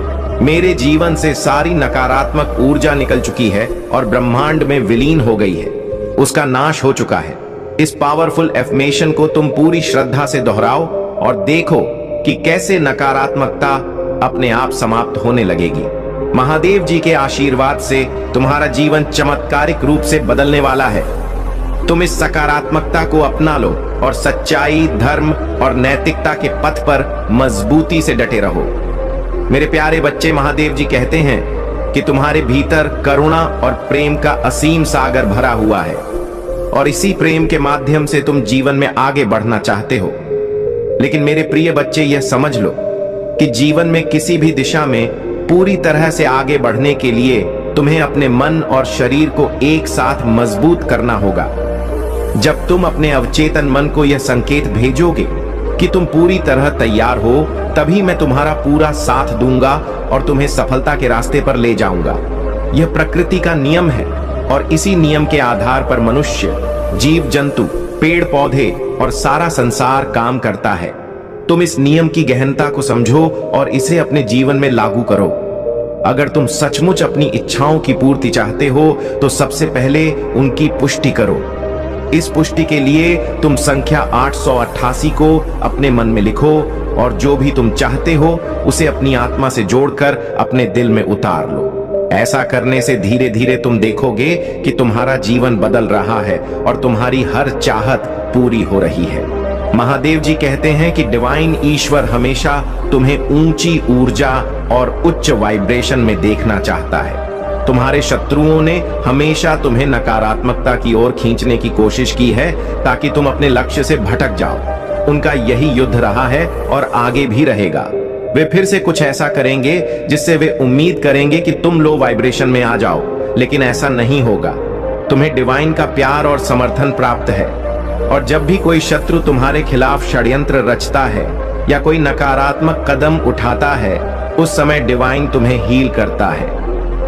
S1: मेरे जीवन से सारी नकारात्मक ऊर्जा निकल चुकी है और ब्रह्मांड में विलीन हो गई है, उसका नाश हो चुका है। इस पावरफुल एफर्मेशन को तुम पूरी श्रद्धा से दोहराओ और देखो कि कैसे नकारात्मकता अपने आप समाप्त होने लगेगी। महादेव जी के आशीर्वाद से तुम्हारा जीवन चमत्कारिक रूप से बदलने वाला है। तुम इस सकारात्मकता को अपना लो और सच्चाई, धर्म और नैतिकता के पथ पर मजबूती से डटे रहो। मेरे प्यारे बच्चे, महादेव जी कहते हैं कि तुम्हारे भीतर करुणा और प्रेम का असीम सागर भरा हुआ है और इसी प्रेम के माध्यम से तुम जीवन में आगे बढ़ना चाहते हो। लेकिन मेरे प्रिय बच्चे, यह समझ लो कि जीवन में किसी भी दिशा में पूरी तरह से आगे बढ़ने के लिए तुम्हें अपने मन और शरीर को एक साथ मजबूत करना होगा। जब तुम अपने अवचेतन मन को यह संकेत भेजोगे
S2: कि तुम पूरी तरह तैयार हो, तभी मैं तुम्हारा पूरा साथ दूंगा और तुम्हें सफलता के रास्ते पर ले जाऊंगा। यह प्रकृति का नियम है और इसी नियम के आधार पर मनुष्य, जीव जंतु, पेड़ पौधे और सारा संसार काम करता है। तुम इस नियम की गहनता को समझो और इसे अपने जीवन में लागू करो। अगर तुम सचमुच अपनी इच्छाओं की पूर्ति चाहते हो तो सबसे पहले उनकी पुष्टि करो। इस पुष्टि के लिए तुम संख्या 888 को अपने मन में लिखो और जो भी तुम चाहते हो उसे अपनी आत्मा से जोड़कर अपने दिल में उतार लो। ऐसा करने से धीरे धीरे तुम देखोगे कि तुम्हारा जीवन बदल रहा है और तुम्हारी हर चाहत पूरी हो रही है। महादेव जी कहते हैं कि डिवाइन ईश्वर हमेशा तुम्हें ऊंची ऊर्जा और उच्च वाइब्रेशन में देखना चाहता है। तुम्हारे शत्रुओं ने हमेशा तुम्हें नकारात्मकता की ओर खींचने की कोशिश की है ताकि तुम अपने लक्ष्य से भटक जाओ। उनका यही युद्ध रहा है और आगे भी रहेगा। वे फिर से कुछ ऐसा करेंगे जिससे वे उम्मीद करेंगे कि तुम लो वाइब्रेशन में आ जाओ, लेकिन ऐसा नहीं होगा। तुम्हें डिवाइन का प्यार और समर्थन प्राप्त है और जब भी कोई शत्रु तुम्हारे खिलाफ षड्यंत्र रचता है या कोई नकारात्मक कदम उठाता है, उस समय डिवाइन तुम्हें हील करता है,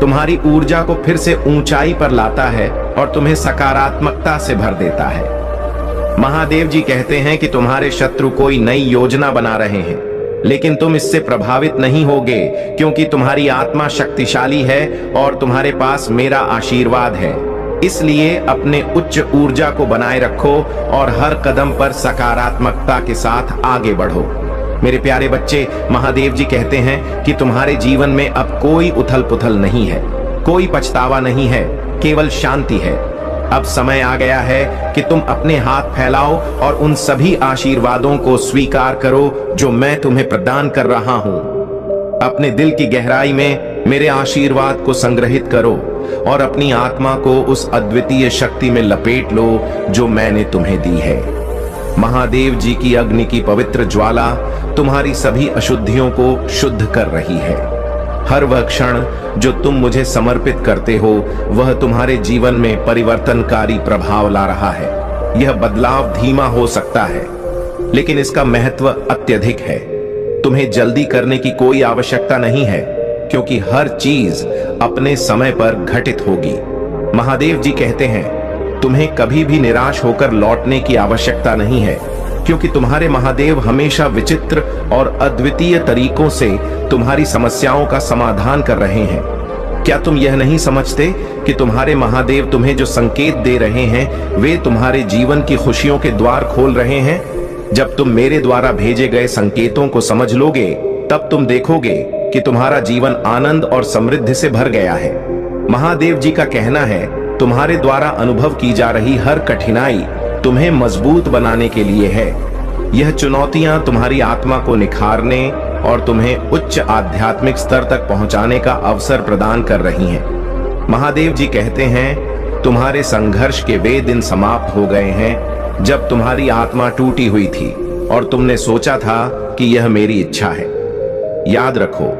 S2: तुम्हारी ऊर्जा को फिर से ऊंचाई पर लाता है और तुम्हें सकारात्मकता से भर देता है। महादेव जी कहते हैं कि तुम्हारे शत्रु कोई नई योजना बना रहे हैं, लेकिन तुम इससे प्रभावित नहीं होगे क्योंकि तुम्हारी आत्मा शक्तिशाली है और तुम्हारे पास मेरा आशीर्वाद है। इसलिए अपने उच्च ऊर्जा को बनाए रखो और हर कदम पर सकारात्मकता के साथ आगे बढ़ो। मेरे प्यारे बच्चे, महादेव जी कहते हैं कि तुम्हारे जीवन में अब कोई उथल पुथल नहीं है, कोई पछतावा नहीं है, केवल शांति है। अब समय आ गया है कि तुम अपने हाथ फैलाओ और उन सभी आशीर्वादों को स्वीकार करो जो मैं तुम्हें प्रदान कर रहा हूं। अपने दिल की गहराई में मेरे आशीर्वाद को संग्रहित करो और अपनी आत्मा को उस अद्वितीय शक्ति में लपेट लो जो मैंने तुम्हें दी है। महादेव जी की अग्नि की पवित्र ज्वाला तुम्हारी सभी अशुद्धियों को शुद्ध कर रही है। हर वह क्षण जो तुम मुझे समर्पित करते हो वह तुम्हारे जीवन में परिवर्तनकारी प्रभाव ला रहा है। यह बदलाव धीमा हो सकता है, लेकिन इसका महत्व अत्यधिक है। तुम्हें जल्दी करने की कोई आवश्यकता नहीं है, क्योंकि हर चीज अपने समय पर घटित होगी। महादेव जी कहते हैं, तुम्हें कभी भी निराश होकर लौटने की आवश्यकता नहीं है, क्योंकि तुम्हारे महादेव हमेशा विचित्र और अद्वितीय तरीकों से तुम्हारी समस्याओं का समाधान कर रहे हैं। क्या तुम यह नहीं समझते कि तुम्हारे महादेव तुम्हें जो संकेत दे रहे हैं वे तुम्हारे जीवन की खुशियों के द्वार खोल रहे हैं? जब तुम मेरे द्वारा भेजे गए संकेतों को समझ लोगे, तब तुम देखोगे कि तुम्हारा जीवन आनंद और समृद्धि से भर गया है। महादेव जी का कहना है, तुम्हारे द्वारा अनुभव की जा रही हर कठिनाई तुम्हें मजबूत बनाने के लिए है। यह चुनौतियां तुम्हारी आत्मा को निखारने और तुम्हें उच्च आध्यात्मिक स्तर तक पहुंचाने का अवसर प्रदान कर रही हैं। महादेव जी कहते हैं, तुम्हारे संघर्ष के वे दिन समाप्त हो गए हैं जब तुम्हारी आत्मा टूटी हुई थी और तुमने सोचा था कि यह मेरी इच्छा है। याद रखो,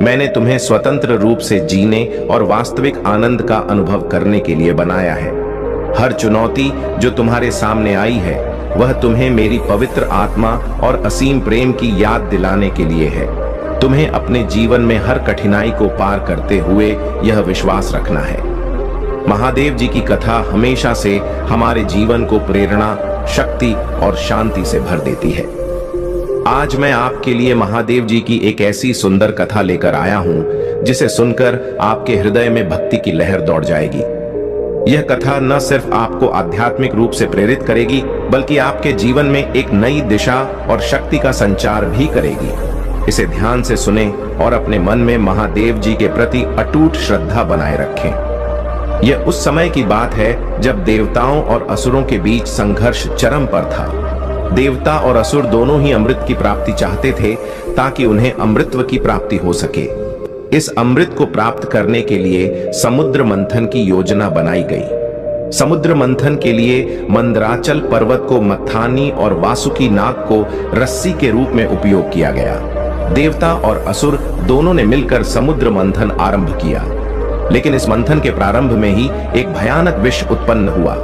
S2: मैंने तुम्हें स्वतंत्र रूप से जीने और वास्तविक आनंद का अनुभव करने के लिए बनाया है। हर चुनौती जो तुम्हारे सामने आई है वह तुम्हें मेरी पवित्र आत्मा और असीम प्रेम की याद दिलाने के लिए है। तुम्हें अपने जीवन में हर कठिनाई को पार करते हुए यह विश्वास रखना है। महादेव जी की कथा हमेशा से हमारे जीवन को प्रेरणा, शक्ति और शांति से भर देती है। आज मैं आपके लिए महादेव जी की एक ऐसी सुंदर कथा लेकर आया हूं जिसे सुनकर आपके हृदय में भक्ति की लहर दौड़ जाएगी। यह कथा न सिर्फ आपको आध्यात्मिक रूप से प्रेरित करेगी, बल्कि आपके जीवन में एक नई दिशा और शक्ति का संचार भी करेगी। इसे ध्यान से सुने और अपने मन में महादेव जी के प्रति अटूट श्रद्धा बनाए रखें। यह उस समय की बात है जब देवताओं और असुरों के बीच संघर्ष चरम पर था। देवता और असुर दोनों ही अमृत की प्राप्ति चाहते थे ताकि उन्हें अमृतत्व की प्राप्ति हो सके। इस अमृत को प्राप्त करने के लिए समुद्र मंथन की योजना बनाई गई। समुद्र मंथन के लिए मंदराचल पर्वत को मथानी और वासुकी नाग को रस्सी के रूप में उपयोग किया गया। देवता और असुर दोनों ने मिलकर समुद्र मंथन आरंभ किया, लेकिन इस मंथन के प्रारंभ में ही एक भयानक विष उत्पन्न हुआ।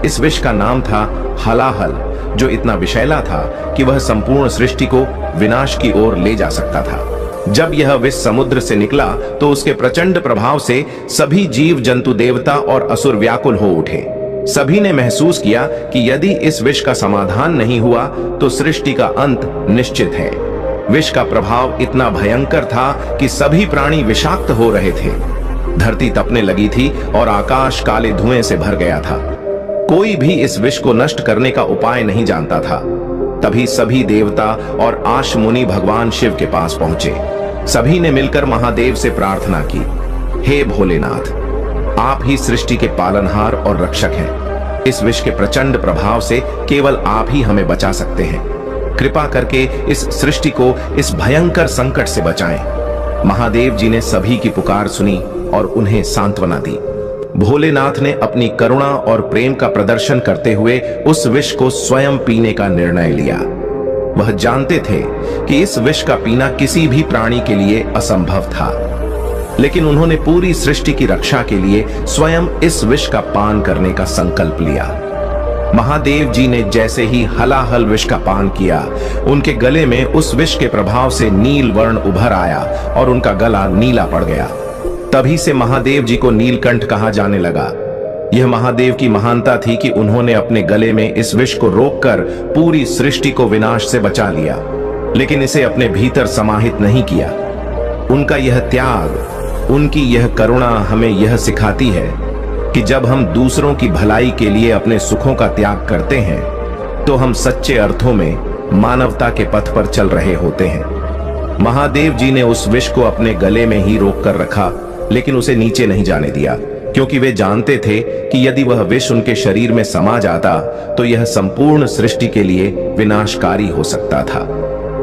S2: इस विष का नाम था हलाहल, जो इतना विषैला था कि वह संपूर्ण सृष्टि को विनाश की ओर ले जा सकता था। जब यह विष समुद्र से निकला तो उसके प्रचंड प्रभाव से सभी जीव जंतु, देवता और असुर व्याकुल हो उठे। सभी ने महसूस किया कि यदि इस विष का समाधान नहीं हुआ तो सृष्टि का अंत निश्चित है। विष का प्रभाव इतना भयंकर था कि सभी प्राणी विषाक्त हो रहे थे। धरती तपने लगी थी और आकाश काले धुएं से भर गया था। कोई भी इस विष को नष्ट करने का उपाय नहीं जानता था। तभी सभी देवता और आश मुनि भगवान शिव के पास पहुंचे। सभी ने मिलकर महादेव से प्रार्थना की, हे भोलेनाथ, आप ही सृष्टि के पालनहार और रक्षक हैं। इस विष के प्रचंड प्रभाव से केवल आप ही हमें बचा सकते हैं। कृपा करके इस सृष्टि को इस भयंकर संकट से बचाएं। महादेव जी ने सभी की पुकार सुनी और उन्हें सांत्वना दी। भोलेनाथ ने अपनी करुणा और प्रेम का प्रदर्शन करते हुए उस विष को स्वयं पीने का निर्णय लिया। वह जानते थे कि इस विष का पीना किसी भी प्राणी के लिए असंभव था, लेकिन उन्होंने पूरी सृष्टि की रक्षा के लिए स्वयं इस विष का पान करने का संकल्प लिया। महादेव जी ने जैसे ही हलाहल विष का पान किया, उनके गले में उस विष के प्रभाव से नील वर्ण उभर आया और उनका गला नीला पड़ गया। तभी से महादेव जी को नीलकंठ कहा जाने लगा। यह महादेव की महानता थी कि उन्होंने अपने गले में इस विष को रोककर पूरी सृष्टि को विनाश से बचा लिया, लेकिन इसे अपने भीतर समाहित नहीं किया। उनका यह त्याग, उनकी यह करुणा हमें यह सिखाती है कि जब हम दूसरों की भलाई के लिए अपने सुखों का त्याग करते हैं तो हम सच्चे अर्थों में मानवता के पथ पर चल रहे होते हैं। महादेव जी ने उस विष को अपने गले में ही रोक कर रखा, लेकिन उसे नीचे नहीं जाने दिया, क्योंकि वे जानते थे कि यदि वह विष उनके शरीर में समा जाता तो यह संपूर्ण सृष्टि के लिए विनाशकारी हो सकता था।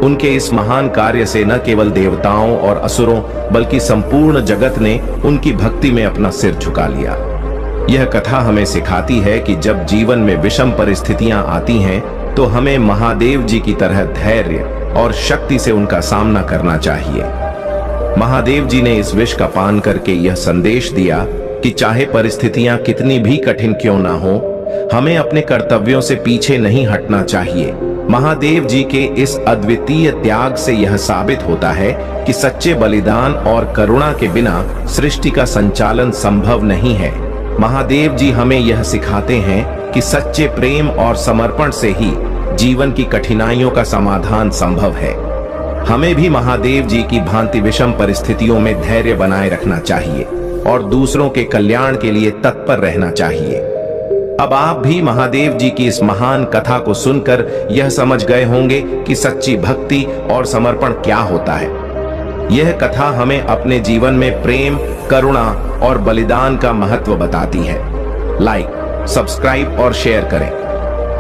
S2: उनके इस महान कार्य से न केवल देवताओं और असुरों बल्कि संपूर्ण जगत ने उनकी भक्ति में अपना सिर झुका लिया। यह कथा हमें सिखाती है कि जब जीवन में विषम परिस्थितियां आती हैं तो हमें महादेव जी की तरह धैर्य और शक्ति से उनका सामना करना चाहिए। महादेव जी ने इस विष का पान करके यह संदेश दिया कि चाहे परिस्थितियां कितनी भी कठिन क्यों ना हो, हमें अपने कर्तव्यों से पीछे नहीं हटना चाहिए। महादेव जी के इस अद्वितीय त्याग से यह साबित होता है कि सच्चे बलिदान और करुणा के बिना सृष्टि का संचालन संभव नहीं है। महादेव जी हमें यह सिखाते हैं कि सच्चे प्रेम और समर्पण से ही जीवन की कठिनाइयों का समाधान संभव है। हमें भी महादेव जी की भांति विषम परिस्थितियों में धैर्य बनाए रखना चाहिए और दूसरों के कल्याण के लिए तत्पर रहना चाहिए। अब आप भी महादेव जी की इस महान कथा को सुनकर यह समझ गए होंगे कि सच्ची भक्ति और समर्पण क्या होता है। यह कथा हमें अपने जीवन में प्रेम, करुणा और बलिदान का महत्व बताती है। लाइक, सब्सक्राइब और शेयर करें।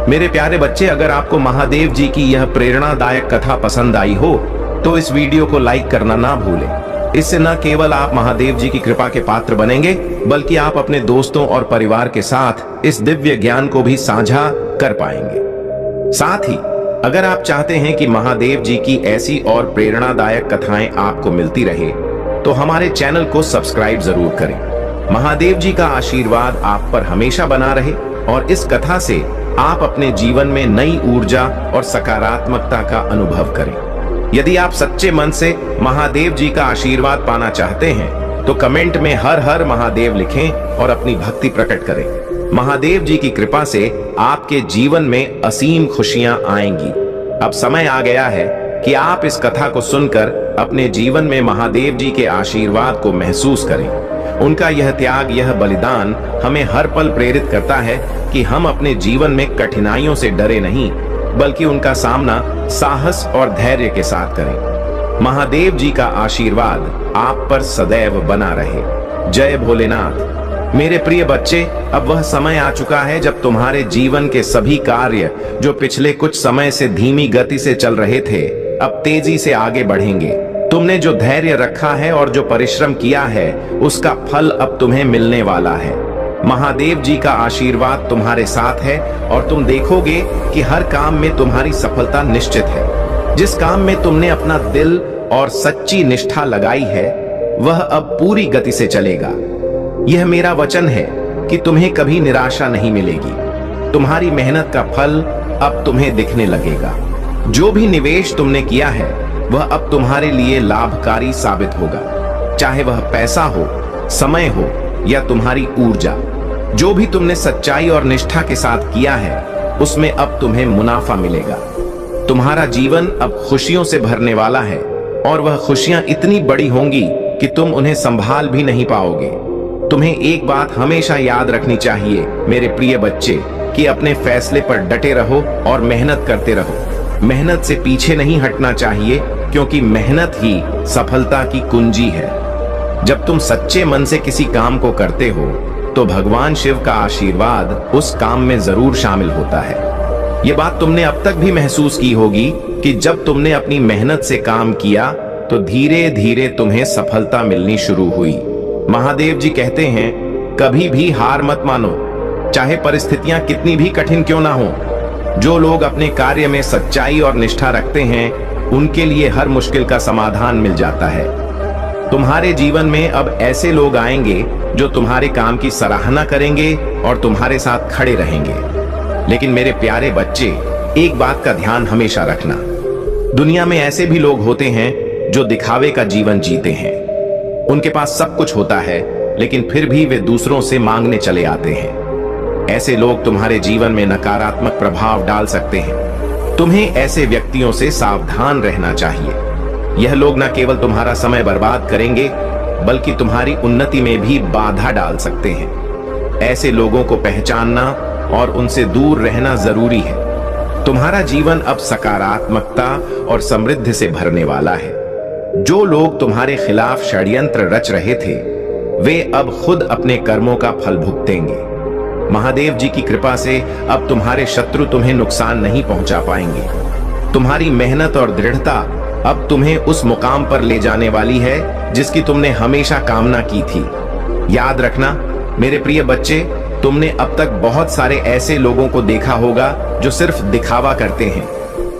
S2: मेरे प्यारे बच्चे, अगर आपको महादेव जी की यह प्रेरणादायक कथा पसंद आई हो तो इस वीडियो को लाइक करना ना भूलें। इससे न केवल आप महादेव जी की कृपा के पात्र बनेंगे, बल्कि आप अपने दोस्तों और परिवार के साथ इस दिव्य ज्ञान को भी साझा कर पाएंगे। साथ ही अगर आप चाहते हैं कि महादेव जी की ऐसी और प्रेरणादायक कथाएं आपको मिलती रहे तो हमारे चैनल को सब्सक्राइब जरूर करें। महादेव जी का आशीर्वाद आप पर हमेशा बना रहे और इस कथा से आप अपने जीवन में नई ऊर्जा और सकारात्मकता का अनुभव करें। यदि आप सच्चे मन से महादेव जी का आशीर्वाद पाना चाहते हैं तो कमेंट में हर हर महादेव लिखें और अपनी भक्ति प्रकट करें। महादेव जी की कृपा से आपके जीवन में असीम खुशियां आएंगी। अब समय आ गया है कि आप इस कथा को सुनकर अपने जीवन में महादेव जी के आशीर्वाद को महसूस करें। उनका यह त्याग, यह बलिदान हमें हर पल प्रेरित करता है कि हम अपने जीवन में कठिनाइयों से डरे नहीं, बल्कि उनका सामना साहस और धैर्य के साथ करें। महादेव जी का आशीर्वाद आप पर सदैव बना रहे। जय भोलेनाथ। मेरे प्रिय बच्चे, अब वह समय आ चुका है जब तुम्हारे जीवन के सभी कार्य जो पिछले कुछ समय से धीमी गति से चल रहे थे, अब तेजी से आगे बढ़ेंगे। तुमने जो धैर्य रखा है और जो परिश्रम किया है, उसका फल अब तुम्हें मिलने वाला है। महादेव जी का आशीर्वाद तुम्हारे साथ है और तुम देखोगे कि हर काम में तुम्हारी सफलता निश्चित है। जिस काम में तुमने अपना दिल और सच्ची निष्ठा लगाई है, वह अब पूरी गति से चलेगा। यह मेरा वचन है कि तुम्हें कभी निराशा नहीं मिलेगी। तुम्हारी मेहनत का फल अब तुम्हें दिखने लगेगा। जो भी निवेश तुमने किया है वह अब तुम्हारे लिए लाभकारी साबित होगा, चाहे वह पैसा हो, समय हो या तुम्हारी ऊर्जा। जो भी तुमने सच्चाई और निष्ठा के साथ किया है उसमें अब तुम्हें मुनाफा मिलेगा। तुम्हारा जीवन अब खुशियों से भरने वाला है और वह खुशियां इतनी बड़ी होंगी कि तुम उन्हें संभाल भी नहीं पाओगे। तुम्हें एक बात हमेशा याद रखनी चाहिए मेरे प्रिय बच्चे, कि अपने फैसले पर डटे रहो और मेहनत करते रहो। मेहनत से पीछे नहीं हटना चाहिए, क्योंकि मेहनत ही सफलता की कुंजी है। जब तुम सच्चे मन से किसी काम को करते हो तो भगवान शिव का आशीर्वाद उस काम में जरूर शामिल होता है। यह बात तुमने अब तक भी महसूस की होगी कि जब तुमने अपनी मेहनत से काम किया तो धीरे धीरे तुम्हें सफलता मिलनी शुरू हुई। महादेव जी कहते हैं, कभी भी हार मत मानो, चाहे परिस्थितियां कितनी भी कठिन क्यों ना हो। जो लोग अपने कार्य में सच्चाई और निष्ठा रखते हैं उनके लिए हर मुश्किल का समाधान मिल जाता है। तुम्हारे जीवन में अब ऐसे लोग आएंगे जो तुम्हारे काम की सराहना करेंगे और तुम्हारे साथ खड़े रहेंगे। लेकिन मेरे प्यारे बच्चे, एक बात का ध्यान हमेशा रखना, दुनिया में ऐसे भी लोग होते हैं जो दिखावे का जीवन जीते हैं। उनके पास सब कुछ होता है लेकिन फिर भी वे दूसरों से मांगने चले आते हैं। ऐसे लोग तुम्हारे जीवन में नकारात्मक प्रभाव डाल सकते हैं। तुम्हें ऐसे व्यक्तियों से सावधान रहना चाहिए। यह लोग न केवल तुम्हारा समय बर्बाद करेंगे बल्कि तुम्हारी उन्नति में भी बाधा डाल सकते हैं। ऐसे लोगों को पहचानना और उनसे दूर रहना जरूरी है। तुम्हारा जीवन अब सकारात्मकता और समृद्धि से भरने वाला है। जो लोग तुम्हारे खिलाफ षड्यंत्र रच रहे थे वे अब खुद अपने कर्मों का फल भुगतेंगे। महादेव जी की कृपा से अब तुम्हारे शत्रु तुम्हें नुकसान नहीं पहुंचा पाएंगे। तुम्हारी मेहनत और दृढ़ता अब तुम्हें उस मुकाम पर ले जाने वाली है जिसकी तुमने हमेशा कामना की थी। याद रखना मेरे प्रिय बच्चे, तुमने अब तक बहुत सारे ऐसे लोगों को देखा होगा जो सिर्फ दिखावा करते हैं।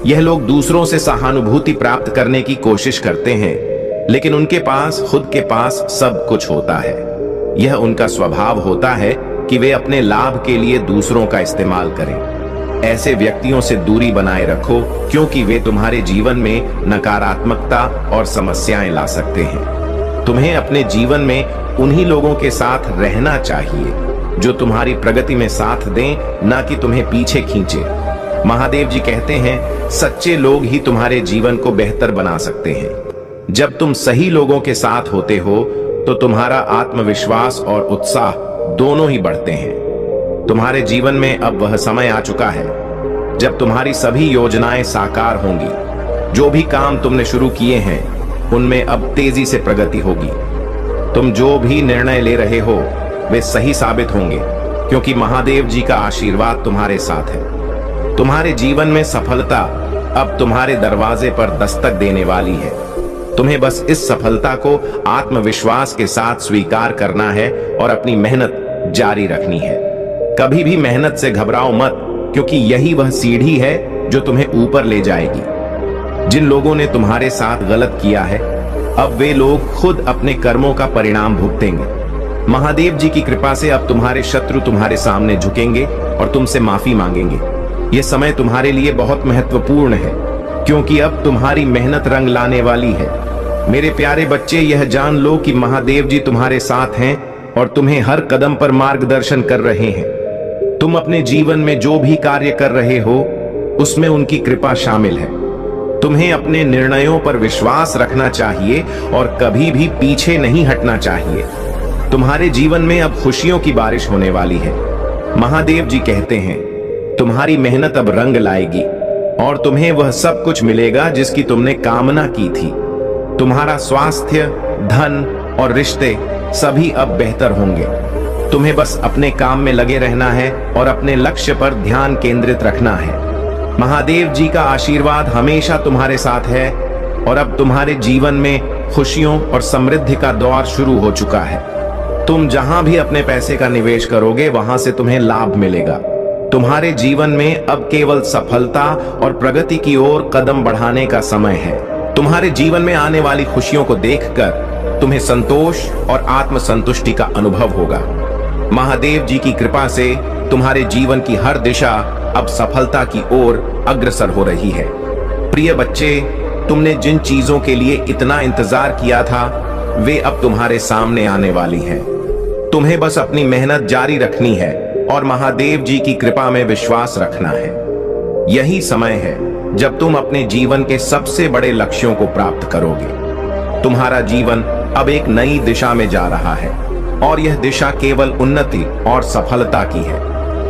S2: यह लोग दूसरों से सहानुभूति प्राप्त करने की कोशिश करते हैं, लेकिन उनके पास खुद के पास सब कुछ होता है। यह उनका स्वभाव होता है कि वे अपने लाभ के लिए दूसरों का इस्तेमाल करें। ऐसे व्यक्तियों से दूरी बनाए रखो, क्योंकि वे तुम्हारे जीवन में नकारात्मकता और समस्याएं ला सकते हैं। तुम्हें अपने जीवन में उन्हीं लोगों के साथ रहना चाहिए जो तुम्हारी प्रगति में साथ दें, न कि तुम्हें पीछे खींचे। महादेव जी कहते हैं, सच्चे लोग ही तुम्हारे जीवन को बेहतर बना सकते हैं। जब तुम सही लोगों के साथ होते हो तो तुम्हारा आत्मविश्वास और उत्साह दोनों ही बढ़ते हैं। तुम्हारे जीवन में अब वह समय आ चुका है जब तुम्हारी सभी योजनाएं साकार होंगी। जो भी काम तुमने शुरू किए हैं उनमें अब तेजी से प्रगति होगी। तुम जो भी निर्णय ले रहे हो वे सही साबित होंगे, क्योंकि महादेव जी का आशीर्वाद तुम्हारे साथ है। तुम्हारे जीवन में सफलता अब तुम्हारे दरवाजे पर दस्तक देने वाली है। तुम्हें बस इस सफलता को आत्मविश्वास के साथ स्वीकार करना है और अपनी मेहनत जारी रखनी है। कभी भी मेहनत से घबराओ मत, क्योंकि यही वह सीढ़ी है जो तुम्हें ऊपर ले जाएगी। जिन लोगों ने तुम्हारे साथ गलत किया है अब वे लोग खुद अपने कर्मों का परिणाम भुगतेंगे। महादेव जी की कृपा से अब तुम्हारे शत्रु तुम्हारे सामने झुकेंगे और तुमसे माफी मांगेंगे। यह समय तुम्हारे लिए बहुत महत्वपूर्ण है, क्योंकि अब तुम्हारी मेहनत रंग लाने वाली है। मेरे प्यारे बच्चे, यह जान लो कि महादेव जी तुम्हारे साथ हैं और तुम्हें हर कदम पर मार्गदर्शन कर रहे हैं। तुम अपने जीवन में जो भी कार्य कर रहे हो उसमें उनकी कृपा शामिल है। तुम्हें अपने निर्णयों पर विश्वास रखना चाहिए और कभी भी पीछे नहीं हटना चाहिए। तुम्हारे जीवन में अब खुशियों की बारिश होने वाली है। महादेव जी कहते हैं, तुम्हारी मेहनत अब रंग लाएगी और तुम्हें वह सब कुछ मिलेगा जिसकी तुमने कामना की थी। तुम्हारा स्वास्थ्य, धन और रिश्ते सभी अब बेहतर होंगे। तुम्हें बस अपने काम में लगे रहना है और अपने लक्ष्य पर ध्यान केंद्रित रखना है। महादेव जी का आशीर्वाद हमेशा तुम्हारे साथ है और अब तुम्हारे जीवन में खुशियों और समृद्धि का दौर शुरू हो चुका है। तुम जहां भी अपने पैसे का निवेश करोगे वहां से तुम्हें लाभ मिलेगा। तुम्हारे जीवन में अब केवल सफलता और प्रगति की ओर कदम बढ़ाने का समय है। तुम्हारे जीवन में आने वाली खुशियों को देखकर तुम्हें संतोष और आत्मसंतुष्टि का अनुभव होगा। महादेव जी की कृपा से तुम्हारे जीवन की हर दिशा अब सफलता की ओर अग्रसर हो रही है। प्रिय बच्चे, तुमने जिन चीजों के लिए इतना इंतजार किया था वे अब तुम्हारे सामने आने वाली हैं। तुम्हें बस अपनी मेहनत जारी रखनी है और महादेव जी की कृपा में विश्वास रखना है। यही समय है जब तुम अपने जीवन के सबसे बड़े लक्ष्यों को प्राप्त करोगे। तुम्हारा जीवन अब एक नई दिशा में जा रहा है और यह दिशा केवल उन्नति और सफलता की है।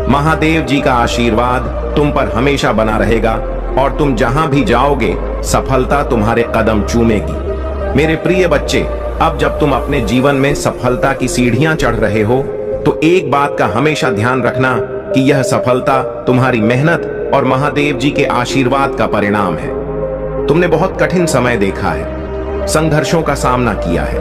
S2: महादेव जी का आशीर्वाद तुम पर हमेशा बना रहेगा और तुम जहां भी जाओगे सफलता तुम्हारे कदम चूमेगी। मेरे प्रिय बच्चे, अब जब तुम अपने जीवन में सफलता की सीढ़ियां चढ़ रहे हो तो एक बात का हमेशा ध्यान रखना कि यह सफलता तुम्हारी मेहनत और महादेव जी के आशीर्वाद का परिणाम है। तुमने बहुत कठिन समय देखा है, संघर्षों का सामना किया है,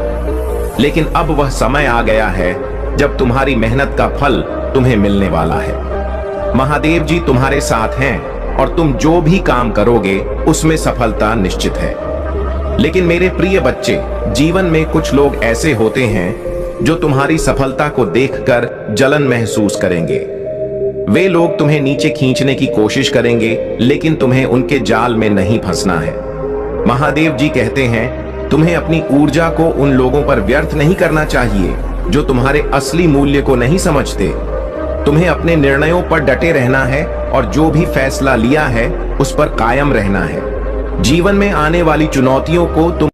S2: लेकिन अब वह समय आ गया है जब तुम्हारी मेहनत का फल तुम्हें मिलने वाला है। महादेव जी तुम्हारे साथ हैं और तुम जो भी काम करोगे उसमें सफलता निश्चित है। लेकिन मेरे प्रिय बच्चे, जीवन में कुछ लोग ऐसे होते हैं जो तुम्हारी सफलता को देखकर जलन महसूस करेंगे। वे लोग तुम्हें नीचे खींचने की कोशिश करेंगे, लेकिन तुम्हें उनके जाल में नहीं फंसना है। महादेव जी कहते हैं तुम्हें अपनी ऊर्जा को उन लोगों पर व्यर्थ नहीं करना चाहिए जो तुम्हारे असली मूल्य को नहीं समझते। तुम्हें अपने निर्णयों पर डटे रहना है और जो भी फैसला लिया है उस पर कायम रहना है। जीवन में आने वाली चुनौतियों को तुम